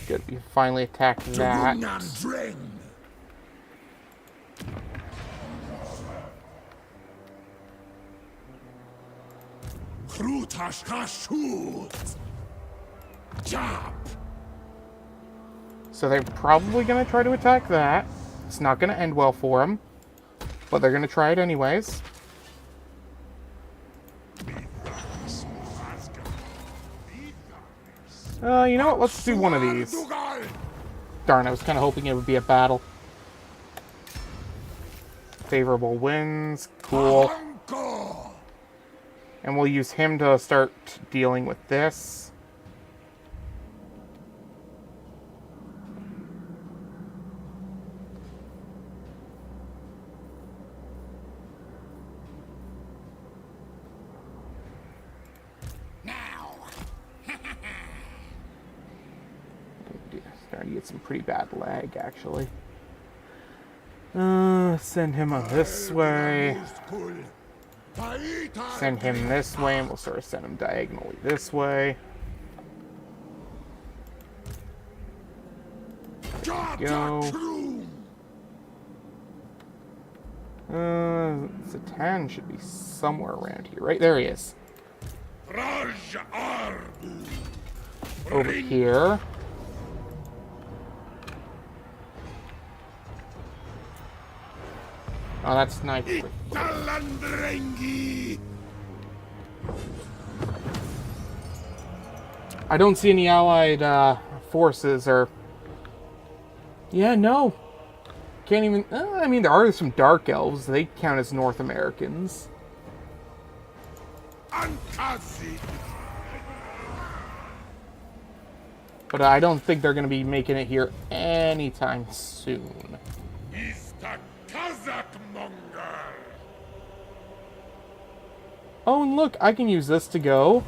Good, we finally attacked that. So they're probably going to try to attack that. It's not going to end well for them, but they're going to try it anyways. You know what? Let's do one of these. Darn, I was kind of hoping it would be a battle. Favorable winds. Cool. And we'll use him to start dealing with this. Starting to get some pretty bad lag, actually. Send him on this way. Send him this way, and we'll sort of send him diagonally this way. There we go. Zatan should be somewhere around here, right? There he is. Over here. Oh, that's sniper. I don't see any allied forces or... Yeah, no. Can't even... I mean, there are some Dark Elves. They count as North Americans. But I don't think they're going to be making it here anytime soon. Oh, and look, I can use this to go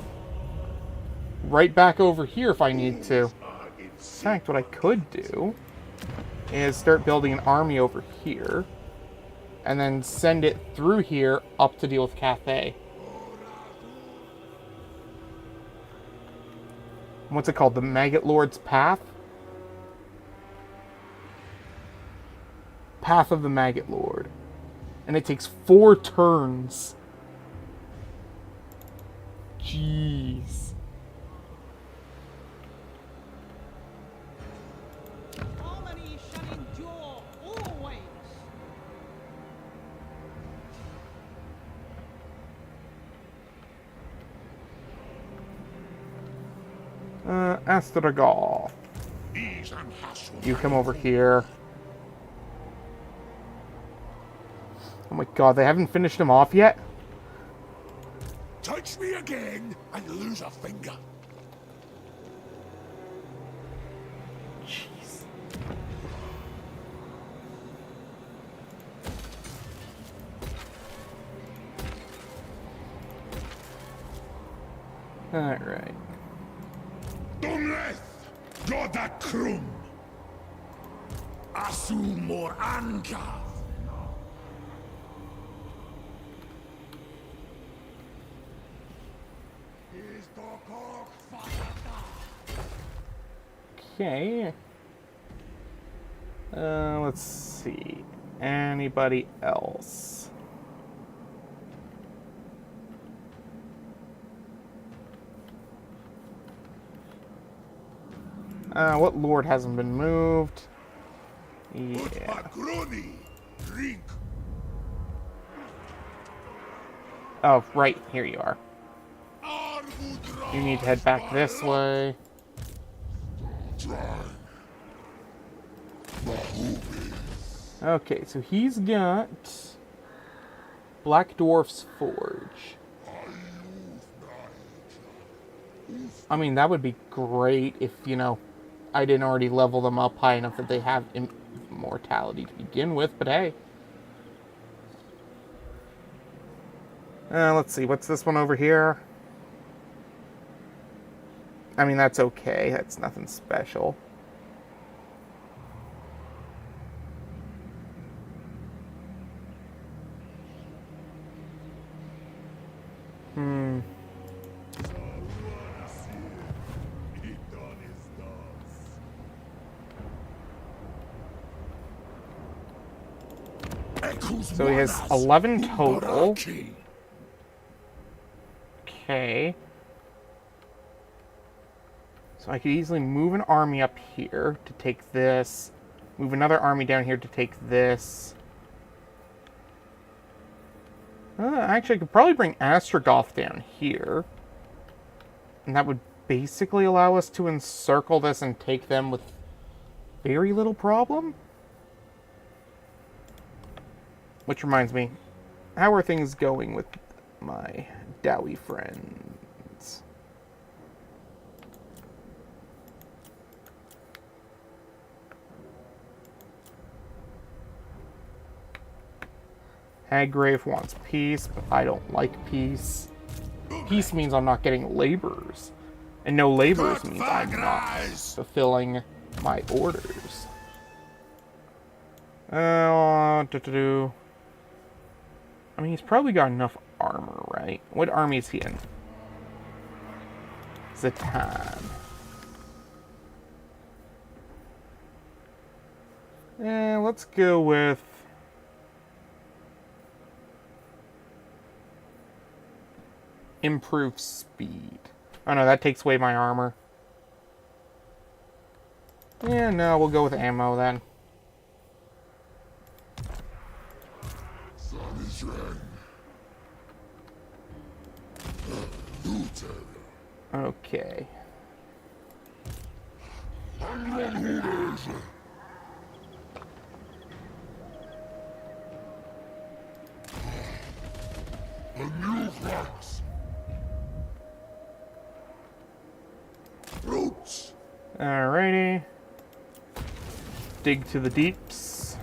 right back over here if I need to. In fact, what I could do is start building an army over here and then send it through here up to deal with Cathay. What's it called? The Maggot Lord's Path? Path of the Maggot Lord. And it takes 4 turns. Jeez. Harmony shall endure always. Astragal. You come over here. Oh my god, they haven't finished him off yet? Touch me again and lose a finger. Jeez. Alright. Dumleth, Yoda Krum. Asu Mor Anka. Okay. Let's see. Anybody else? What lord hasn't been moved? Yeah. Oh, right. Here you are. You need to head back this way. Okay, so he's got Black Dwarf's Forge. I mean, that would be great if, you know, I didn't already level them up high enough that they have immortality to begin with, but hey. Let's see, what's this one over here? I mean, that's okay. That's nothing special. So he has 11 total. Okay. So I could easily move an army up here to take this. Move another army down here to take this. Actually, I could probably bring Astrogoth down here. And that would basically allow us to encircle this and take them with very little problem. Which reminds me, how are things going with my Dowie friends? Haggrave wants peace, but I don't like peace. Peace means I'm not getting laborers. And no laborers means I'm not fulfilling my orders. I mean, he's probably got enough armor, right? What army is he in? Zatan. Let's go with... improved speed. Oh no, that takes away my armor. Yeah, no, we'll go with ammo then. Okay. Alrighty. Dig to the deeps.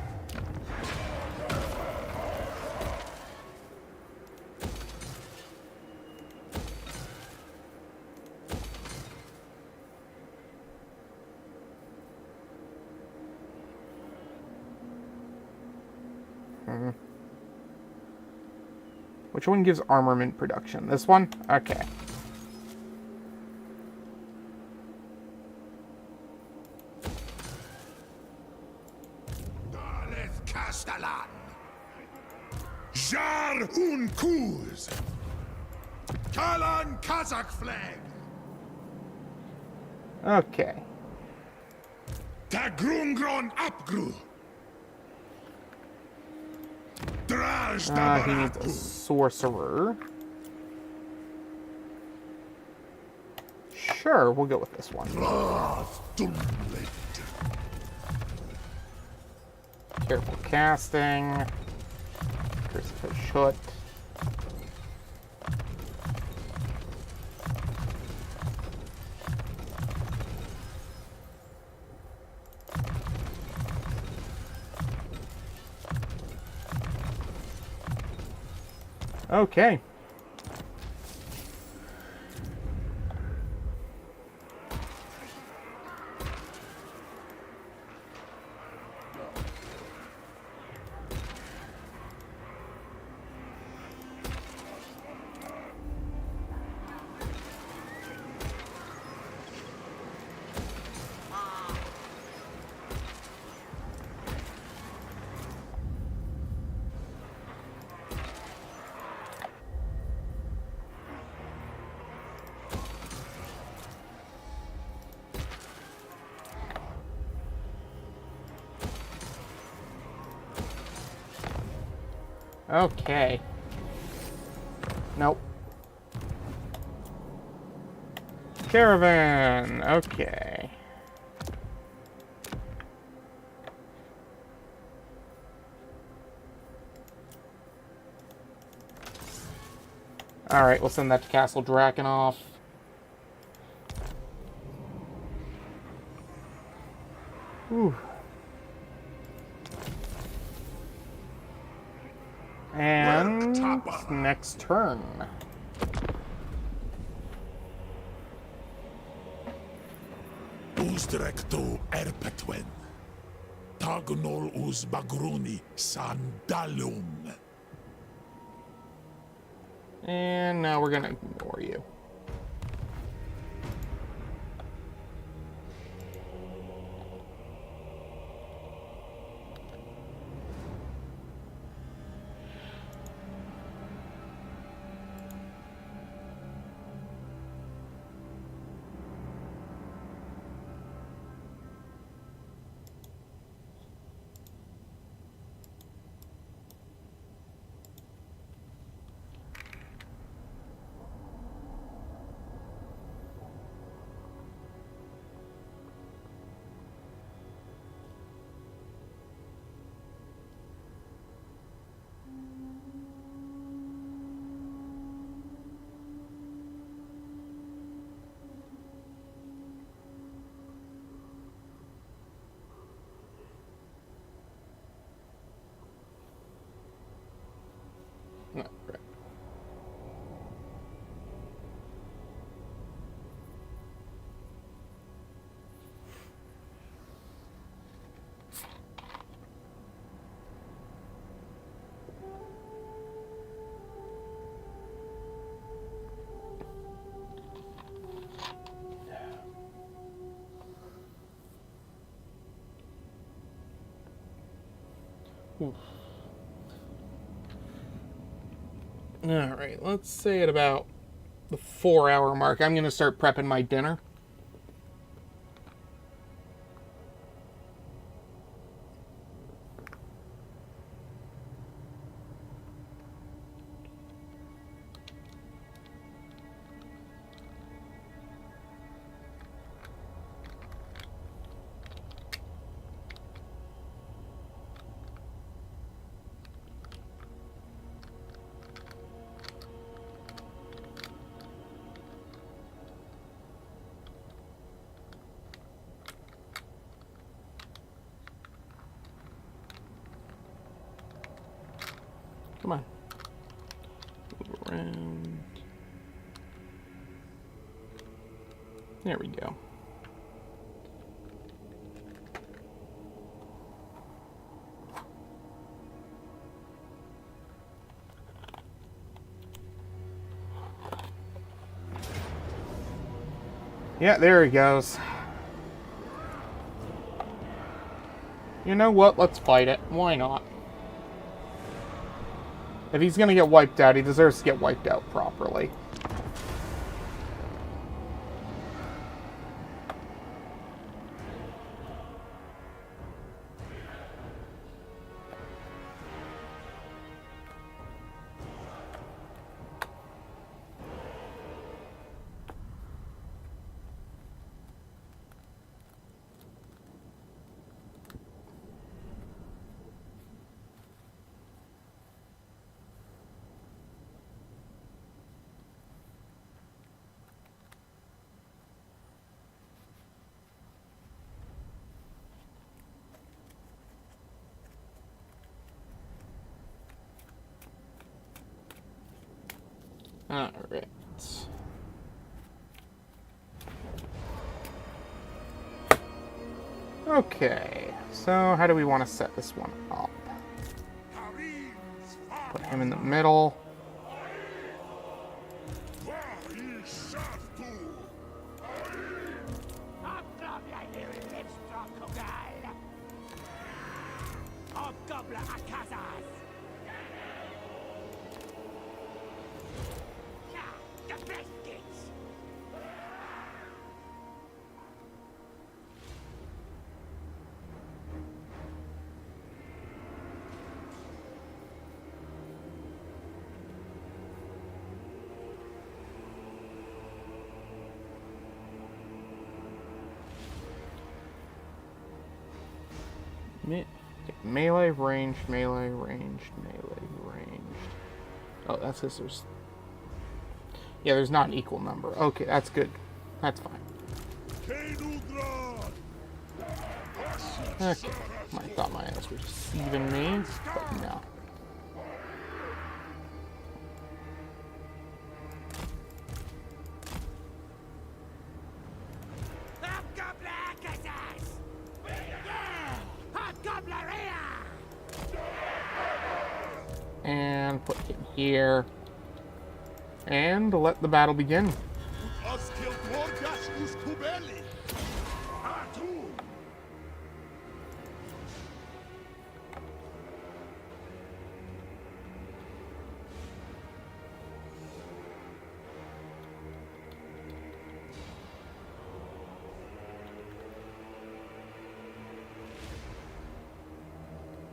Which one gives armament production? This one? Okay. Jar un Kuz! Kalan Kazakh flag! Okay. Tagrungron Apgru! He needs a sorcerer. Sure, we'll go with this one. Careful casting. Curse of Hashut. Okay. Okay. Nope. Caravan. Okay. Alright, we'll send that to Castle Drakenhof. Whew. And next turn. Usdrekto erpetwen. Tagunol us bagruni sandalum. And now we're gonna ignore you. No, right. Oof. Alright, let's say at about the 4-hour mark, I'm going to start prepping my dinner. Come on. Move around. There we go. Yeah, there he goes. You know what? Let's fight it. Why not? If he's gonna get wiped out, he deserves to get wiped out properly. Alright. Okay, so how do we want to set this one up? Put him in the middle. Melee, ranged, melee, ranged, melee, ranged. Oh, that's because there's... Yeah, there's not an equal number. Okay, that's good. That's fine. Okay. I thought my eyes were deceiving me, but no. And put him here. And let the battle begin.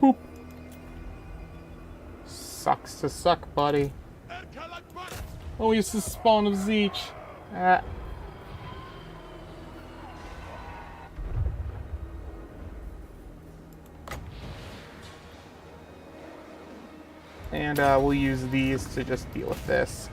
Boop. Sucks to suck, buddy. Oh, it's the spawn of Zeech. And we'll use these to just deal with this.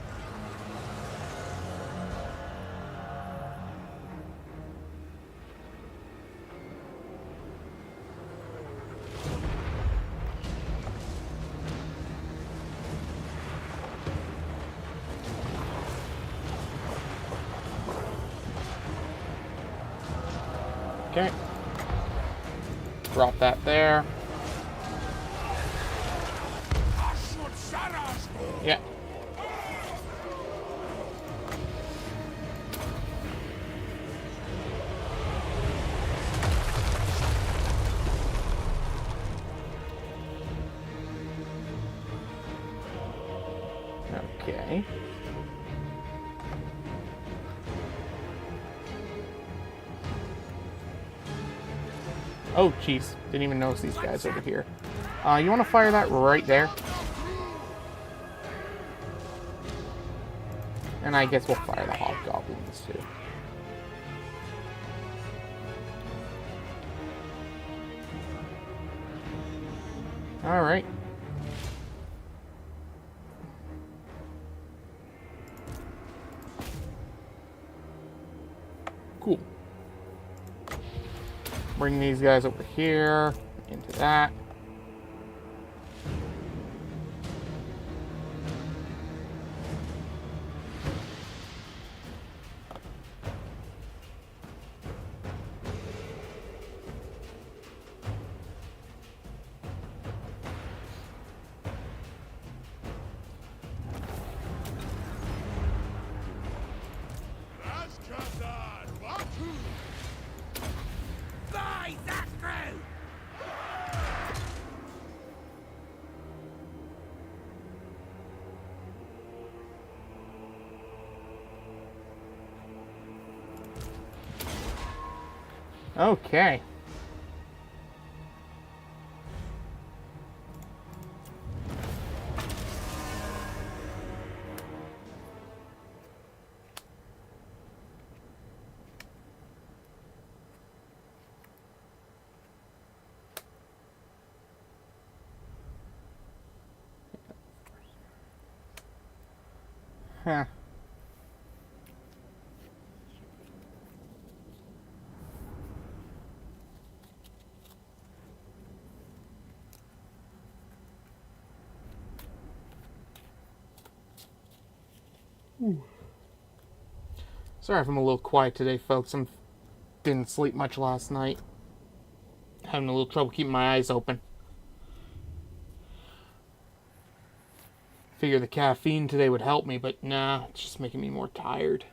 Okay. Drop that there. Yeah. Okay. Oh, jeez. Didn't even notice these guys over here. You want to fire that right there? And I guess we'll fire the hobgoblins too. Alright. Cool. Bring these guys over here, into that. Okay. Huh. Sorry if I'm a little quiet today, folks. Didn't sleep much last night. Having a little trouble keeping my eyes open. Figure the caffeine today would help me, but nah, it's just making me more tired.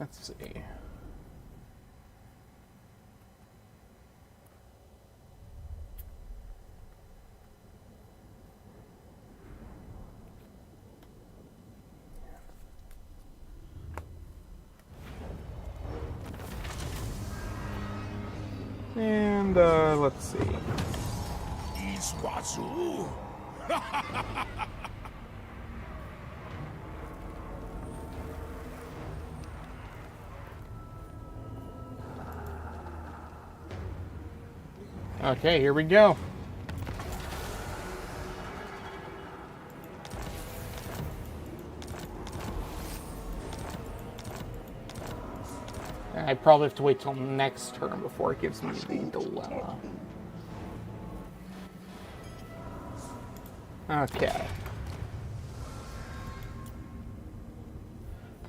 Let's see. And, let's see. Iswazu. Okay, here we go. I probably have to wait till next turn before it gives me the dilemma. Okay.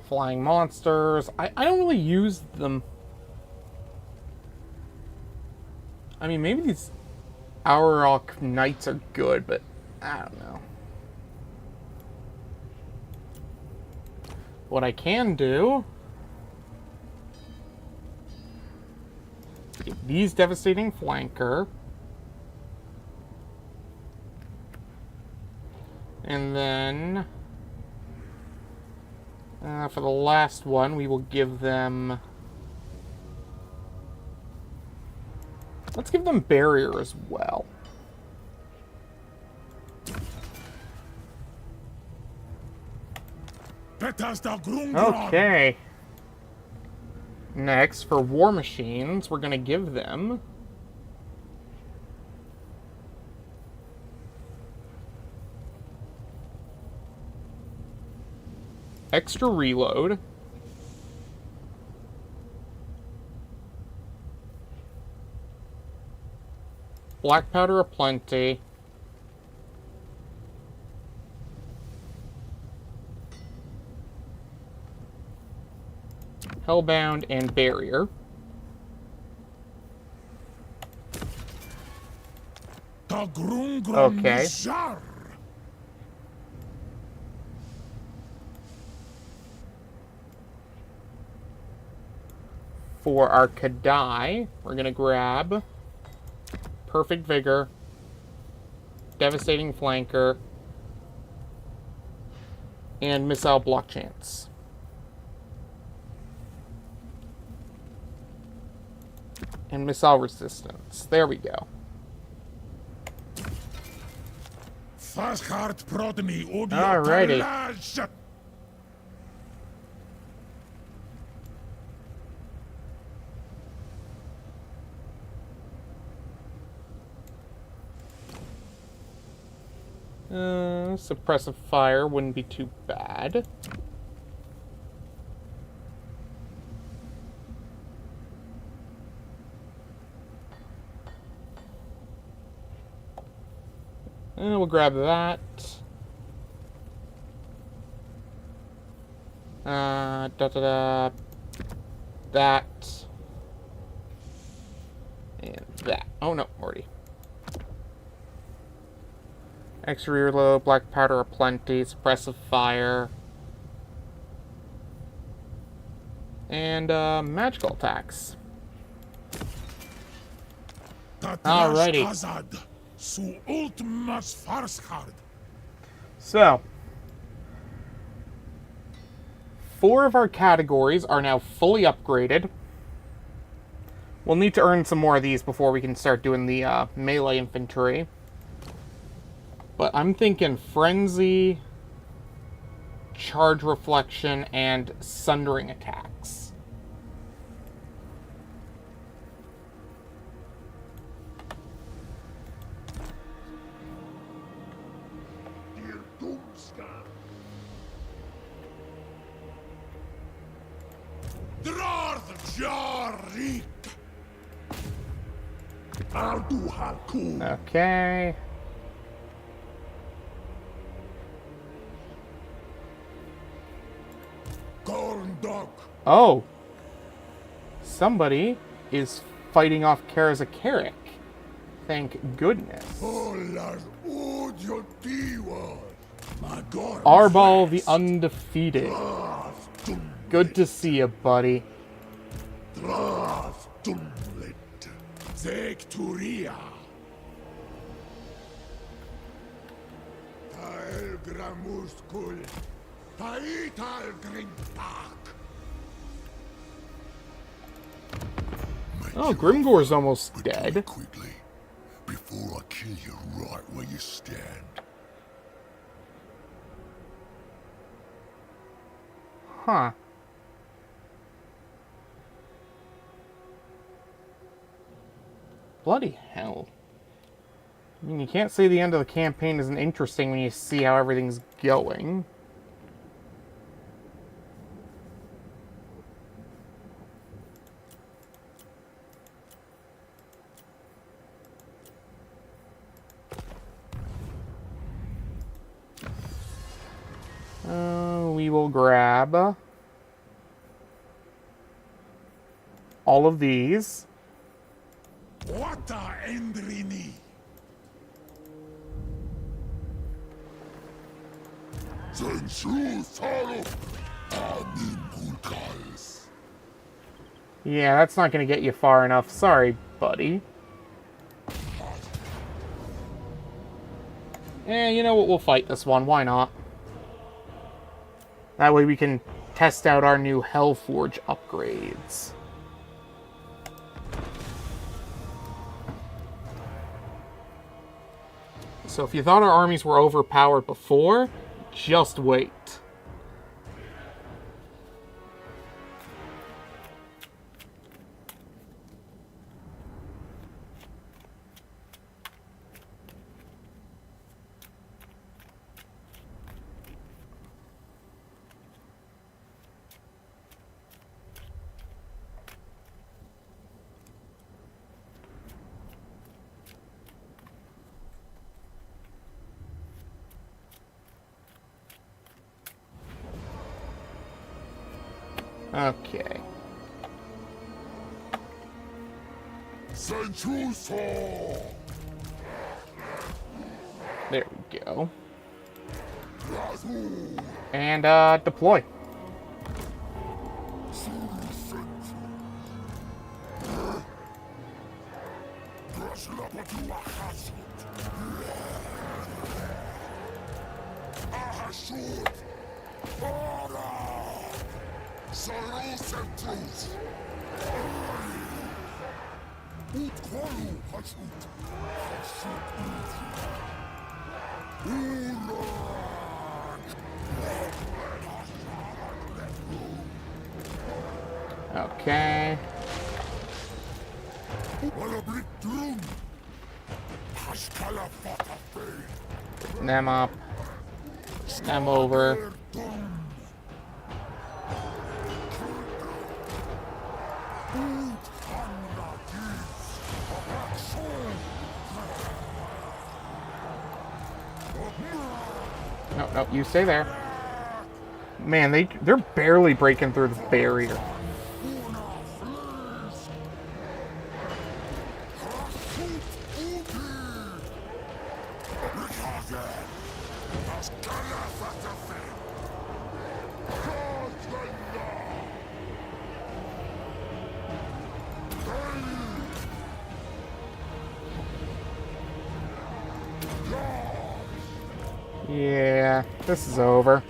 Flying monsters. I don't really use them. I mean, maybe these Auroch Knights are good, but I don't know. What I can do... these Devastating Flanker. And then... for the last one, we will give them... let's give them Barrier as well. Okay. Next, for War Machines, we're going to give them... extra reload. Black powder aplenty. Hellbound and Barrier. Okay. For our Kadai, we're going to grab Perfect Vigor, Devastating Flanker, and Missile Block Chance. And Missile Resistance. There we go. Alrighty. Suppressive fire wouldn't be too bad. We'll grab that. That. And that. Oh no, already. Extra reload, black powder aplenty, suppressive fire. And magical attacks. Alrighty. So, 4 of our categories are now fully upgraded. We'll need to earn some more of these before we can start doing the melee infantry. But I'm thinking Frenzy, Charge Reflection, and Sundering attacks. Okay. Oh. Somebody is fighting off Karazakarik. Thank goodness. Arbal the Undefeated. Good to see you, buddy. Draf Dunlit. Zekturia. Tael Gramuskul. Taital Grimpak. Oh, Grimgore's almost dead. Quickly, before I kill you right where you stand. Huh. Bloody hell. I mean, you can't say the end of the campaign isn't interesting when you see how everything's going. We will grab all of these. Wata Endrini. Sensu Salo. Amin Hulkals. Yeah, that's not going to get you far enough. Sorry, buddy. You know what? We'll fight this one. Why not? That way we can test out our new Hellforge upgrades. So if you thought our armies were overpowered before, just wait. Okay. There we go. And, deploy. Hashut. Okay. Them up. Them over. No, you stay there. Man, they're barely breaking through the barrier. Yeah, this is over.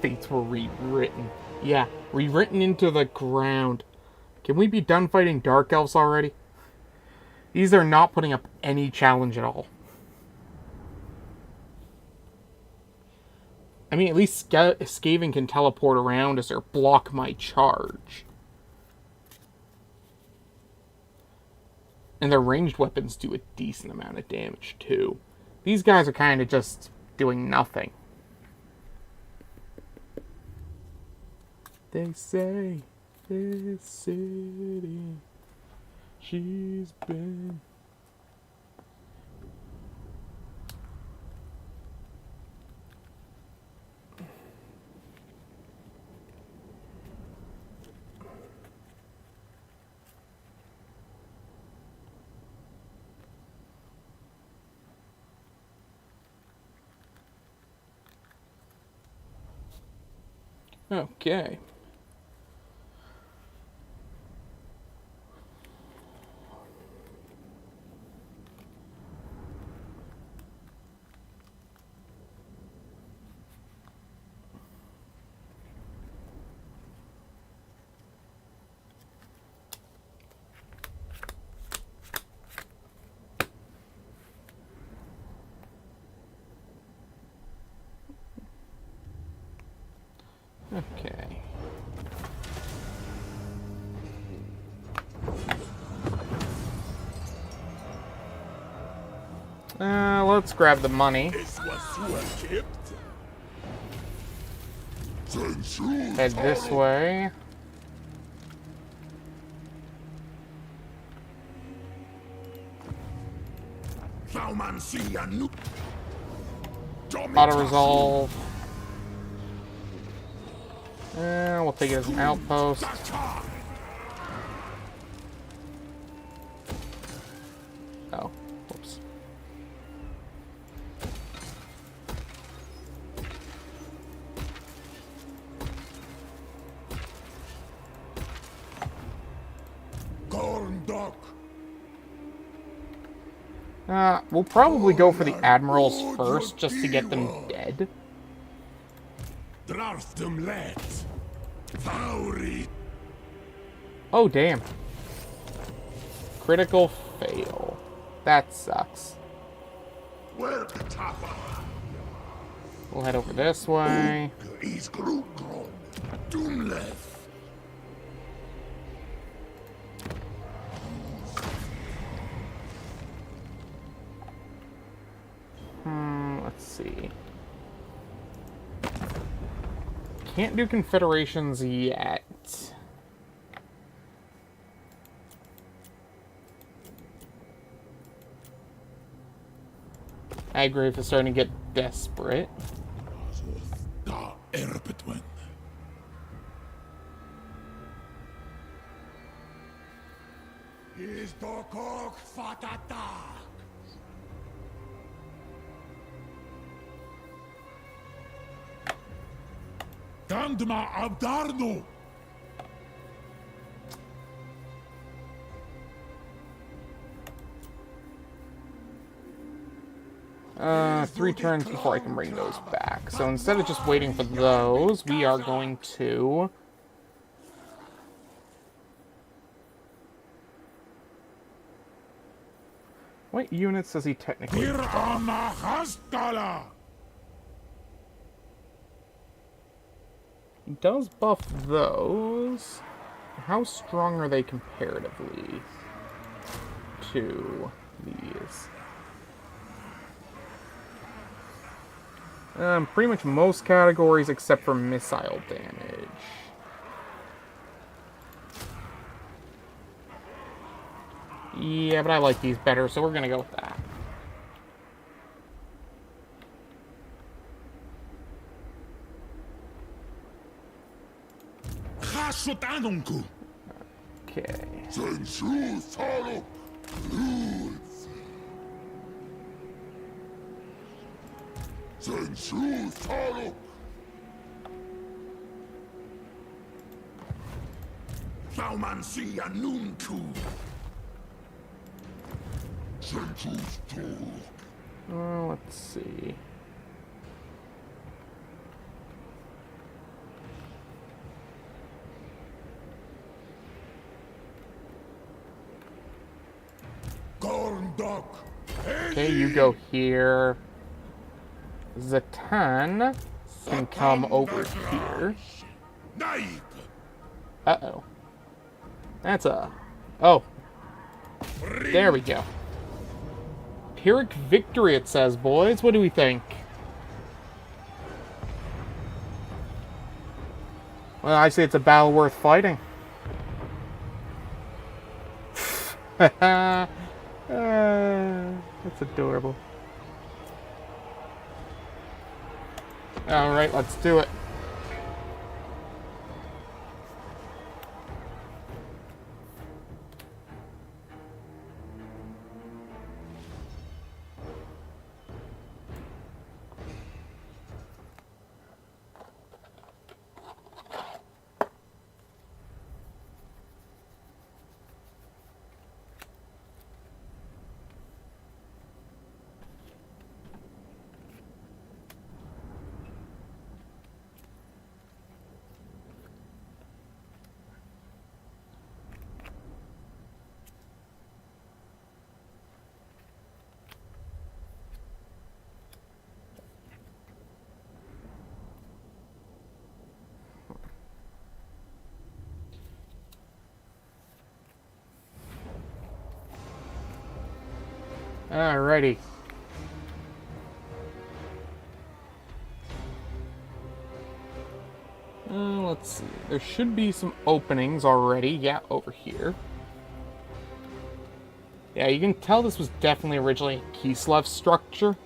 Fates were rewritten. Yeah, rewritten into the ground. Can we be done fighting Dark Elves already? These are not putting up any challenge at all. I mean, at least Skaven can teleport around us or block my charge. And their ranged weapons do a decent amount of damage, too. These guys are kind of just doing nothing. They say this city, she's been Okay. Okay. Let's grab the money. Head this way. Auto resolve. We'll take it as an outpost. Oh, whoops. We'll probably go for the admirals first, just to get them dead. Oh, damn. Critical fail. That sucks. We'll head over this way. Let's see. Can't do confederations yet. Aggrave is starting to get desperate. Gandma Abdarno! 3 turns before I can bring those back. So instead of just waiting for those, we are going to... What units does he technically buff? He does buff those. How strong are they comparatively to these? Pretty much most categories except for missile damage. Yeah, but I like these better, so we're gonna go with that. Hashut. Okay. Let's see. Okay, you go here. Zatan can come over here. Uh-oh. That's a... Oh. There we go. Pyrrhic victory, it says, boys. What do we think? Well, I say it's a battle worth fighting. That's adorable. Alright, let's do it. Alrighty. Let's see. There should be some openings already. Yeah, over here. Yeah, you can tell this was definitely originally a Kislev structure.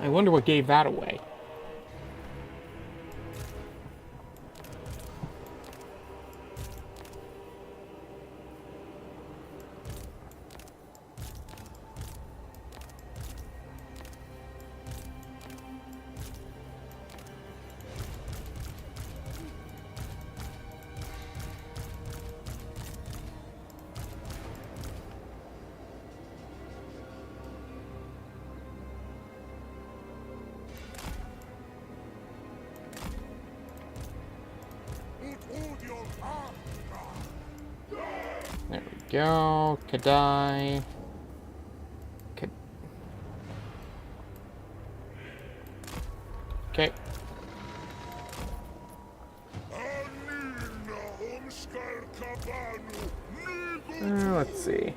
I wonder what gave that away. There we go. Kadai. Okay. Let's see.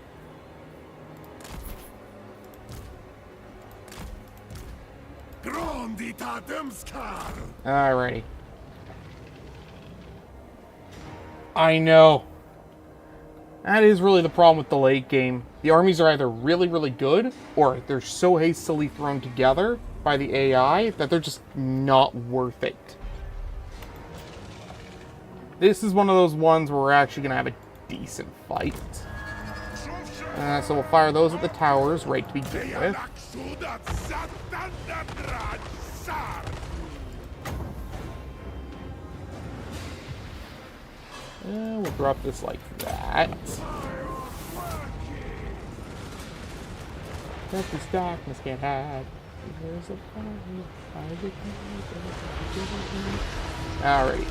Alrighty. I know. That is really the problem with the late game. The armies are either really, really good, or they're so hastily thrown together by the AI that they're just not worth it. This is one of those ones where we're actually going to have a decent fight. So we'll fire those at the towers right to begin with. We'll drop this like that. Let this darkness get hide. Alright.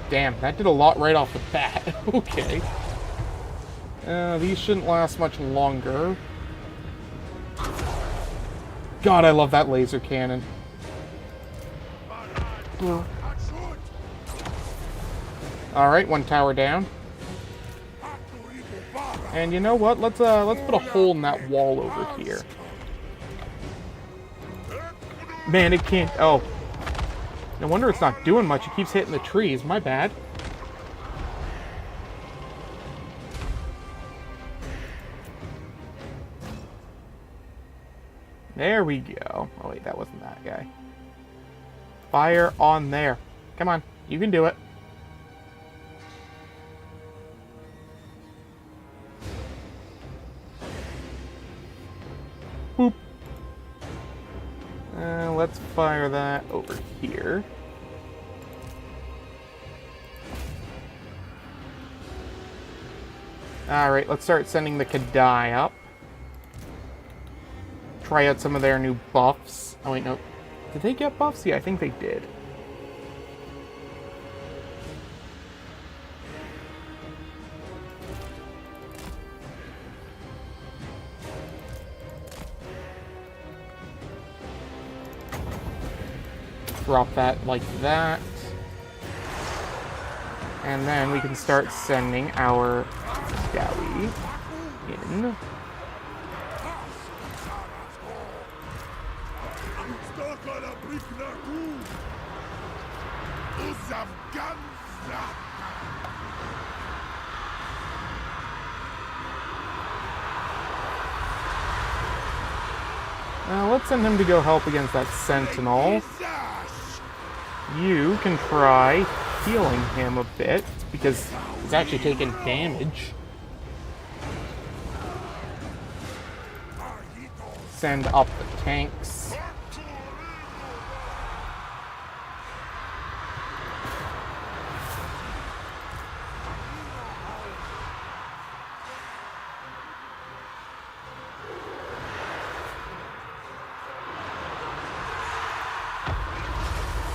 Damn, that did a lot right off the bat. Okay. These shouldn't last much longer. God, I love that laser cannon. Alright, one tower down. And you know what? Let's put a hole in that wall over here. Man, it can't... Oh. No wonder it's not doing much. It keeps hitting the trees. My bad. There we go. Oh wait, that wasn't that guy. Fire on there. Come on, you can do it. Boop. Let's fire that over here. Alright, let's start sending the Kadai up. Try out some of their new buffs. Oh wait, no. Did they get buffs? Yeah, I think they did. Drop that like that. And then we can start sending our Dowie in. Let's send him to go help against that Sentinel. You can try healing him a bit, because he's actually taking damage. Send up the tanks.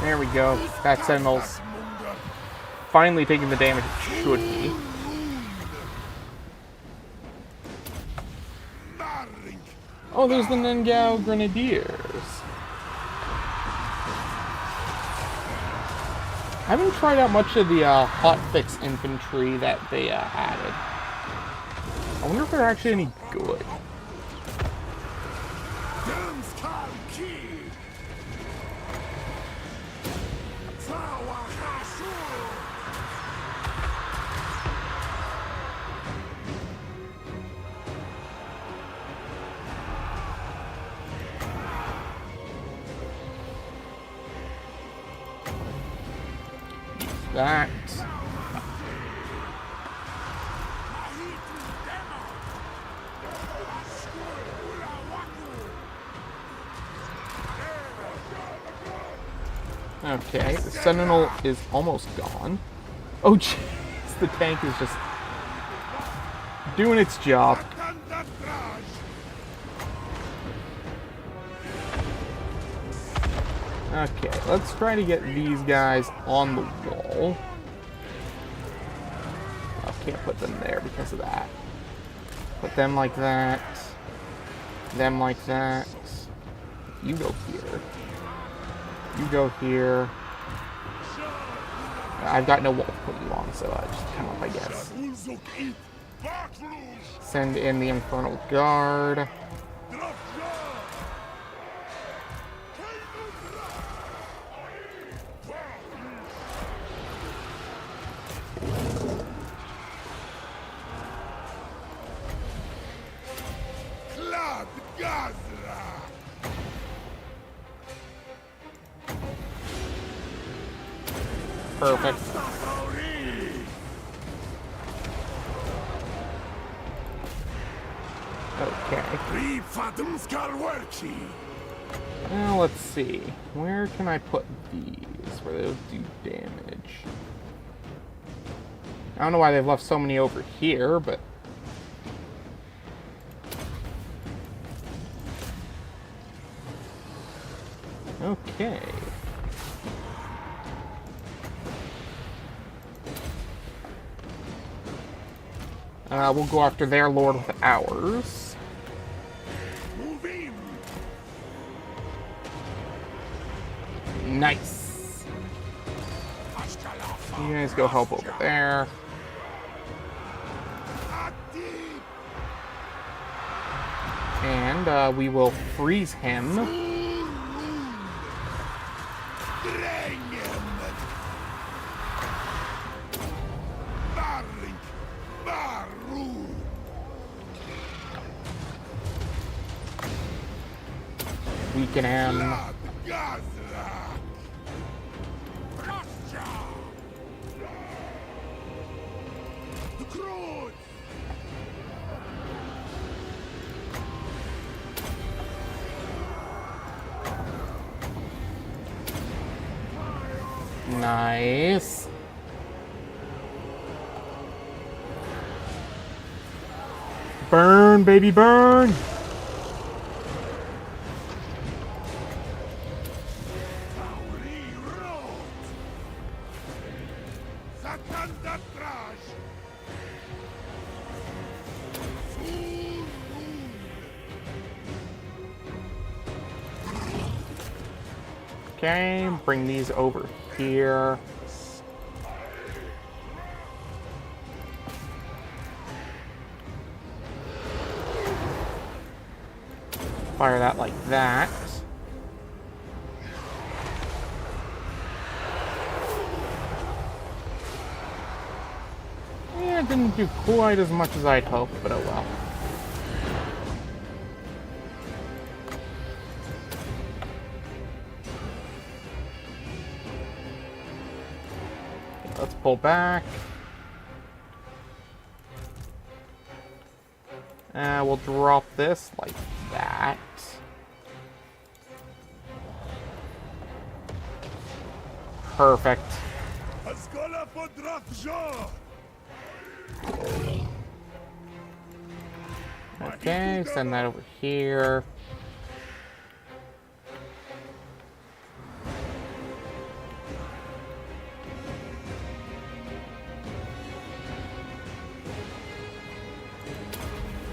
There we go. That Sentinel's finally taking the damage it should be. Oh, there's the Nengao Grenadiers. I haven't tried out much of the hotfix infantry that they added. I wonder if they're actually any good. That. Okay, the Sentinel is almost gone. Oh jeez, the tank is just doing its job. Okay, let's try to get these guys on the wall. I can't put them there because of that. Put them like that. Them like that. You go here. You go here. I've got no wall to put you on, so I just come up, I guess. Send in the Infernal Guard. Perfect. Okay. Now let's see. Where can I put these where they'll do damage? I don't know why they've left so many over here, but okay. We'll go after their lord with ours. Nice. You guys go help over there. And we will freeze him. Weaken him. Nice. Burn, baby, burn! Okay, bring these over here. Fire that like that. Yeah, it didn't do quite as much as I'd hoped, but oh well. Let's pull back. We'll drop this like that. Perfect. Okay, send that over here.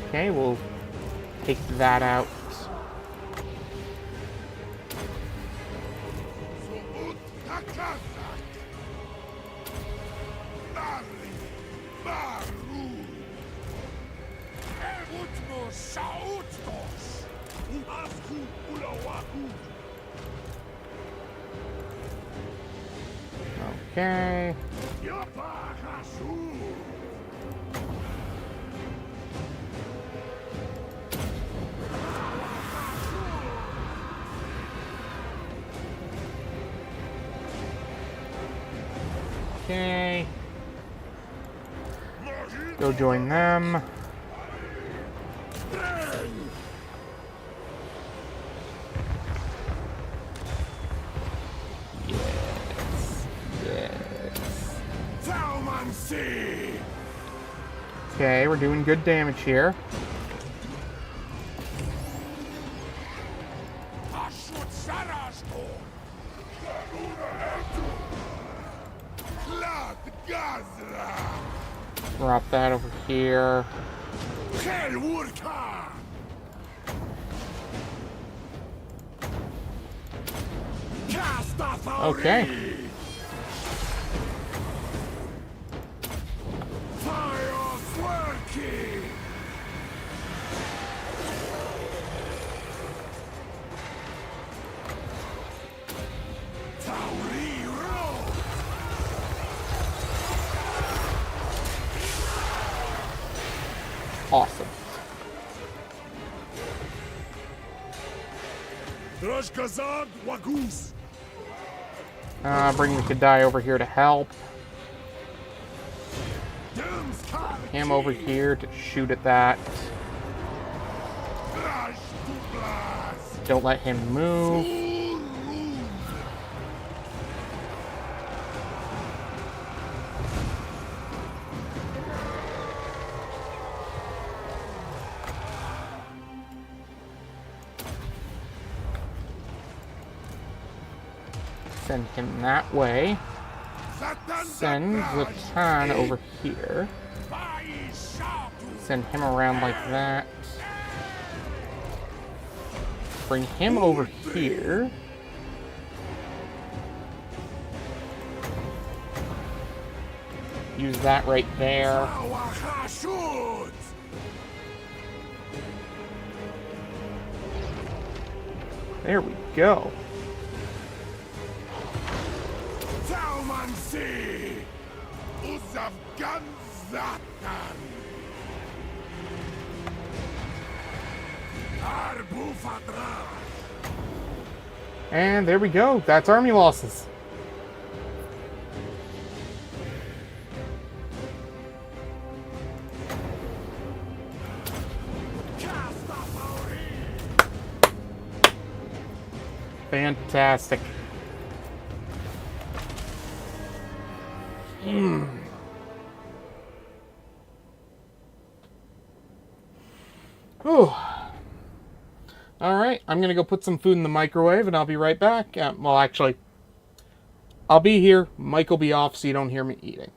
Okay, we'll take that out. Okay. Okay. Go join them. Okay, we're doing good damage here. Drop that over here. Okay. Awesome. Bring the Kadai over here to help. Him over here to shoot at that. Don't let him move. Send him that way. Send Zatan over here. Send him around like that. Bring him over here. Use that right there. There we go. And there we go. That's army losses. Fantastic. Whew. Alright, I'm going to go put some food in the microwave and I'll be right back. Well, actually, I'll be here. Mike will be off so you don't hear me eating.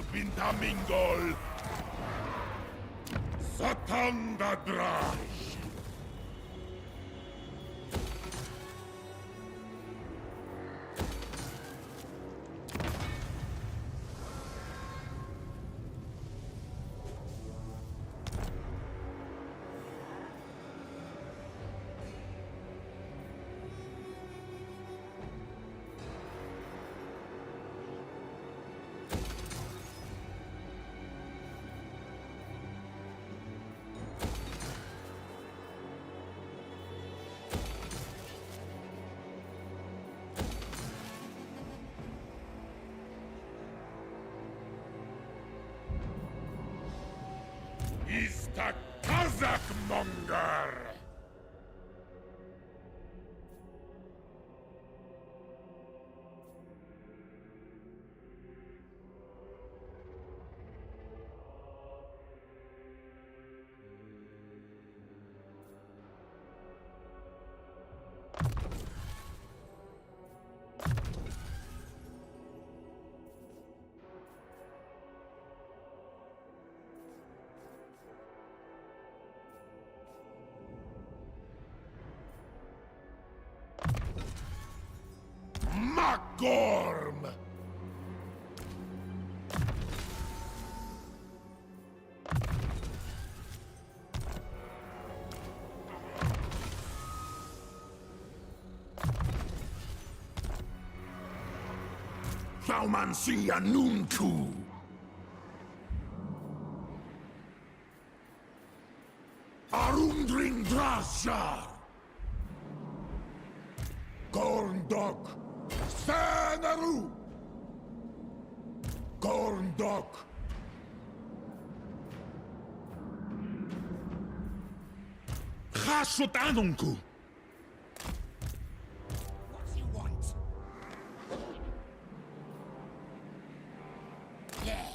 Bintamingol! Satanga Draj! Is the Kazakh monger! Gorm! Thaumansia Nunku! Arundring Drashar! Gorndok! Sanaru! Gorndok! Hashut Anunku! What do you want? Yeah.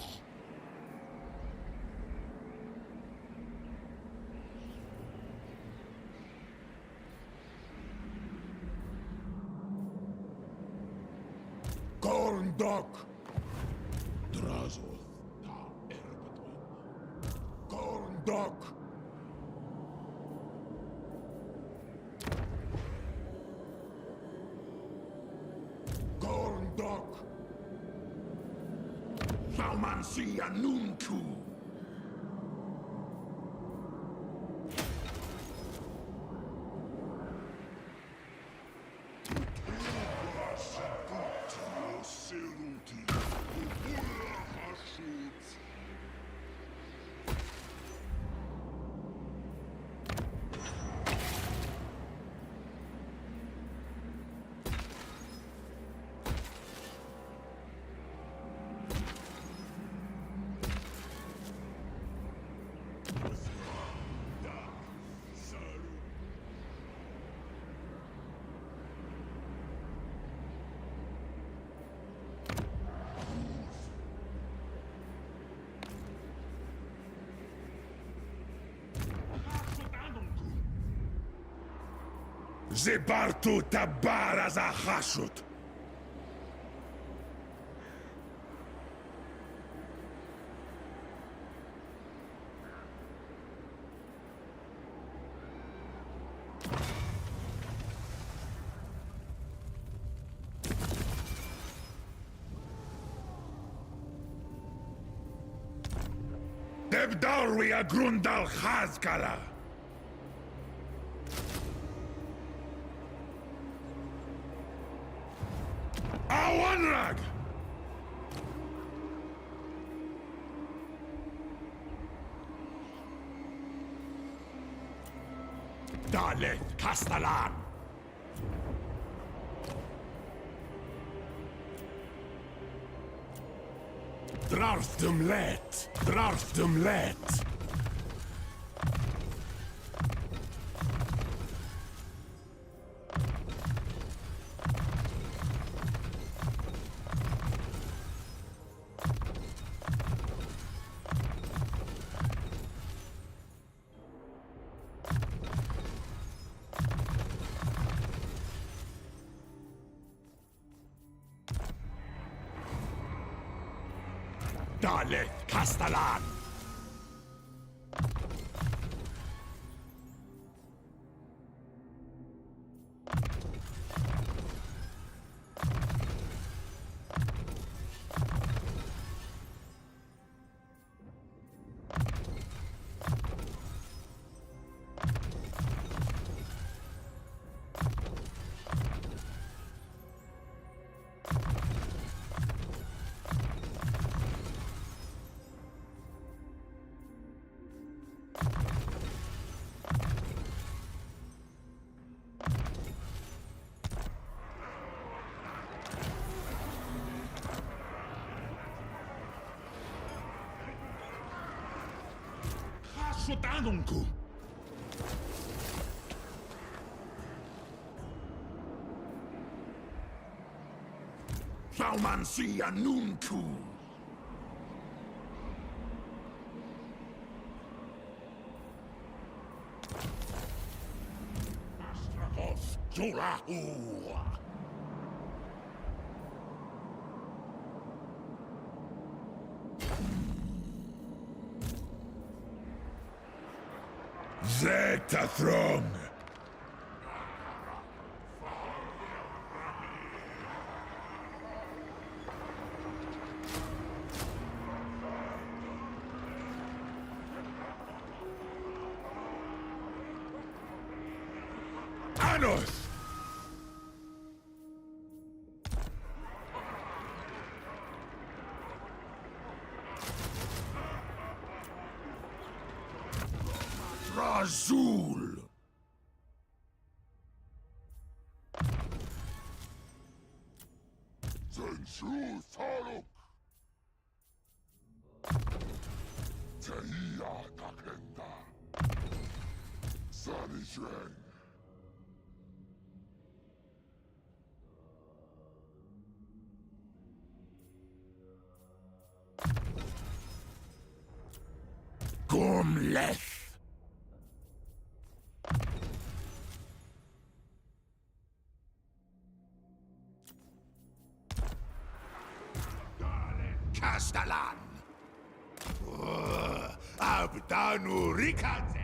Gorndok! Drazoth ta Erbetwin. Gorndok! Gorndok! Thaumansia Nunku! Zebartu tabara za Hashut! Debdarwi a Grundal Hazkala! Awanrag! Daleth Castellan! Drarfdum let! Drarfdum let! Daleth Castellan! Hashut anunku! Saumansi anunku! Astragos Julahu! Zetathrong! Anos! Razul! Zenshu Thaluk! Teia Takenda! Sanisheng! Gumleth! Castellan! Abdanu Rikazen!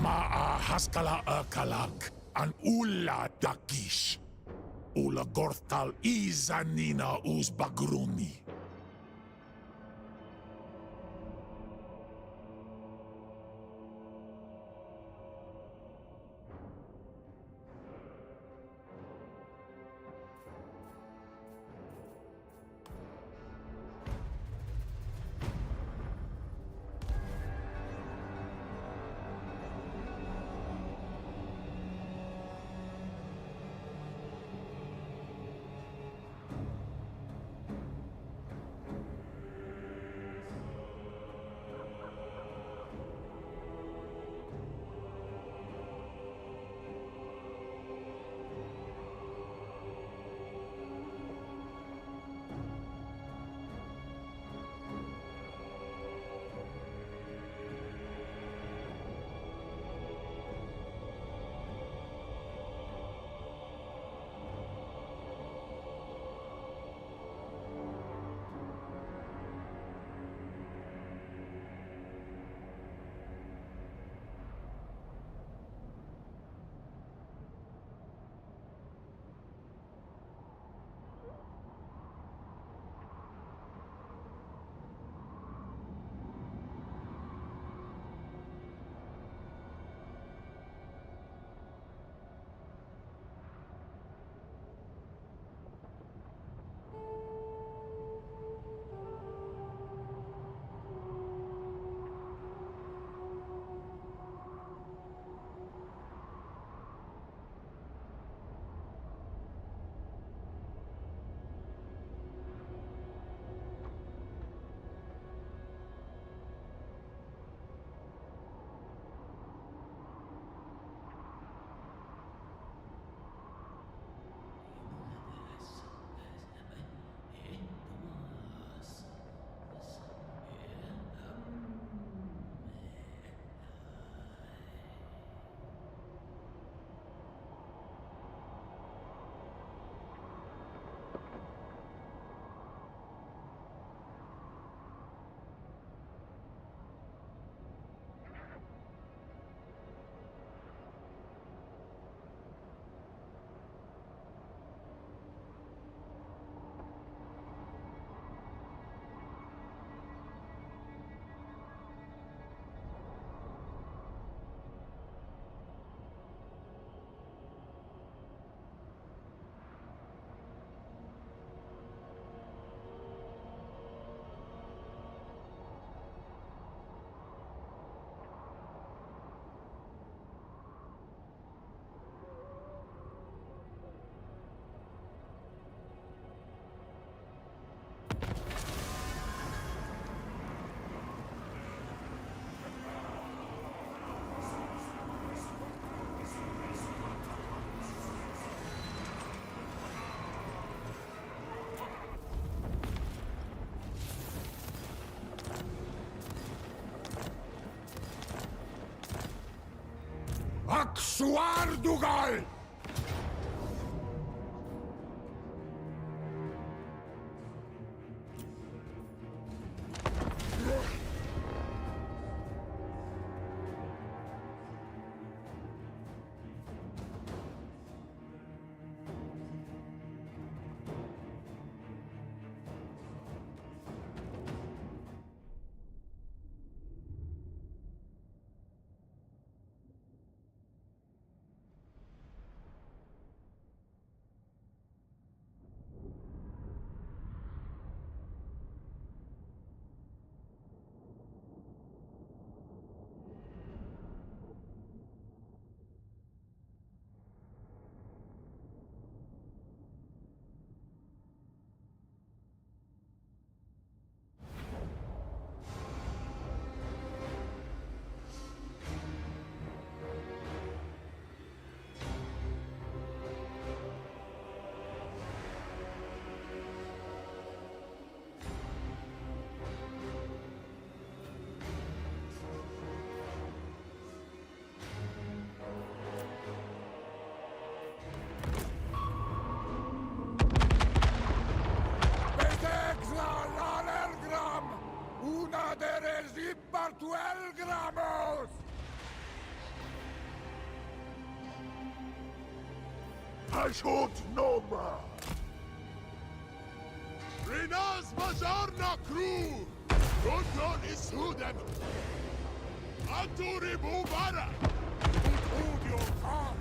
Ma'a Haskala Kalak an Ulla Dakish. Ula Gorthal Izanina Uzbagruni. Suardugal! Una de resippartuel gramos! Hashut noma! Rinas Bzaarna crew! Rodron isudem! Anturi bubara! Utudio kanta!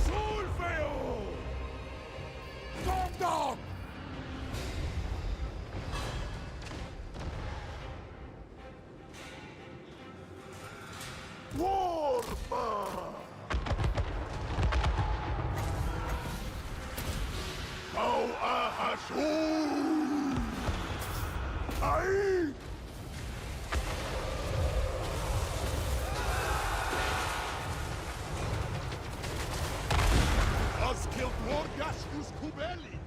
Sulfeo! Dom! Warhammer! How a Hashut! Aye! Has killed Wargaskus Kubeli!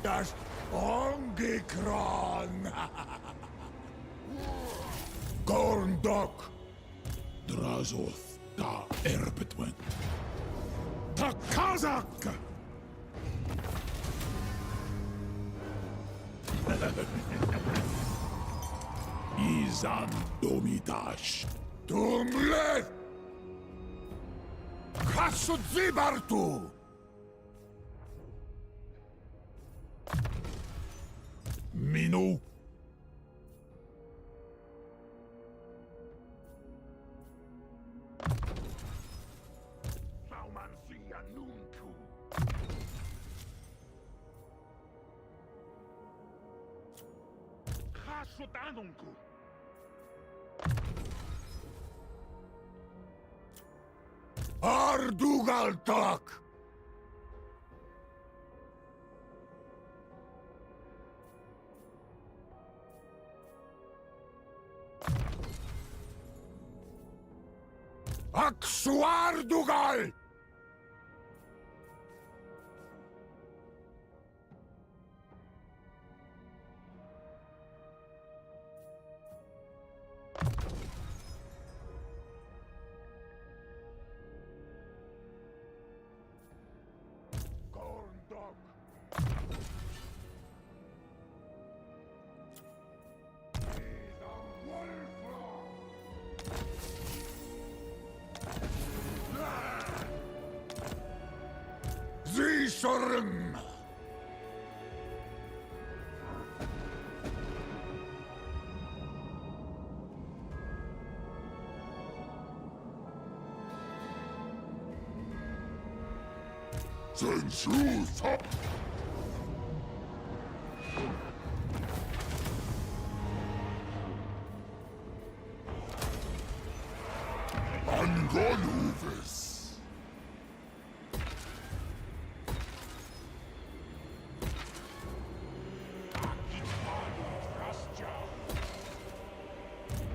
Das Ongekron! Gorndok! Drazoth da Erbetwent! Da Kazak! Izan Domitash! Tumle! Hashut Zibartu! Minu! Saumansia Nunku! Hashut Anunku! Ardugaltak! Aksuardugal! Gorndok! Zishorm! Sensuth! Angoluvis!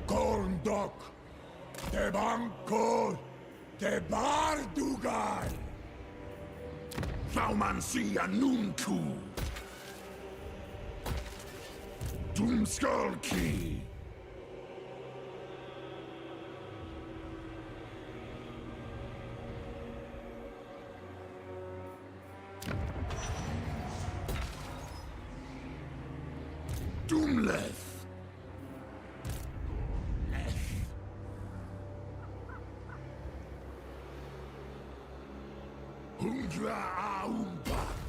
Gorndok! De Banco! De Bardugal! Saumansia Nunku! Doomskullki! Doomleth! Hungra Aumbak!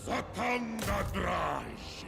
Satanga Draj!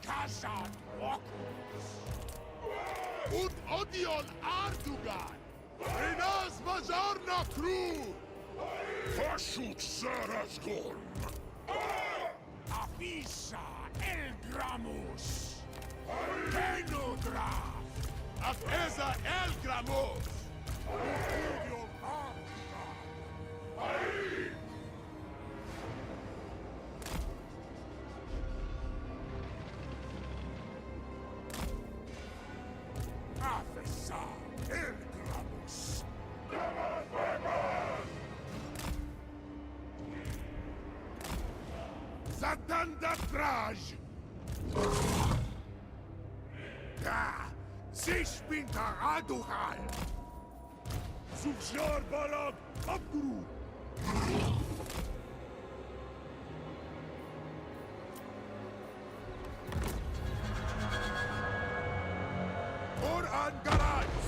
Kazan Walkers! Und Odion Ardugan! Renas Mazarna Crew! Hashut Sarasgorn! Avisa Elgramus! kNOWING! Apesa Elgramus! Odion Ardugan! Avisa Elgramus! da trás! Da! Sich pinta aduhal! Sufjar balag abguru! Or an garage!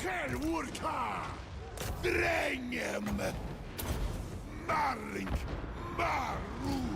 Helvurka! Drengem! Marring! Maru!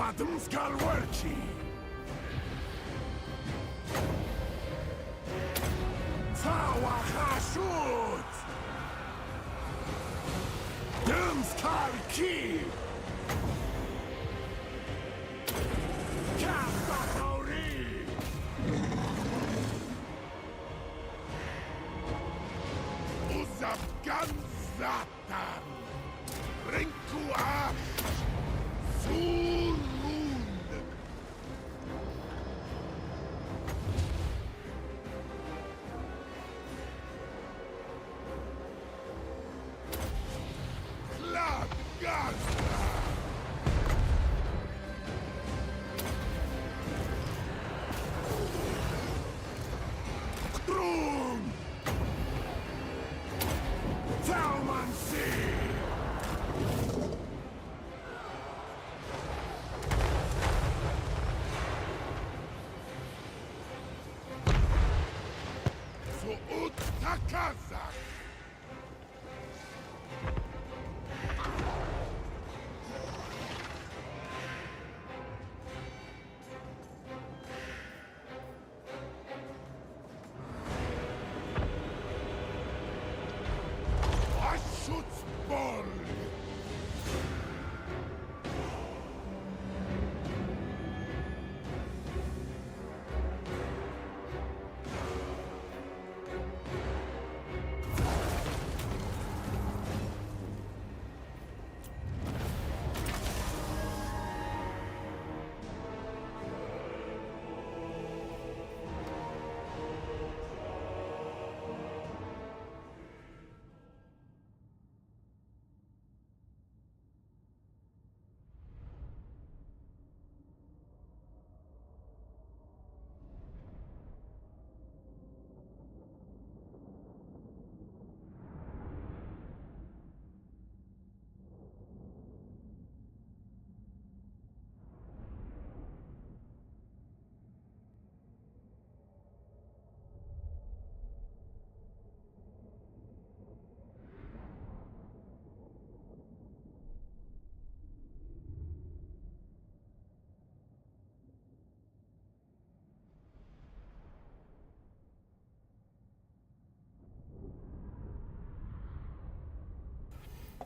Fatum skal worki! Cała Hashut! Dum skal ki! Kastatori! Uzafgan zatan! Rinku ash!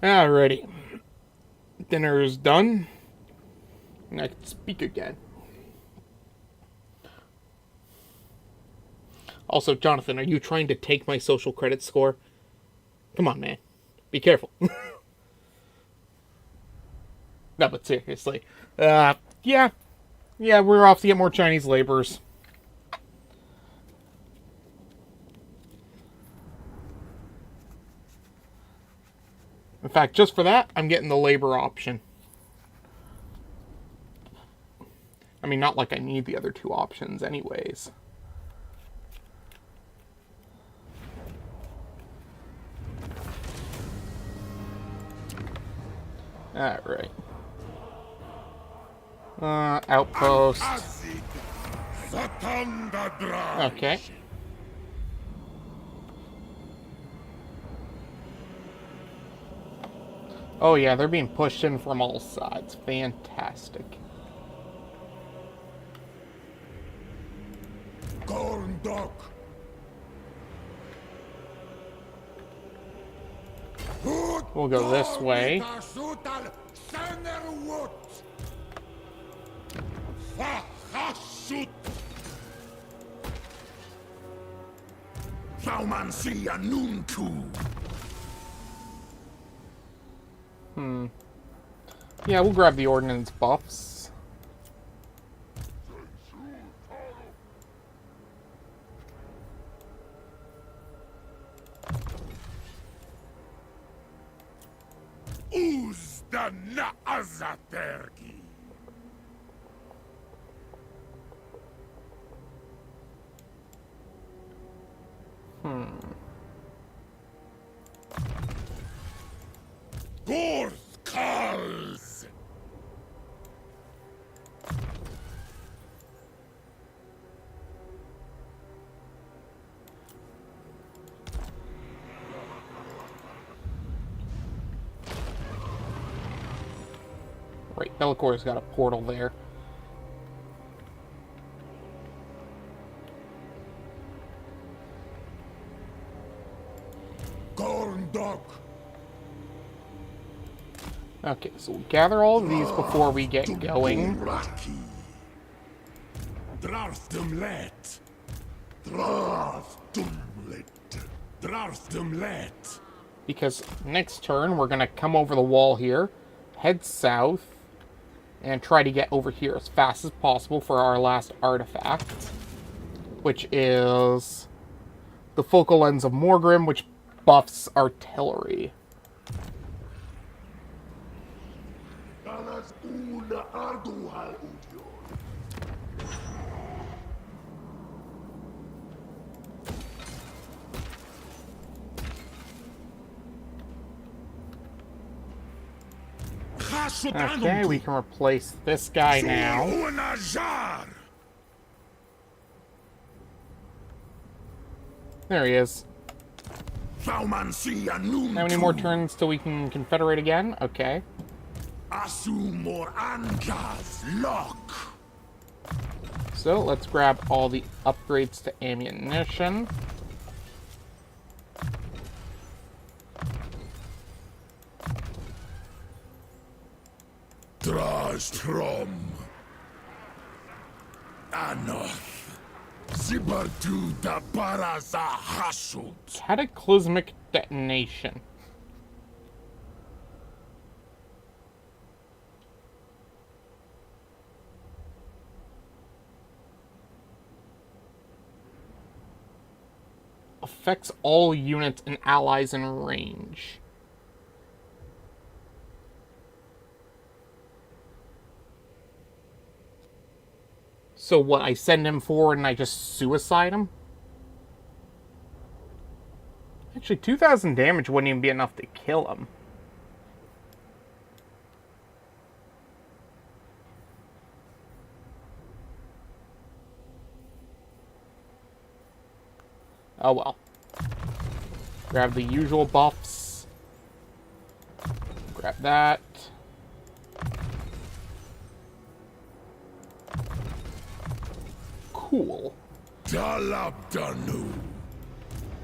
Alrighty. Dinner's done. And I can speak again. Also, Jonathan, are you trying to take my social credit score? Come on, man. Be careful. No, but seriously. Yeah, we're off to get more Chinese laborers. In fact, just for that, I'm getting the labor option. I mean, not like I need the other two options anyways. Alright. Outpost. Okay. Oh yeah, they're being pushed in from all sides. Fantastic. We'll go this way. Yeah, we'll grab the ordnance buffs. Right, Bellicor's got a portal there. Okay, so we'll gather all of these before we get going. Because next turn, we're going to come over the wall here, head south, and try to get over here as fast as possible for our last artifact, which is the focal lens of Morgrim, which buffs artillery. Okay, we can replace this guy now. There he is. How many more turns till we can confederate again? Okay. So let's grab all the upgrades to ammunition. Drastrom Anoth Zibartu da Baraza Hashut. Cataclysmic detonation. Affects all units and allies in range. So what, I send him forward and I just suicide him? Actually, 2,000 damage wouldn't even be enough to kill him. Oh well. Grab the usual buffs. Grab that. Cool.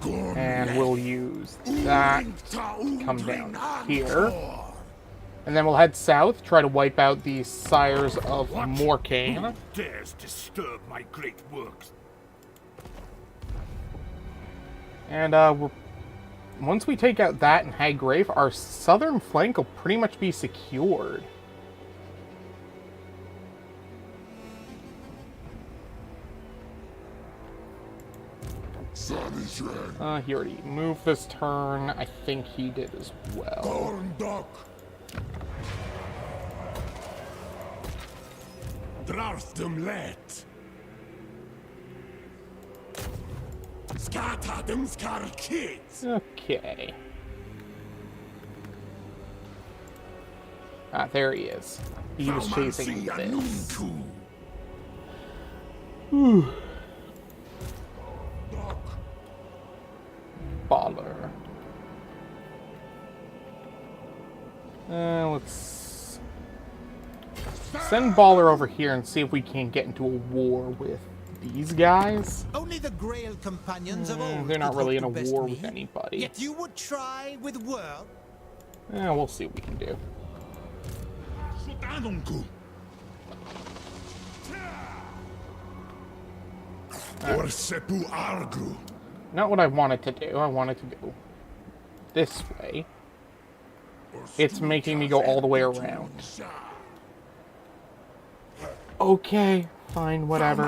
And we'll use that, come down here. And then we'll head south, try to wipe out the Sires of Morcane. Who dares disturb my great works? And once we take out that and Haggrave, our southern flank will pretty much be secured. He already moved this turn. I think he did as well. Okay. Ah, there he is. He was chasing this. Whew. Baller. Let's send Baller over here and see if we can get into a war with these guys. Only the Grail companions of old They're not could really in hope a to war best with me. anybody. Yet you would try with world. We'll see what we can do. Not what I wanted to do. I wanted to go this way. It's making me go all the way around. Okay, fine, whatever.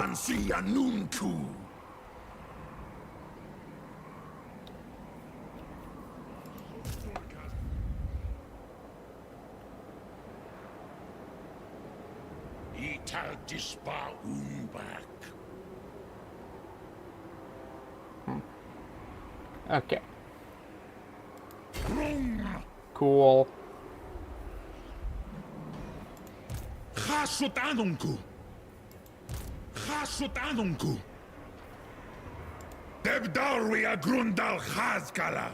Okay. Cool. Hashut Debdarwi agrundal Hazkala.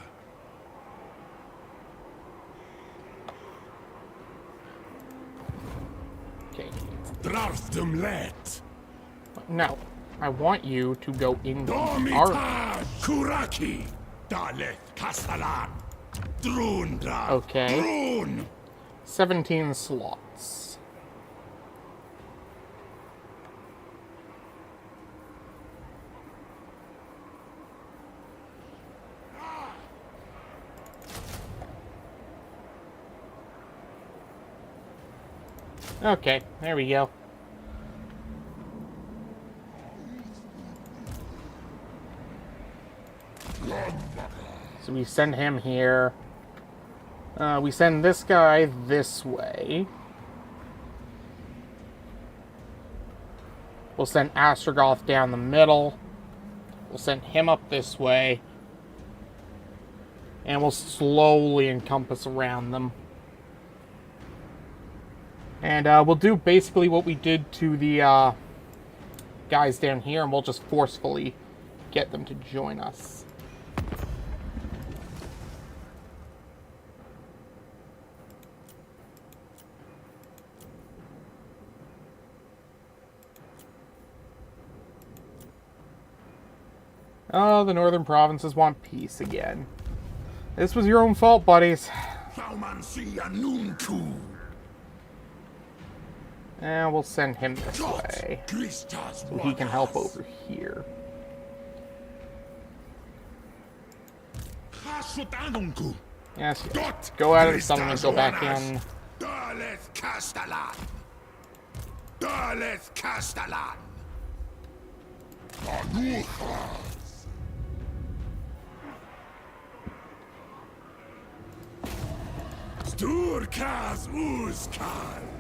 Okay. Drarstum let. No, I want you to go into the army. Kuraki. Daleth Kastalan. Drundra. Okay. Drun. 17 slots. Okay, there we go. So we send him here. We send this guy this way. We'll send Astrogoth down the middle. We'll send him up this way. And we'll slowly encompass around them. And we'll do basically what we did to the guys down here, and we'll just forcefully get them to join us. Oh, the northern provinces want peace again. This was your own fault, buddies. And we'll send him this way, so he can help over here. Yes, yes. Go out of the settlement, go back in.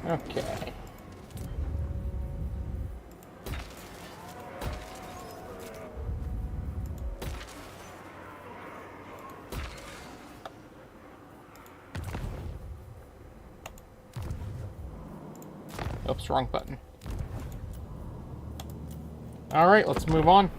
Okay. Oops, wrong button. Alright, let's move on.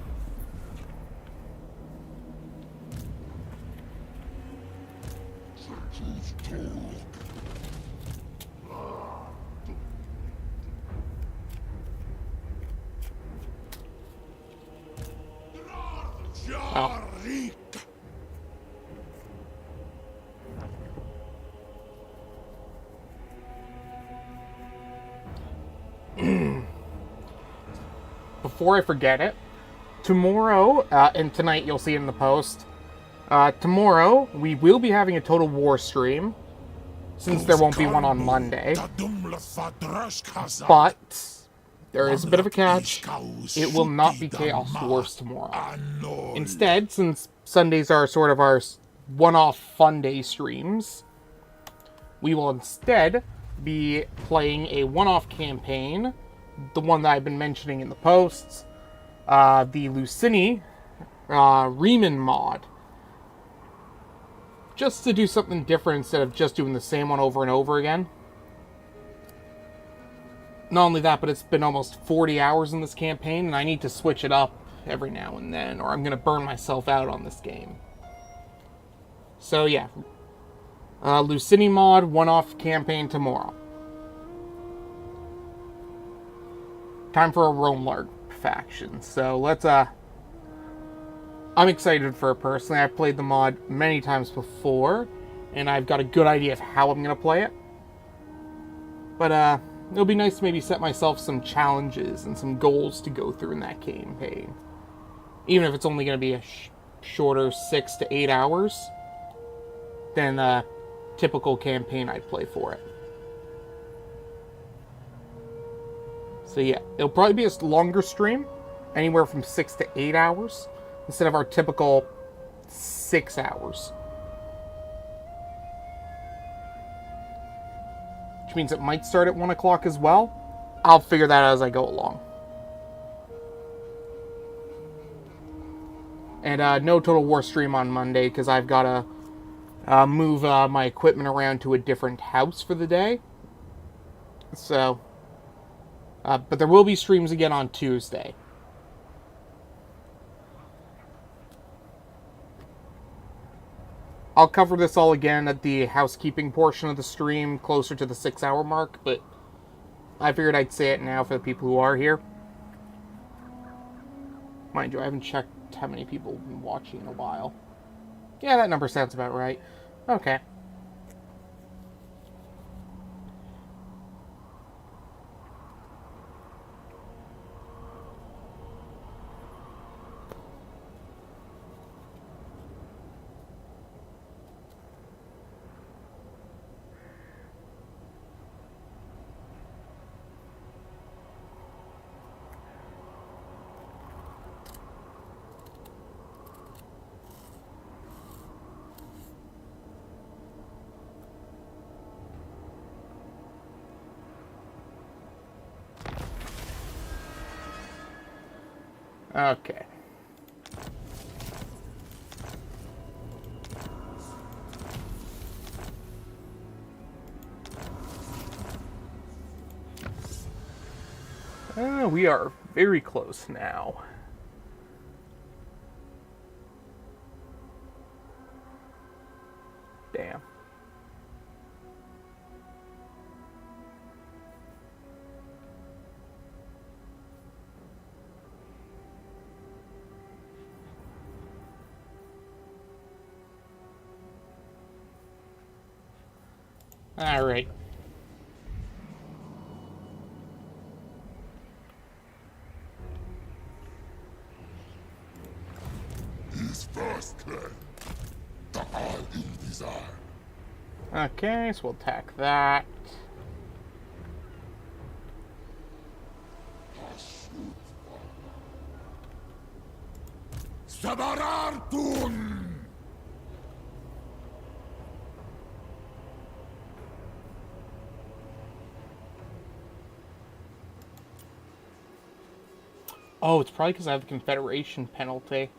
Oh. before I forget it, tomorrow, and tonight you'll see it in the post, tomorrow we will be having a Total War stream, since there won't be one on Monday. But there is a bit of a catch. It will not be Chaos Dwarfs tomorrow. Instead, since Sundays are sort of our one-off fun day streams, we will instead be playing a one-off campaign, the one that I've been mentioning in the posts, the Lucini Riemann mod. Just to do something different instead of just doing the same one over and over again. Not only that, but it's been almost 40 hours in this campaign, and I need to switch it up every now and then, or I'm going to burn myself out on this game. So yeah, Lucini mod, one-off campaign tomorrow. Time for a Roamlark faction. So let's, I'm excited for it personally. I've played the mod many times before, and I've got a good idea of how I'm going to play it. But, it'll be nice to maybe set myself some challenges and some goals to go through in that campaign. Even if it's only going to be a shorter 6 to 8 hours than a typical campaign I'd play for it. So yeah, it'll probably be a longer stream, anywhere from 6 to 8 hours, instead of our typical 6 hours. Which means it might start at 1 o'clock as well. I'll figure that out as I go along. And no Total War stream on Monday, because I've got to move my equipment around to a different house for the day. So, but there will be streams again on Tuesday. I'll cover this all again at the housekeeping portion of the stream, closer to the 6-hour mark, but I figured I'd say it now for the people who are here. Mind you, I haven't checked how many people have been watching in a while. Yeah, that number sounds about right. Okay. Okay. We are very close now. Damn. All right. His first claim, the all in desire. Okay, so we'll attack that. Sabarartun! Oh, it's probably because I have the Confederation penalty.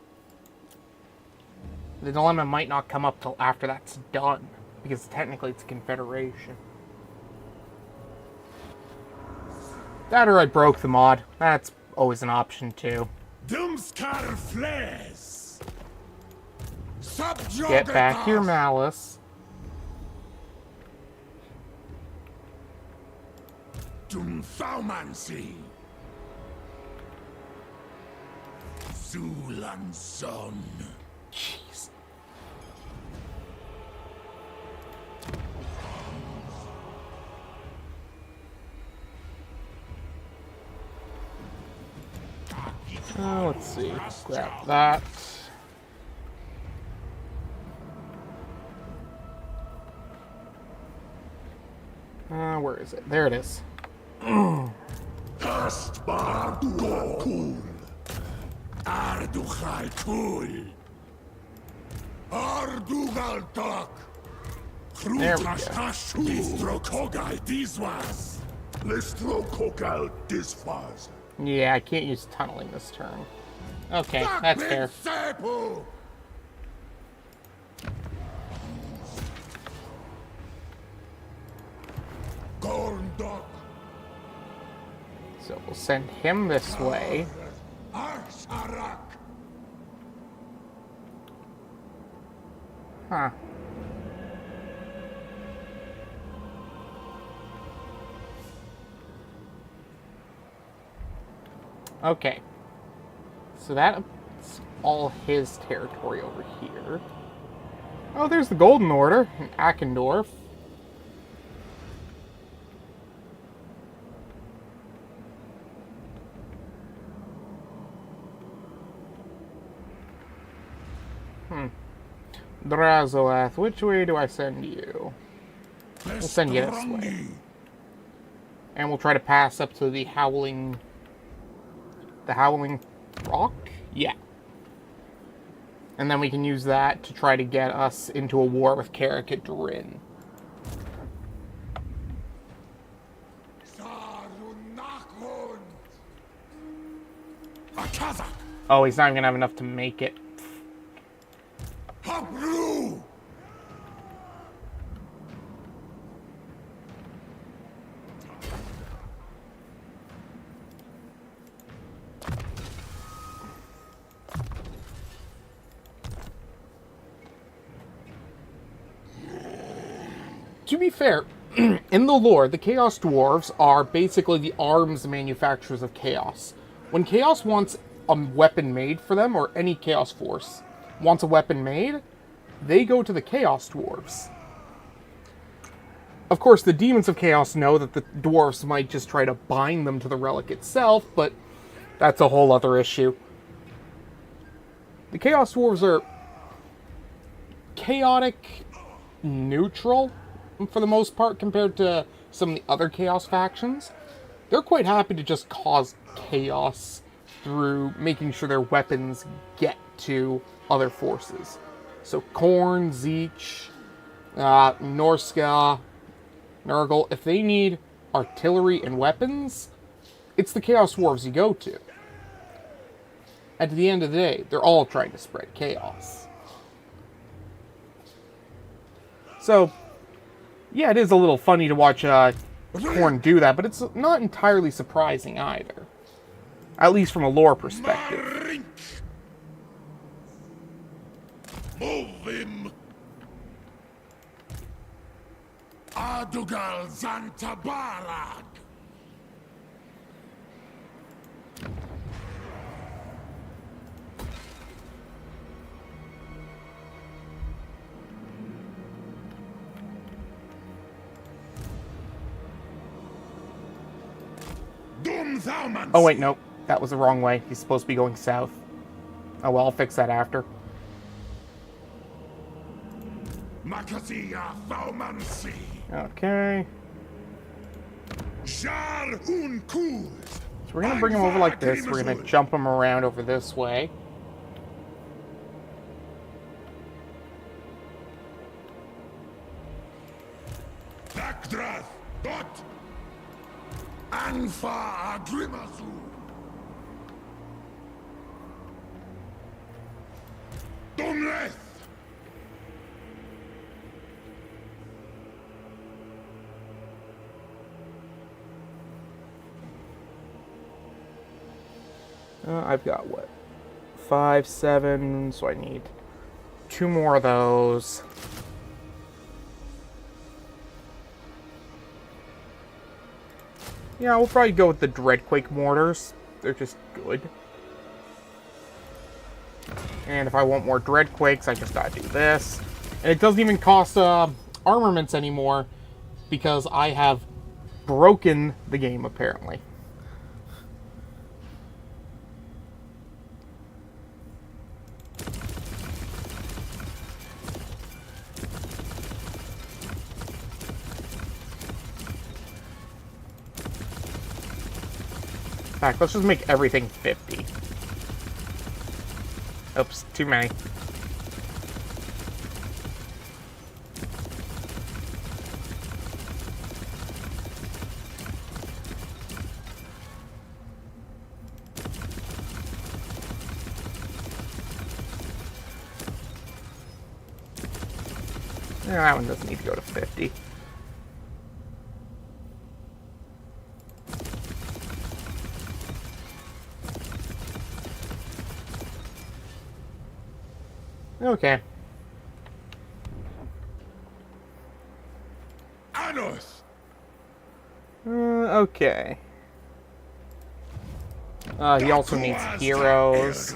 The dilemma might not come up till after that's done, because technically it's a Confederation. That or I broke the mod. That's always an option too. Dumskar fles! Get back your malice. Dumthaumancy! Zulanson! Jeez. Let's see. Grab that. Where is it? There it is. Kastbar Dorkul. Arduchal Kul. Ardugaltak. There we go. Hashut. Listrokogal Diswas. Listrokogal Diswas. Yeah, I can't use tunneling this turn. Okay, that's fair. So we'll send him this way. Huh. Okay. So that's all his territory over here. Oh, there's the Golden Order in Akendorf. Drazoath, which way do I send you? We'll send you this way. And we'll try to pass up to the Howling Rock? Yeah. And then we can use that to try to get us into a war with Carrick at Durin. Oh, he's not even gonna have enough to make it. To be fair, in the lore, the Chaos Dwarves are basically the arms manufacturers of Chaos. When Chaos wants a weapon made for them, or any Chaos force wants a weapon made, they go to the Chaos Dwarves. Of course, the Demons of Chaos know that the Dwarfs might just try to bind them to the relic itself, but that's a whole other issue. The Chaos Dwarves are chaotic neutral, for the most part, compared to some of the other Chaos factions. They're quite happy to just cause chaos through making sure their weapons get to other forces. So Khorne, Zeech, Norska, Nurgle, if they need artillery and weapons, it's the Chaos Dwarves you go to. At the end of the day, they're all trying to spread chaos. So, yeah, it is a little funny to watch Khorne do that, but it's not entirely surprising either. At least from a lore perspective. Move him. Adugal Zantabarag. Oh wait, nope. That was the wrong way. He's supposed to be going south. Oh well, I'll fix that after. Okay. So we're going to bring him over like this. We're going to jump him around over this way. Anfa Agrimazu. Dumleth. I've got what? 5, 7, so I need 2 more of those. Yeah, we'll probably go with the Dreadquake mortars. They're just good. And if I want more Dreadquakes, I just gotta do this. And it doesn't even cost armaments anymore, because I have broken the game, apparently. fact, let's just make everything 50. Oops, too many. Yeah, that one doesn't need to go to 50. Okay. Anos! Okay. He also needs heroes.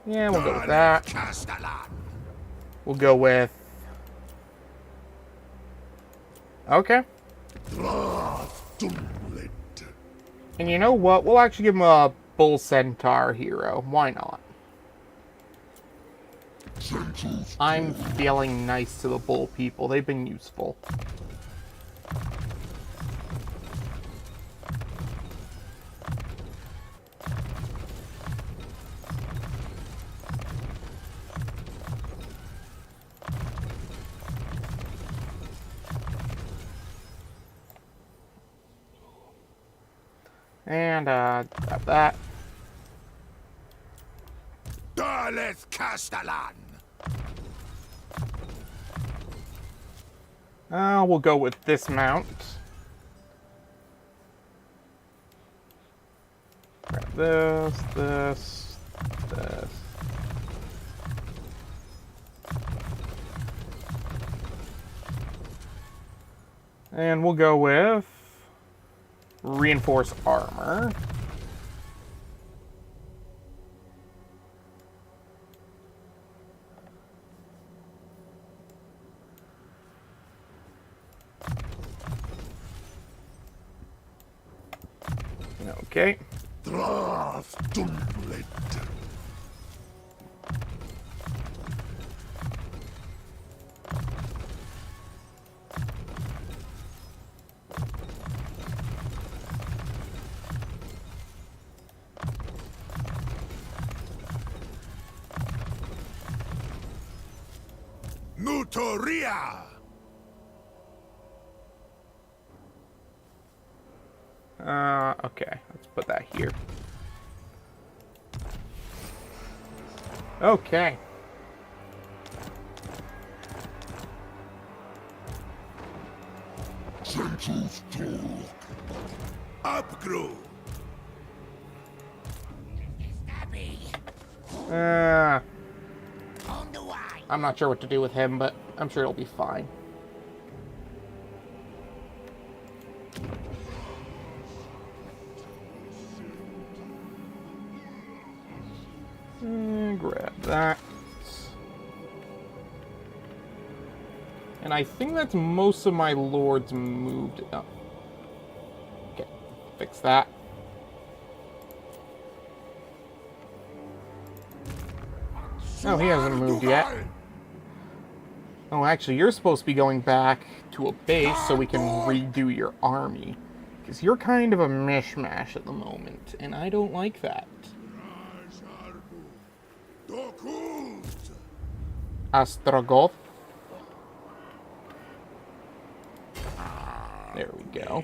Yeah, we'll go with that. We'll go with... Okay. And you know what? We'll actually give him a Bull Centaur hero. Why not? I'm feeling nice to the Bull people. They've been useful. And, grab that. Dales Castellan! We'll go with this mount. Grab this. And we'll go with reinforced armor. Okay. Dwarf Dumblet. Nutoria! Okay, let's put that here. Okay. Gentles talk. Upgrow. On the way. I'm not sure what to do with him, but I'm sure he'll be fine. Grab that. And I think that's most of my lords moved. Oh. Okay, fix that. Oh, he hasn't moved yet. Oh, actually, you're supposed to be going back to a base so we can redo your army. Because you're kind of a mishmash at the moment, and I don't like that. Astrogoth. There we go.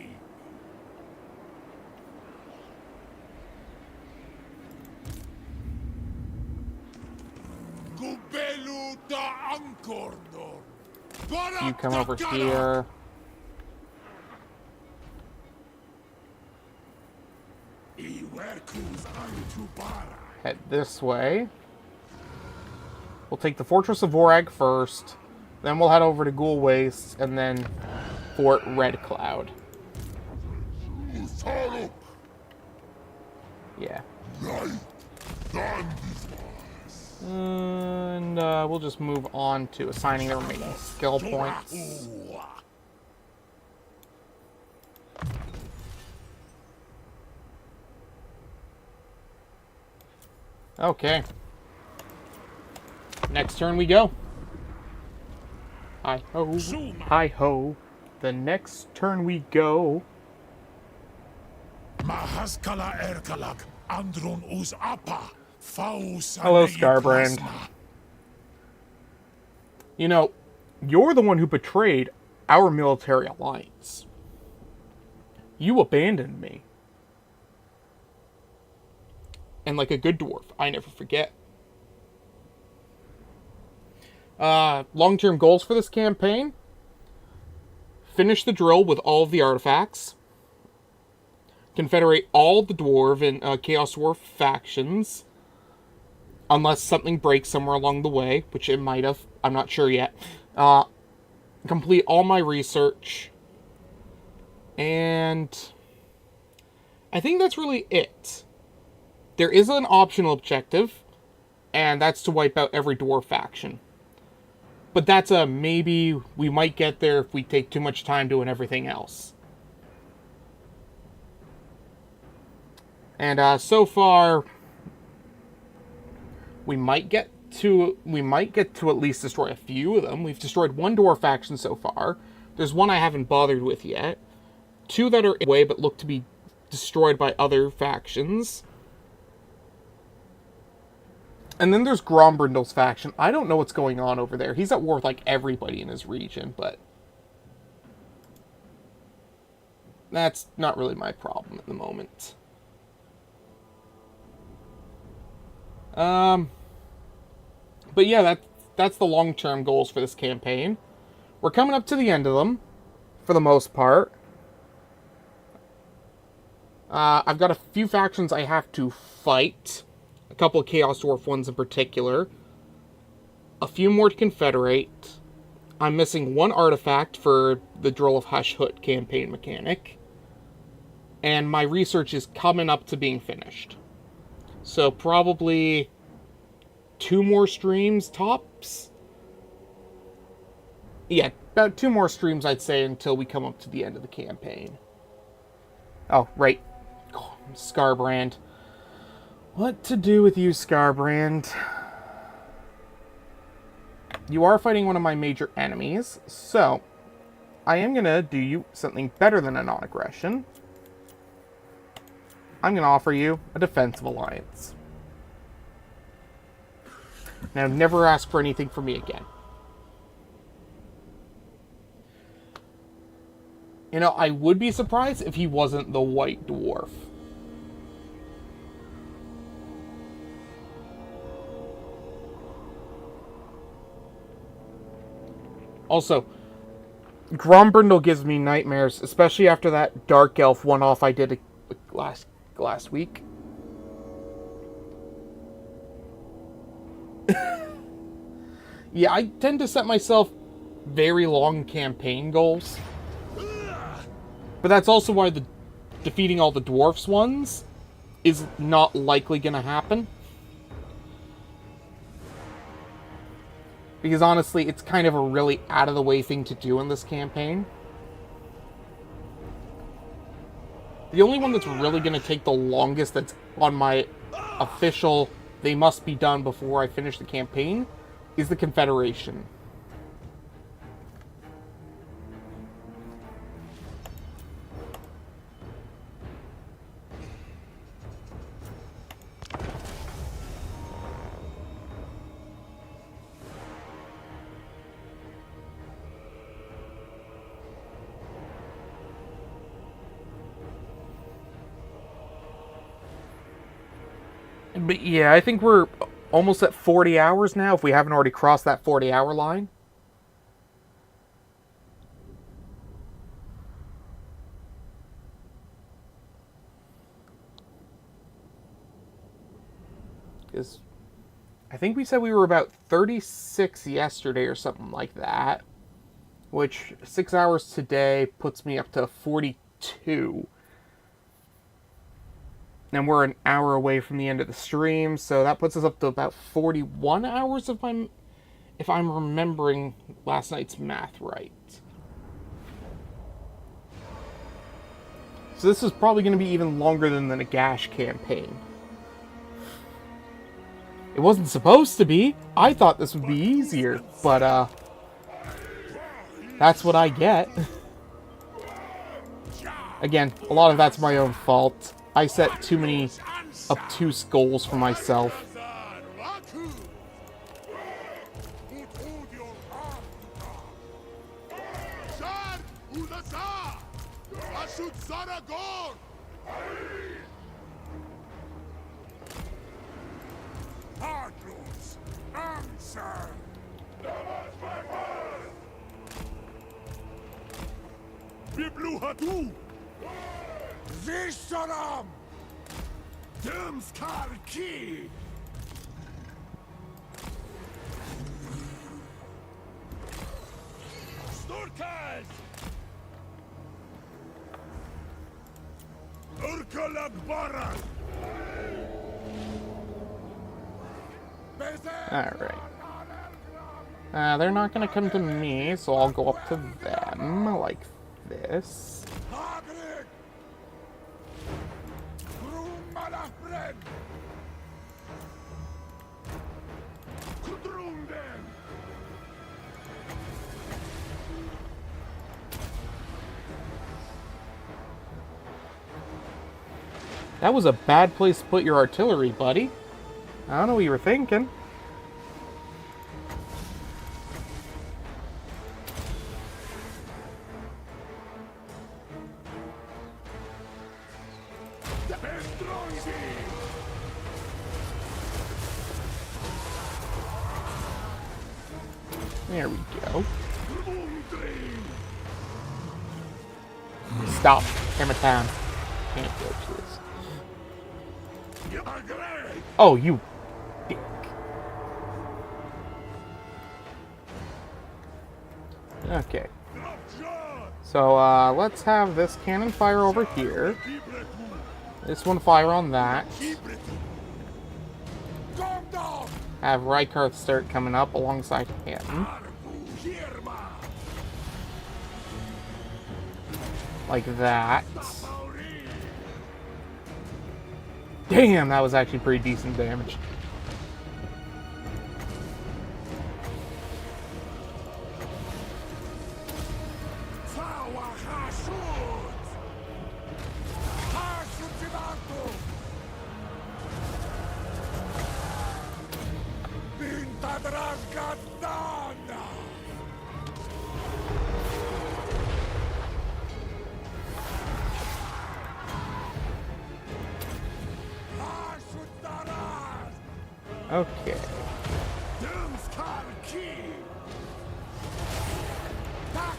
You come over here. Head this way. We'll take the Fortress of Vorag first, then we'll head over to Ghoul Wastes, and then Fort Red Cloud. Yeah. And we'll just move on to assigning the remaining skill points. Okay. Next turn we go. Hi-ho. Hi-ho. The next turn we go. Mahaskala Erkalak, Andron Uz Appa, Faus. Hello, Scarbrand. You know, you're the one who betrayed our military alliance. You abandoned me. And like a good dwarf, I never forget. Long-term goals for this campaign. Finish the drill with all of the artifacts. Confederate all the Dwarf and Chaos Dwarf factions. Unless something breaks somewhere along the way, which it might have. I'm not sure yet. Complete all my research. And I think that's really it. There is an optional objective, and that's to wipe out every Dwarf faction. But that's a maybe. We might get there if we take too much time doing everything else. And so far, we might get to at least destroy a few of them. We've destroyed one Dwarf faction so far. There's one I haven't bothered with yet. Two that are in the way but look to be destroyed by other factions. And then there's Grombrindle's faction. I don't know what's going on over there. He's at war with like everybody in his region, but that's not really my problem at the moment. But yeah, that's the long-term goals for this campaign. We're coming up to the end of them, for the most part. I've got a few factions I have to fight. A couple of Chaos Dwarf ones in particular. A few more to confederate. I'm missing one artifact for the Drill of Hashut campaign mechanic. And my research is coming up to being finished. So probably 2 more streams tops. Yeah, about 2 more streams I'd say until we come up to the end of the campaign. Oh, right. Oh, Scarbrand. What to do with you, Scarbrand? You are fighting one of my major enemies, so I am going to do you something better than a non-aggression. I'm going to offer you a defensive alliance. Now, never ask for anything from me again. You know, I would be surprised if he wasn't the white dwarf. Also, Grombrindle gives me nightmares, especially after that Dark Elf one-off I did last week. Yeah, I tend to set myself very long campaign goals. But that's also why the defeating all the Dwarfs ones is not likely going to happen. Because honestly, it's kind of a really out-of-the-way thing to do in this campaign. The only one that's really going to take the longest that's on my official, they must be done before I finish the campaign, is the Confederation. But yeah, I think we're almost at 40 hours now, if we haven't already crossed that 40-hour line. Because I think we said we were about 36 yesterday or something like that. Which, 6 hours today puts me up to 42. And we're an hour away from the end of the stream, so that puts us up to about 41 hours if I'm remembering last night's math right. So this is probably going to be even longer than the Nagash campaign. It wasn't supposed to be. I thought this would be easier, but That's what I get. Again, a lot of that's my own fault. I set too many obtuse goals for myself. Visharam! Demskarki! Sturkas! Urkalakbaran! Alright. They're not gonna come to me, so I'll go up to them, like this. That was a bad place to put your artillery, buddy. I don't know what you were thinking. There we go. Stop. Hammer time. Can't go to this. Oh, you dick. Okay. So, let's have this cannon fire over here. This one fire on that. Have Rykard start coming up alongside him. Like that. Damn, that was actually pretty decent damage. Okay.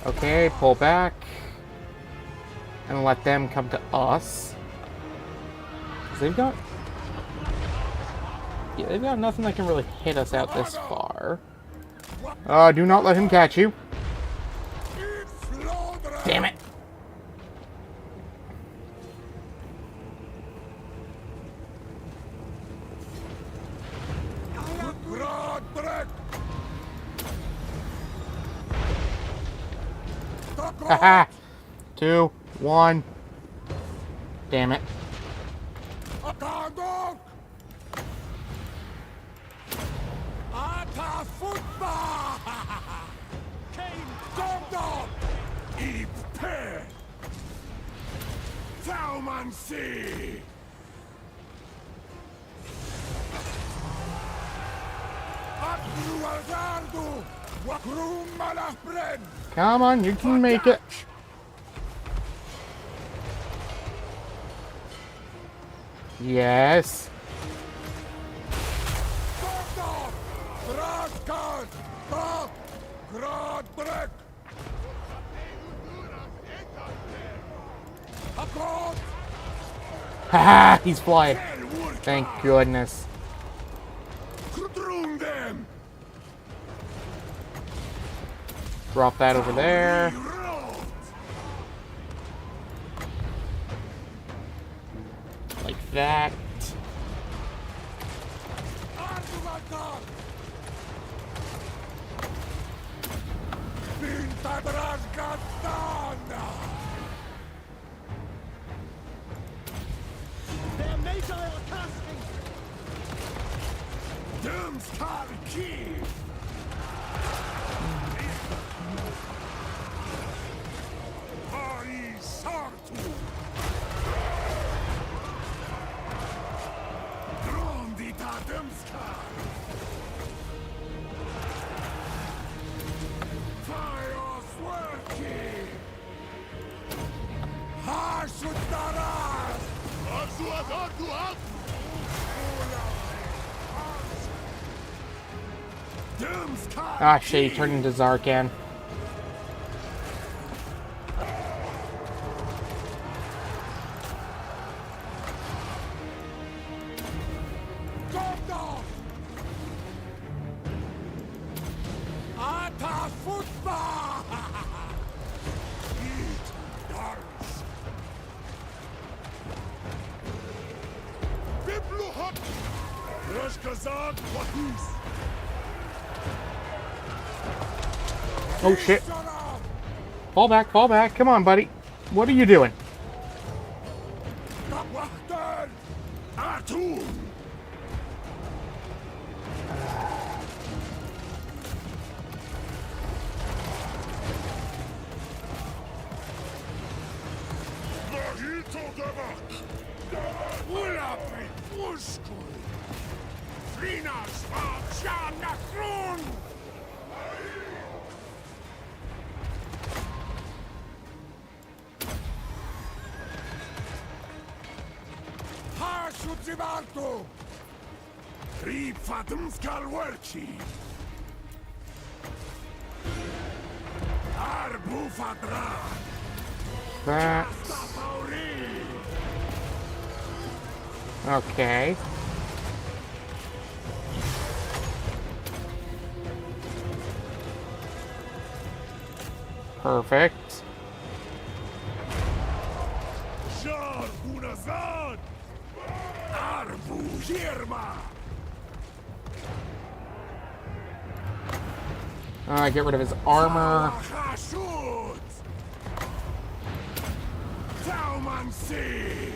Okay, pull back. And let them come to us. 'Cause they've got... Yeah, they've got nothing that can really hit us out this far. Do not let him catch you. Damn it. Haha! 2, 1. Damn it. Come on, you can make it. Yes. Haha, he's flying. Thank goodness. Drop that over there. Like that. Their magi are casting! Ah, shit, he turned into Zarkan. Oh shit. Fall back. Come on, buddy. What are you doing? That. Okay. Perfect. Get rid of his armor. Hashut! Taumansi!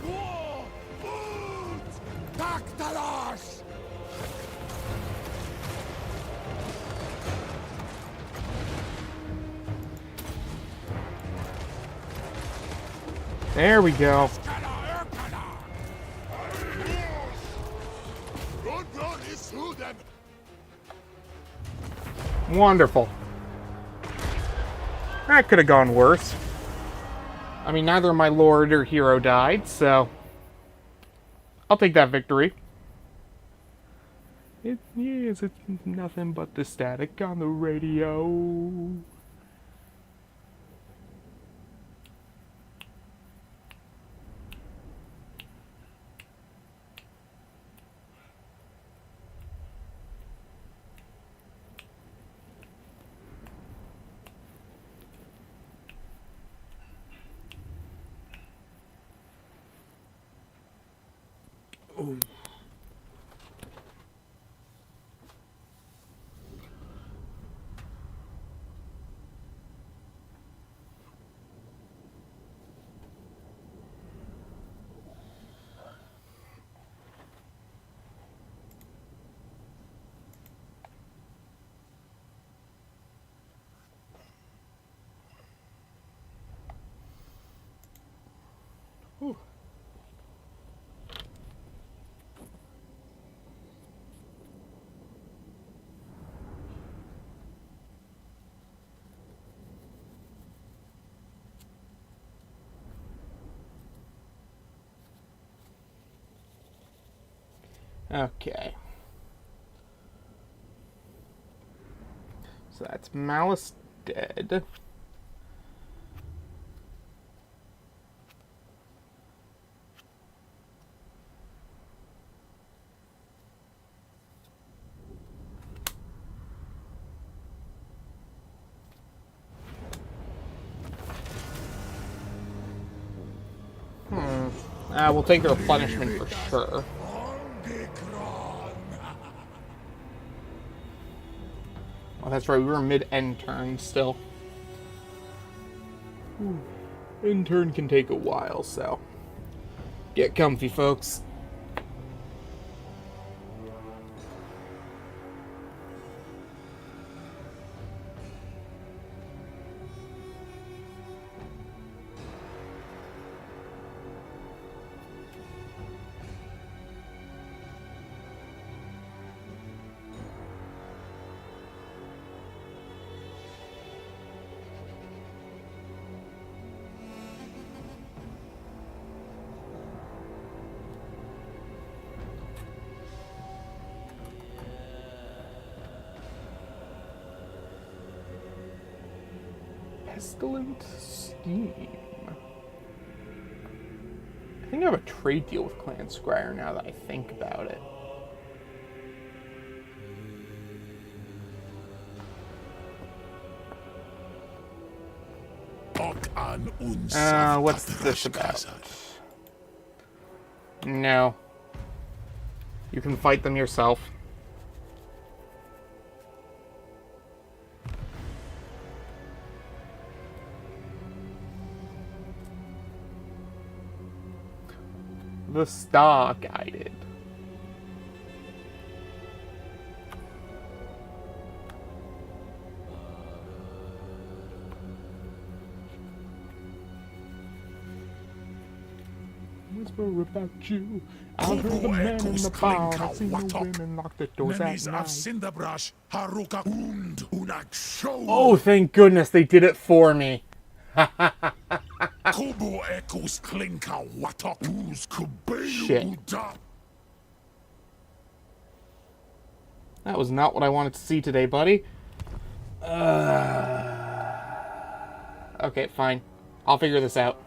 War! Boot! Taktalash! There we go. Wonderful. That could have gone worse. I mean, neither my lord or hero died, so I'll take that victory. It's nothing but the static on the radio. Okay. So that's Malice dead. We'll take the replenishment for sure. Oh, that's right, we were mid-end turn still. End turn can take a while, so get comfy, folks. Pestilent Steam. I think I have a trade deal with Clan Scryer now that I think about it. What's this about? No. You can fight them yourself. The Star Guided. Whisper about you. I heard the men in the bar. I see the women lock the doors at night. Oh, thank goodness they did it for me. Shit. That was not what I wanted to see today, buddy. Okay, fine. I'll figure this out.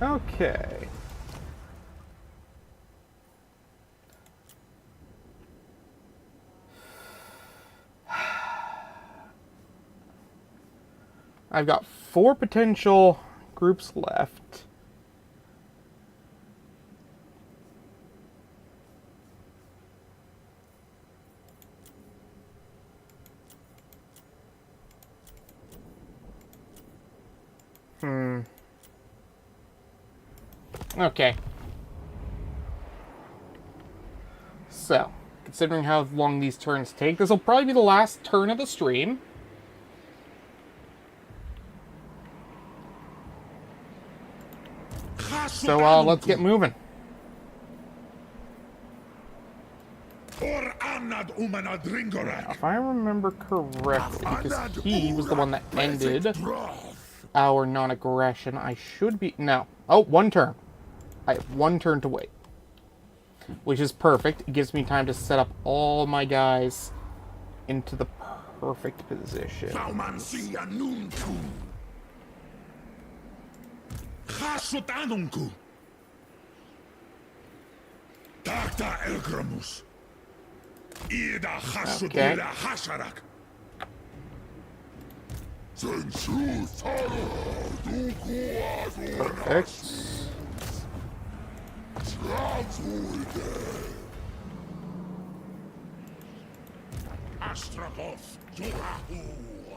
Okay. I've got 4 potential groups left. Okay. So, considering how long these turns take, this will probably be the last turn of the stream. So, let's get moving. Now, if I remember correctly, because he was the one that ended our non-aggression, I should be... No. Oh, 1 turn. I have 1 turn to wait. Which is perfect. It gives me time to set up all my guys into the perfect position. Okay. Perfect.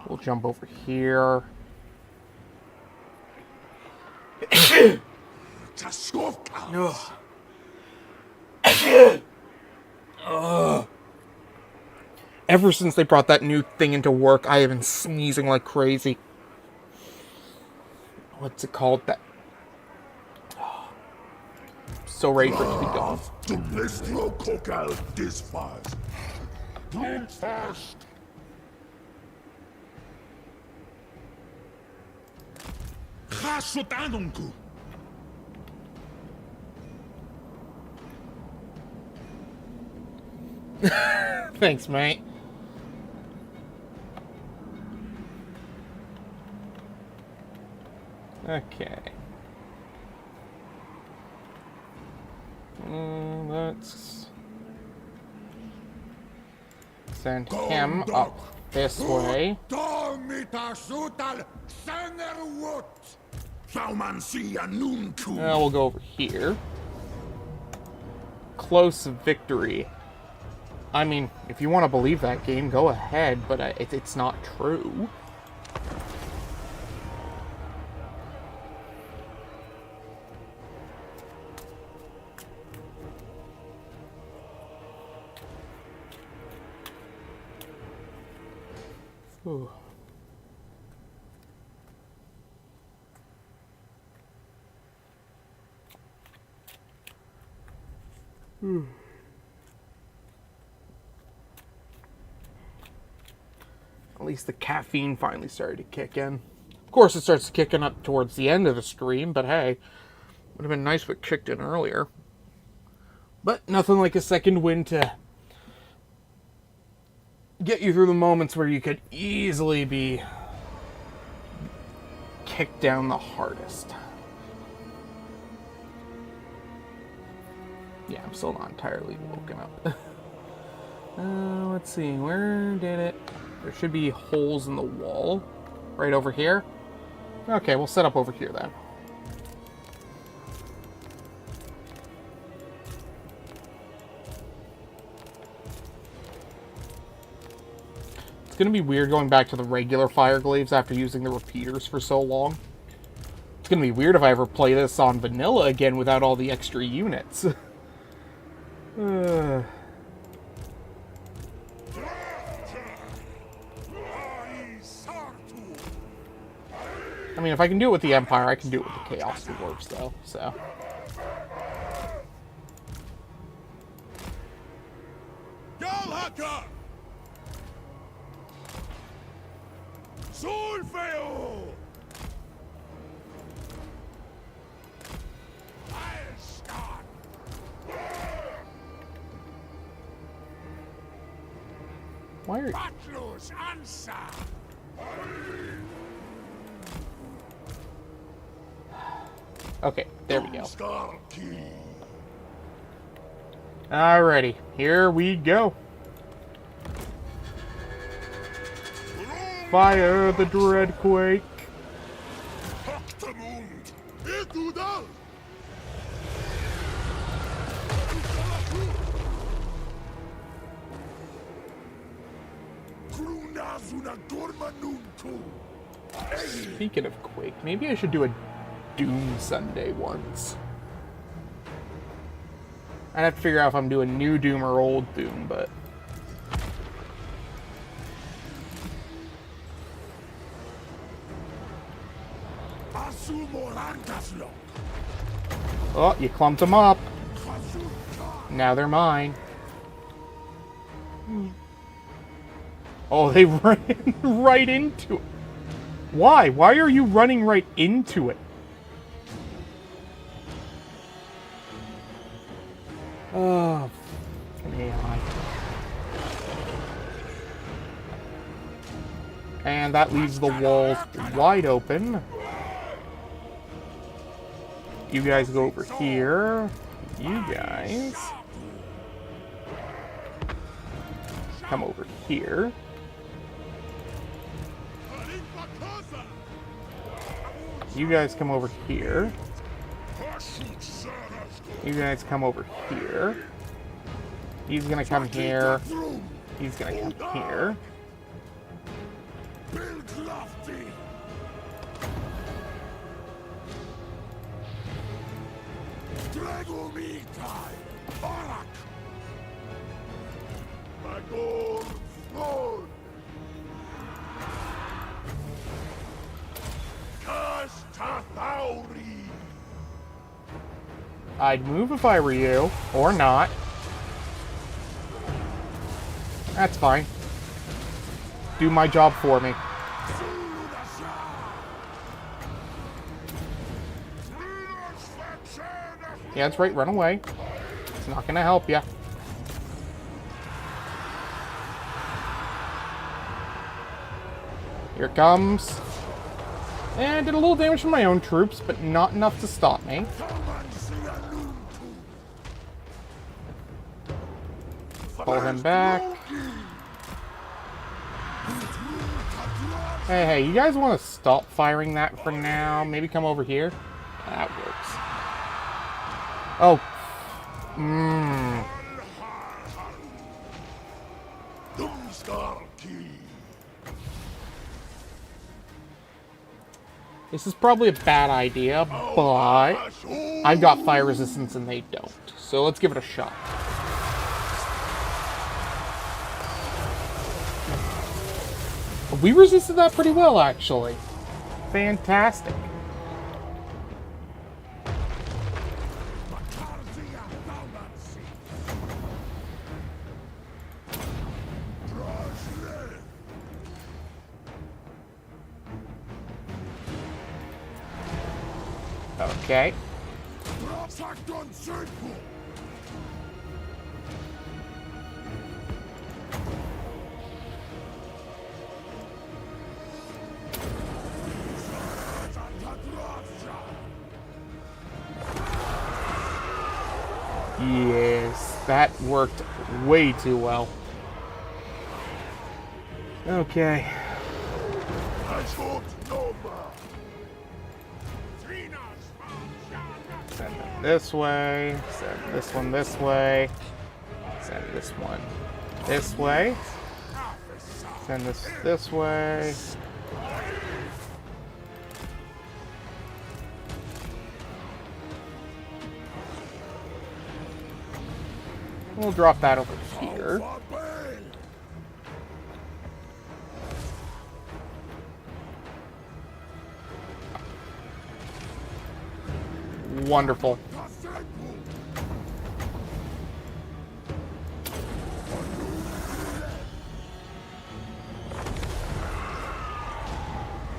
We'll jump over here. Ever since they brought that new thing into work, I have been sneezing like crazy. What's it called? That. So ready for it to be gone. Thanks, mate. Okay. Let's send him up this way. Now we'll go over here. Close victory. I mean, if you want to believe that game, go ahead, but it's not true. Ooh. At least the caffeine finally started to kick in. Of course, it starts kicking up towards the end of the stream, but hey, would have been nice if it kicked in earlier. But nothing like a second wind to get you through the moments where you could easily be kicked down the hardest. Yeah, I'm still not entirely woken up. Let's see, where did it... There should be holes in the wall. Right over here. Okay, we'll set up over here then. It's going to be weird going back to the regular fire glaives after using the repeaters for so long. It's going to be weird if I ever play this on vanilla again without all the extra units. I mean, if I can do it with the Empire, I can do it with the Chaos Dwarves, though, so... Why are you... Okay, there we go. Alrighty, here we go. Fire the Dreadquake. Speaking of Quake, maybe I should do a Doom Sunday once. I'd have to figure out if I'm doing new Doom or old Doom, but... Oh, you clumped them up. Now they're mine. Oh, they ran right into it. Why? Why are you running right into it? Oh, man. And that leaves the walls wide open. You guys go over here. You guys come over here. You guys come over here. You guys come over here. He's gonna come here. He's gonna come here. I'd move if I were you, or not. That's fine. Do my job for me. Yeah, that's right, run away. It's not gonna help you. Here it comes. And I did a little damage to my own troops, but not enough to stop me. Pull him back. Hey, you guys want to stop firing that for now? Maybe come over here? That works. Oh. This is probably a bad idea, but I've got fire resistance and they don't. So let's give it a shot. We resisted that pretty well, actually. Fantastic. Okay. Yes, that worked way too well. Okay. Send it this way. Send this one this way. Send this one this way. Send this way. We'll drop that over here. Wonderful.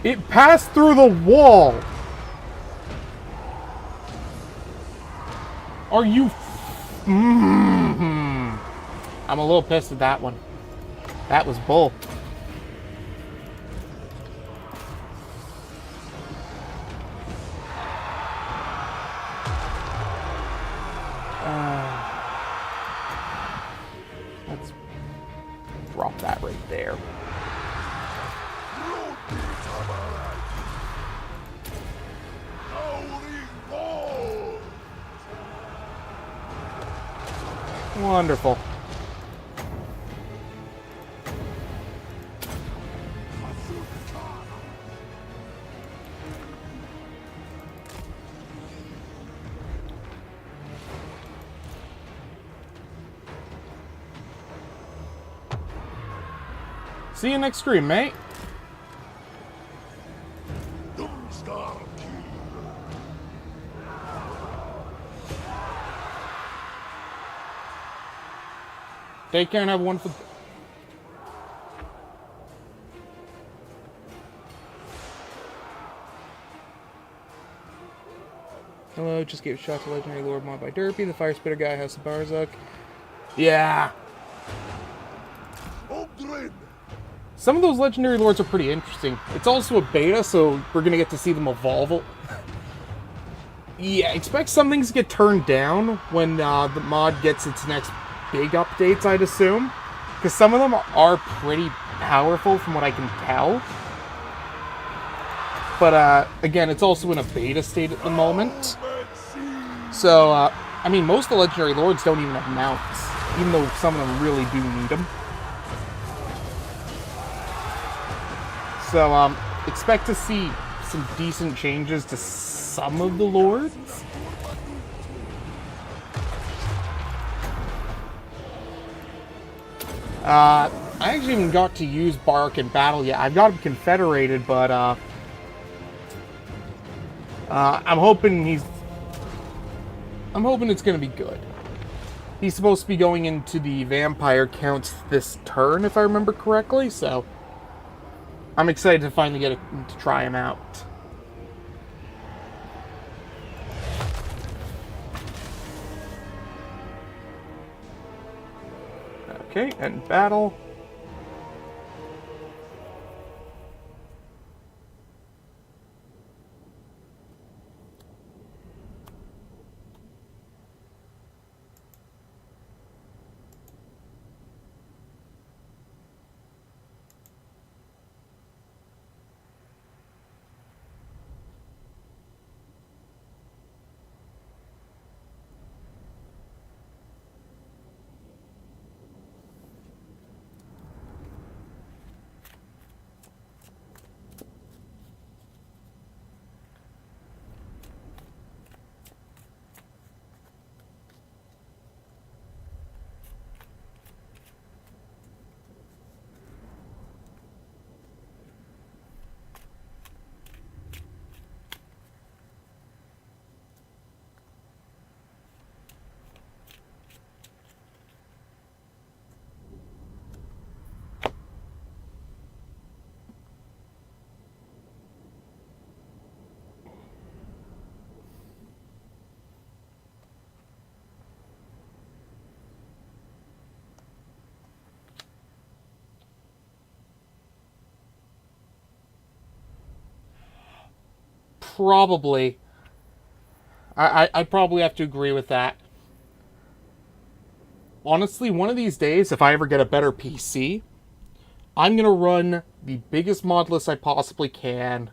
It passed through the wall. Are you... I'm a little pissed at that one. That was bull. Let's drop that right there. Wonderful. See you next stream, mate. Take care and have a wonderful... Hello, just gave a shot to Legendary Lord mod by Derpy. The Fire Spitter guy has the Bzaark. Yeah. Some of those Legendary Lords are pretty interesting. It's also a beta, so we're going to get to see them evolve. Yeah, expect some things to get turned down when the mod gets its next big updates, I'd assume. Because some of them are pretty powerful from what I can tell. But, again, it's also in a beta state at the moment. So, I mean, most of the Legendary Lords don't even have mounts. Even though some of them really do need them. So, expect to see some decent changes to some of the Lords. I actually haven't got to use Bzaark in battle yet. I've got him confederated, but I'm hoping it's gonna be good. He's supposed to be going into the vampire counts this turn, if I remember correctly, so I'm excited to finally get to try him out. Okay, end battle. probably... I'd probably have to agree with that. Honestly, one of these days, if I ever get a better PC, I'm going to run the biggest mod list I possibly can,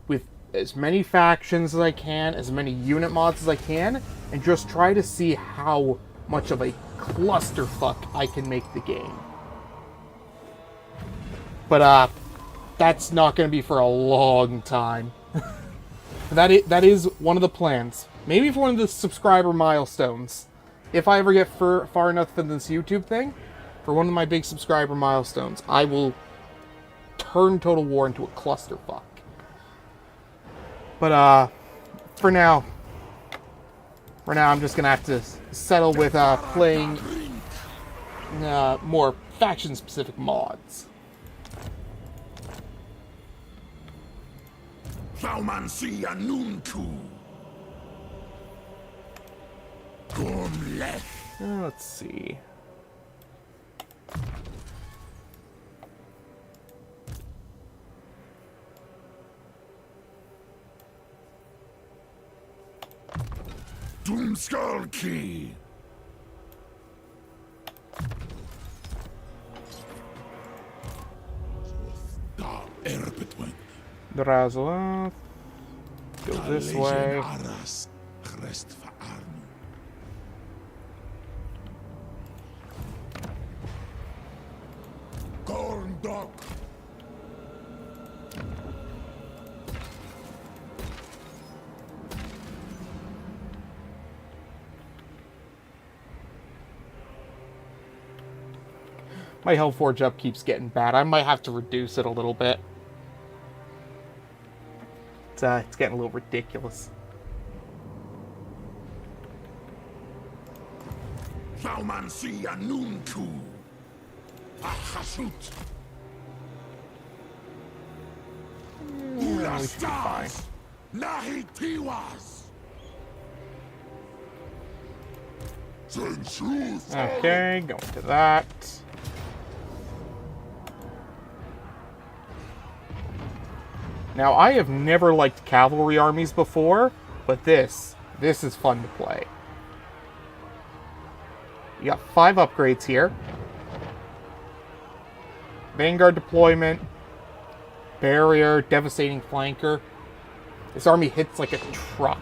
with as many factions as I can, as many unit mods as I can, and just try to see how much of a clusterfuck I can make the game. But, that's not going to be for a long time. That is one of the plans. Maybe for one of the subscriber milestones. If I ever get far enough in this YouTube thing, for one of my big subscriber milestones, I will turn Total War into a clusterfuck. But, for now, I'm just going to have to settle with playing more faction-specific mods. Flaumansi Anunku. Gomleth. Let's see. Doomskullki. Da Erbetwin. Drazla. Go this way. Aras Crest for Arno. Gorndok. My Hellforge up keeps getting bad. I might have to reduce it a little bit. It's getting a little ridiculous. Flaumansi Anunku. Hashut. We should be fine. Nahi Tiwas. Okay, going to that. Now, I have never liked cavalry armies before, but this is fun to play. You got 5 upgrades here. Vanguard deployment, barrier, devastating flanker. This army hits like a truck.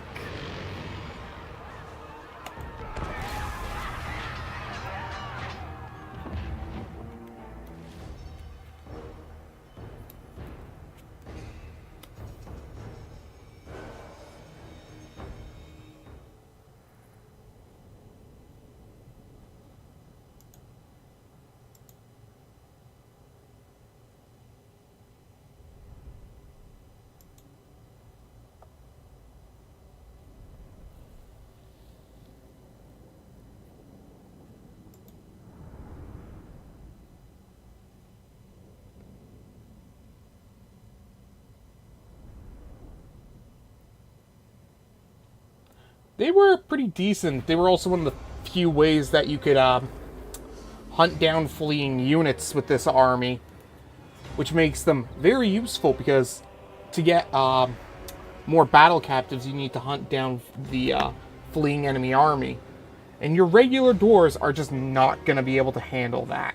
They were pretty decent. They were also one of the few ways that you could hunt down fleeing units with this army, which makes them very useful because to get more battle captives, you need to hunt down the fleeing enemy army. And your regular dwarves are just not going to be able to handle that.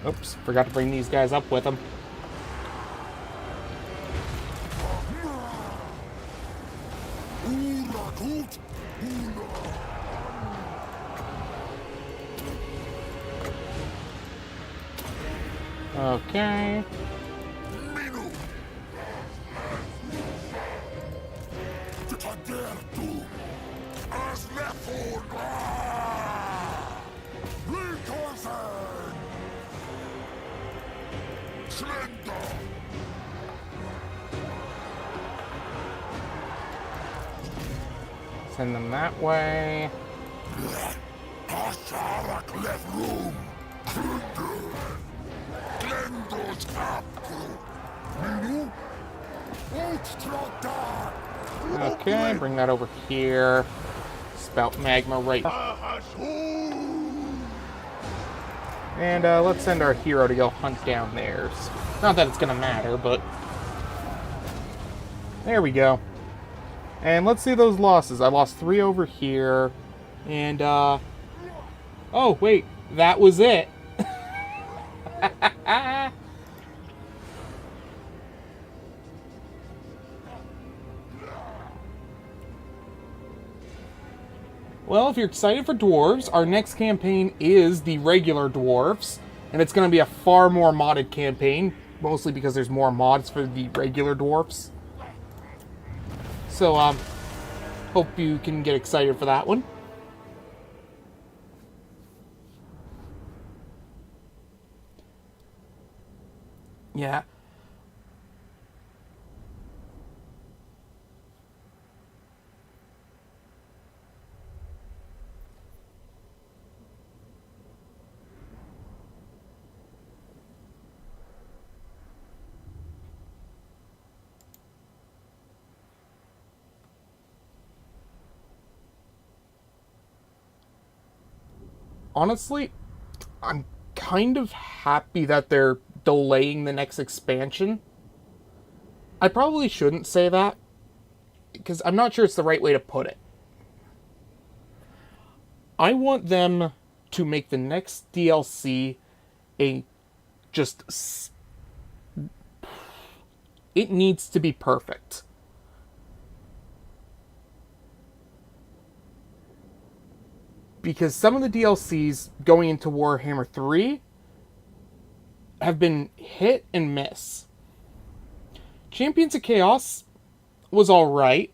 Oops, forgot to bring these guys up with them. Okay. Send them that way. Okay, bring that over here. Spout magma right. And let's send our hero to go hunt down theirs. Not that it's gonna matter, but there we go. And let's see those losses. I lost 3 over here, and oh wait, that was it. Well, if you're excited for Dwarves, our next campaign is the regular Dwarfs, and it's going to be a far more modded campaign, mostly because there's more mods for the regular Dwarfs. So, hope you can get excited for that one. Yeah. Honestly, I'm kind of happy that they're delaying the next expansion. I probably shouldn't say that, because I'm not sure it's the right way to put it. I want them to make the next DLC a just... It needs to be perfect. Because some of the DLCs going into Warhammer 3 have been hit and miss. Champions of Chaos was alright.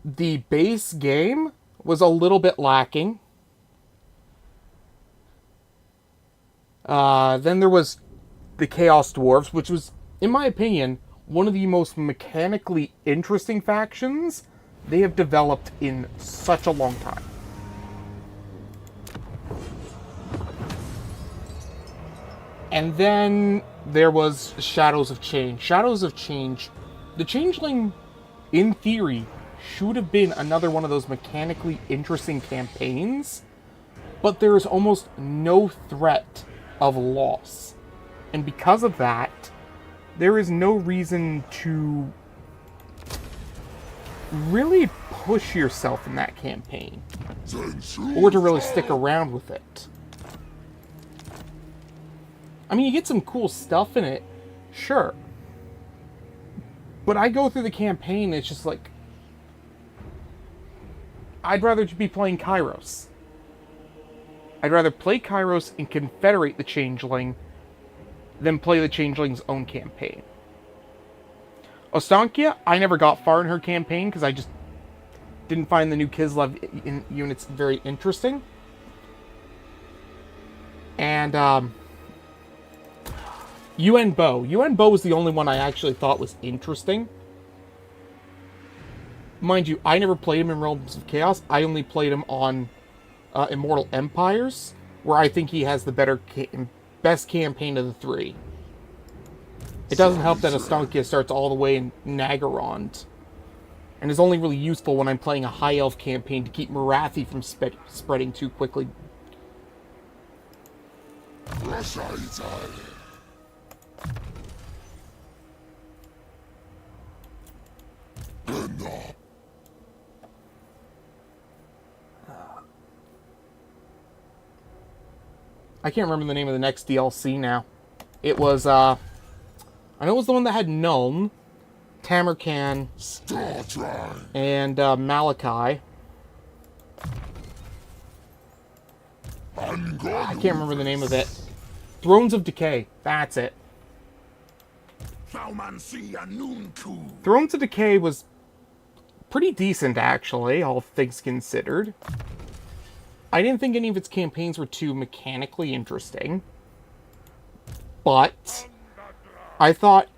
The base game was a little bit lacking. Then there was the Chaos Dwarves, which was, in my opinion, one of the most mechanically interesting factions they have developed in such a long time. And then there was Shadows of Change. Shadows of Change, the Changeling, in theory, should have been another one of those mechanically interesting campaigns, but there is almost no threat of loss. And because of that, there is no reason to really push yourself in that campaign, or to really stick around with it. I mean, you get some cool stuff in it, sure. But I go through the campaign, and it's just like, I'd rather be playing Kairos. I'd rather play Kairos and confederate the Changeling than play the Changeling's own campaign. Ostankia, I never got far in her campaign because I just didn't find the new Kislev units very interesting. And, UN Bow. UN Bow was the only one I actually thought was interesting. Mind you, I never played him in Realms of Chaos. I only played him on Immortal Empires, where I think he has the better best campaign of the three. It doesn't help that Astonkia starts all the way in Nagarond, and is only really useful when I'm playing a High Elf campaign to keep Marathi from spreading too quickly. I can't remember the name of the next DLC now. It was, I know it was the one that had Nuln, Tamarkan, and Malachi. I can't remember the name of it. Thrones of Decay. That's it. Thrones of Decay was pretty decent, actually, all things considered. I didn't think any of its campaigns were too mechanically interesting. But I thought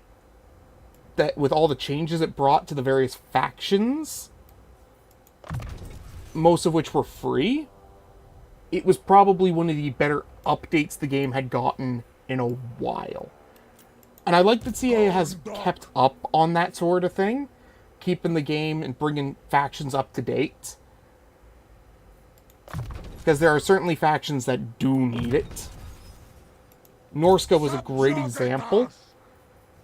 that with all the changes it brought to the various factions, most of which were free, it was probably one of the better updates the game had gotten in a while. And I like that CA has kept up on that sort of thing, keeping the game and bringing factions up to date. Because there are certainly factions that do need it. Norska was a great example,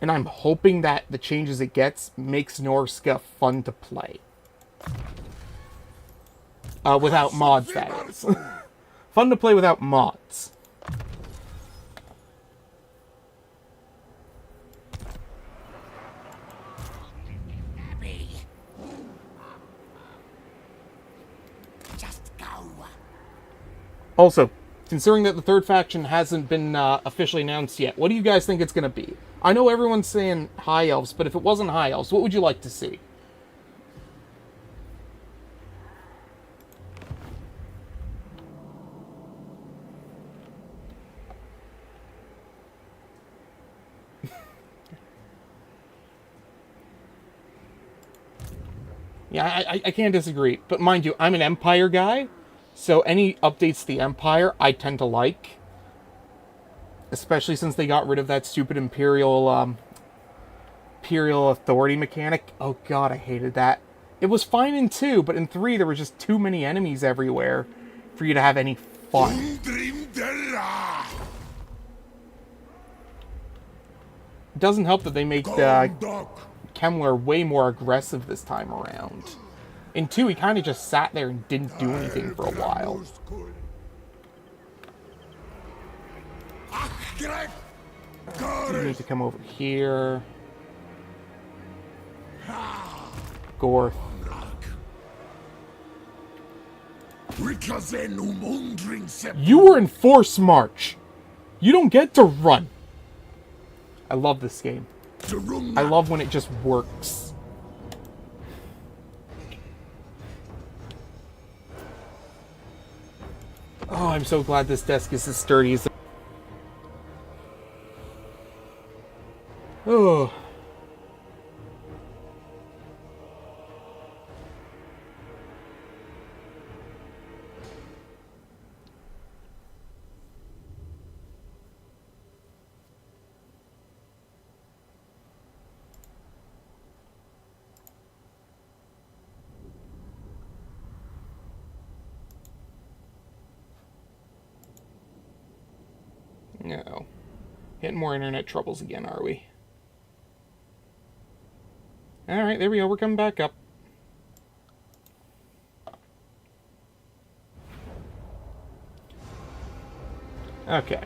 and I'm hoping that the changes it gets makes Norska fun to play. Without mods, that is. Fun to play without mods. Also, considering that the third faction hasn't been officially announced yet, what do you guys think it's going to be? I know everyone's saying High Elves, but if it wasn't High Elves, what would you like to see? Yeah, I can't disagree. But mind you, I'm an Empire guy, so any updates to the Empire I tend to like. Especially since they got rid of that stupid Imperial Authority mechanic. Oh god, I hated that. It was fine in 2, but in 3 there were just too many enemies everywhere for you to have any fun. It doesn't help that they make Kemmler way more aggressive this time around. In 2, he kind of just sat there and didn't do anything for a while. You need to come over here. Gorth. You were in Force March. You don't get to run. I love this game. I love when it just works. Oh, I'm so glad this desk is as sturdy as... Oh. No. Hitting more internet troubles again, are we? Alright, there we go. We're coming back up. Okay.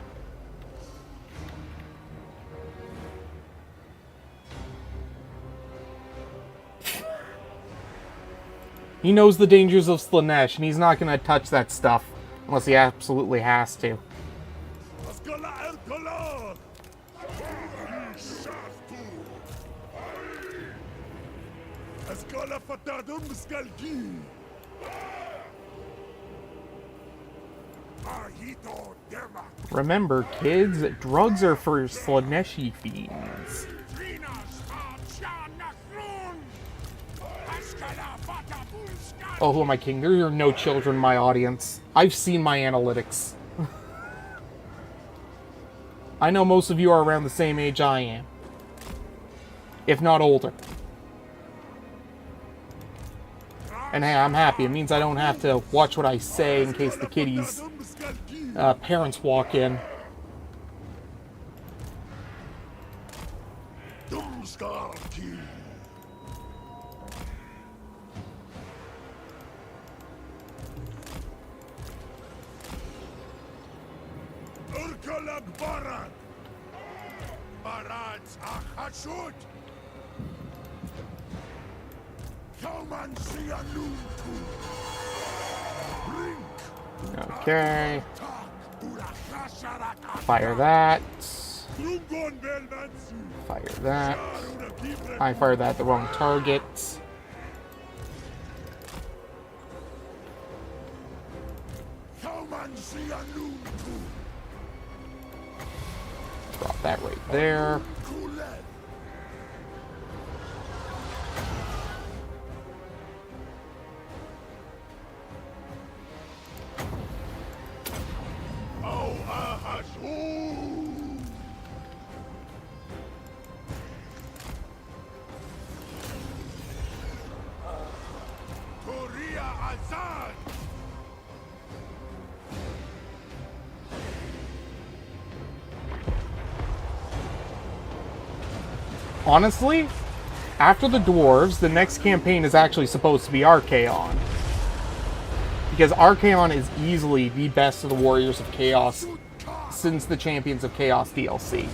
He knows the dangers of Slaanesh, and he's not going to touch that stuff unless he absolutely has to. Remember, kids, drugs are for Slaaneshi fiends. Oh, who am I king? There are no children in my audience. I've seen my analytics. I know most of you are around the same age I am. If not older. And hey, I'm happy. It means I don't have to watch what I say in case the kiddies' parents walk in. Hashut. Okay. Fire that. Fire that. I fired that at the wrong target. Drop that right there. Honestly, after the Dwarves, the next campaign is actually supposed to be Archaon. Because Archaon is easily the best of the Warriors of Chaos since the Champions of Chaos DLC.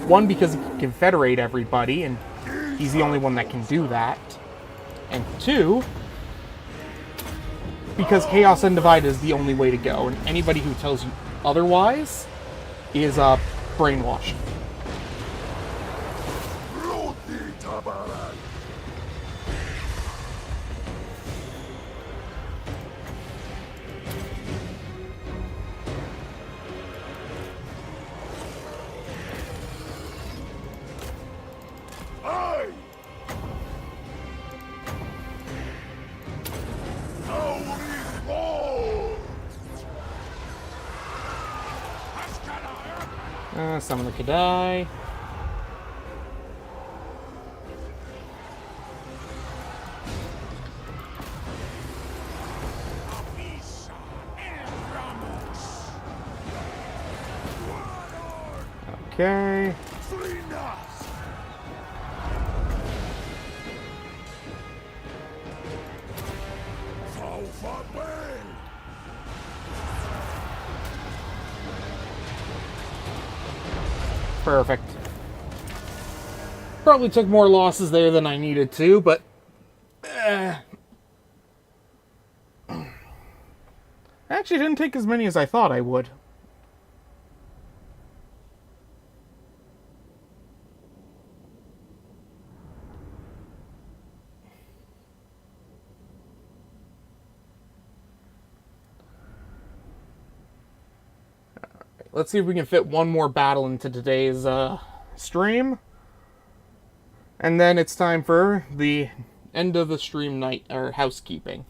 One, because he can confederate everybody, and he's the only one that can do that. And two, because Chaos Undivided is the only way to go, and anybody who tells you otherwise is brainwashed. Summon the Kadai. Okay. Perfect. Probably took more losses there than I needed to, but actually didn't take as many as I thought I would. Let's see if we can fit one more battle into today's stream. And then it's time for the end of the stream night, or housekeeping.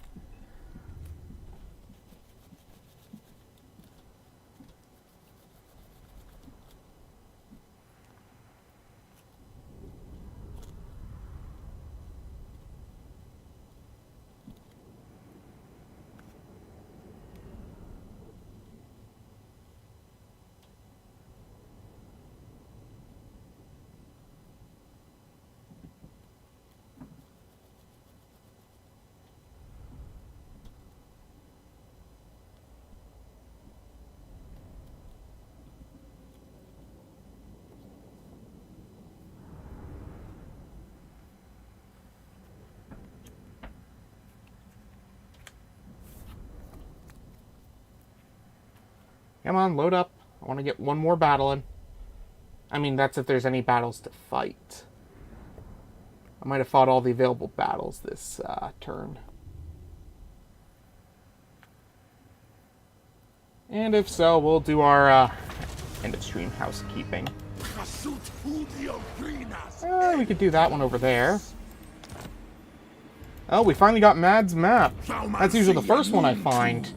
Come on, load up. I want to get one more battle in. I mean, that's if there's any battles to fight. I might have fought all the available battles this turn. And if so, we'll do our end of stream housekeeping. We could do that one over there. Oh, we finally got Mad's map. That's usually the first one I find.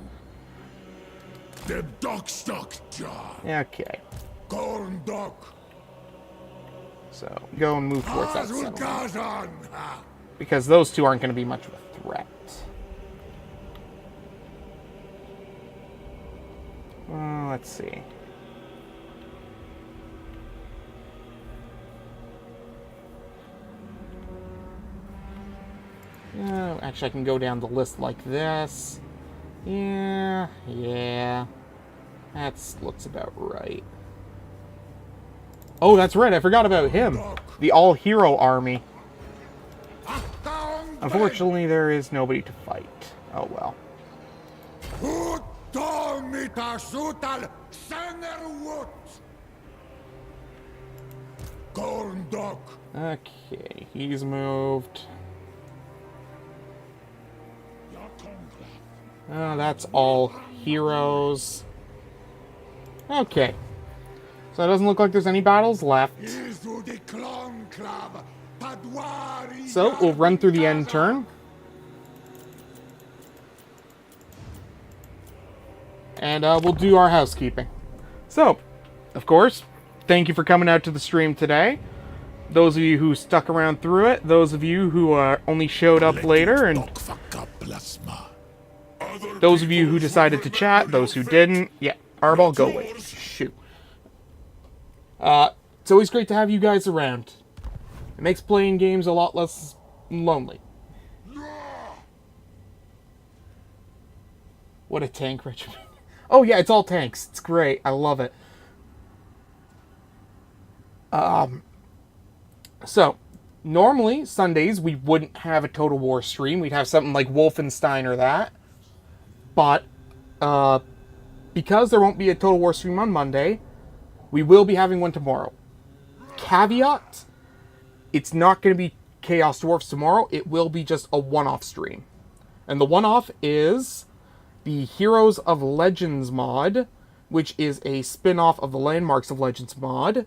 The dog stock jar. Okay. Gorndok. So, go and move towards that settlement. Azulgazan. Because those two aren't going to be much of a threat. Let's see. Actually, I can go down the list like this. Yeah. That looks about right. Oh, that's right. I forgot about him. The all-hero army. Unfortunately, there is nobody to fight. Oh, well. Okay, he's moved. Oh, that's all heroes. Okay. So it doesn't look like there's any battles left. So we'll run through the end turn. And we'll do our housekeeping. So, of course, thank you for coming out to the stream today. Those of you who stuck around through it, those of you who only showed up later, and those of you who decided to chat, those who didn't, yeah, Arbol, go away. Shoot. It's always great to have you guys around. It makes playing games a lot less lonely. What a tank regiment. Oh yeah, it's all tanks. It's great. I love it. So, normally, Sundays, we wouldn't have a Total War stream. We'd have something like Wolfenstein or that. But, because there won't be a Total War stream on Monday, we will be having one tomorrow. Caveat, it's not going to be Chaos Dwarfs tomorrow. It will be just a one-off stream. And the one-off is the Heroes of Legends mod, which is a spin-off of the Landmarks of Legends mod.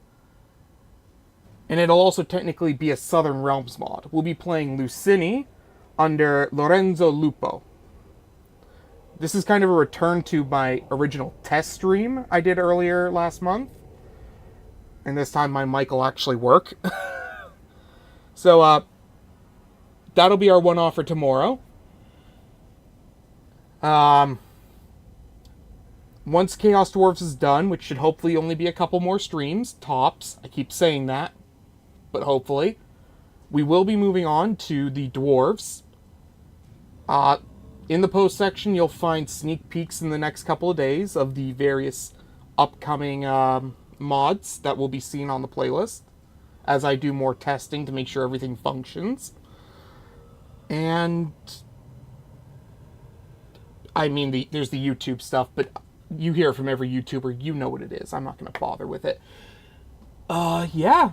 And it'll also technically be a Southern Realms mod. We'll be playing Lucini under Lorenzo Lupo. This is kind of a return to my original test stream I did earlier last month. And this time my mic will actually work. So, that'll be our one-off for tomorrow. Once Chaos Dwarfs is done, which should hopefully only be a couple more streams, tops, I keep saying that, but hopefully, we will be moving on to the Dwarves. In the post section, you'll find sneak peeks in the next couple of days of the various upcoming mods that will be seen on the playlist, as I do more testing to make sure everything functions. And I mean, there's the YouTube stuff, but you hear from every YouTuber, you know what it is. I'm not going to bother with it. Yeah.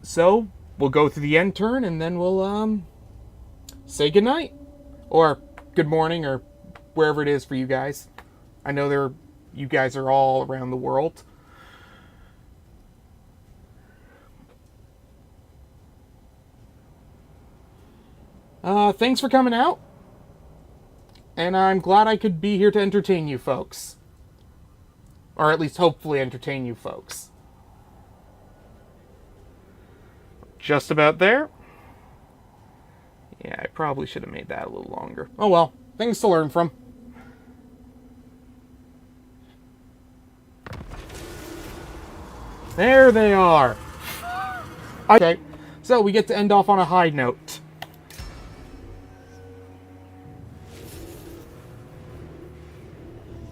So, we'll go through the end turn, and then we'll, say goodnight. Or good morning, or wherever it is for you guys. I know you guys are all around the world. Thanks for coming out. And I'm glad I could be here to entertain you folks. Or at least hopefully entertain you folks. Just about there. Yeah, I probably should have made that a little longer. Oh well, things to learn from. There they are. Okay, so we get to end off on a high note.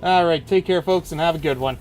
Alright, take care folks and have a good one.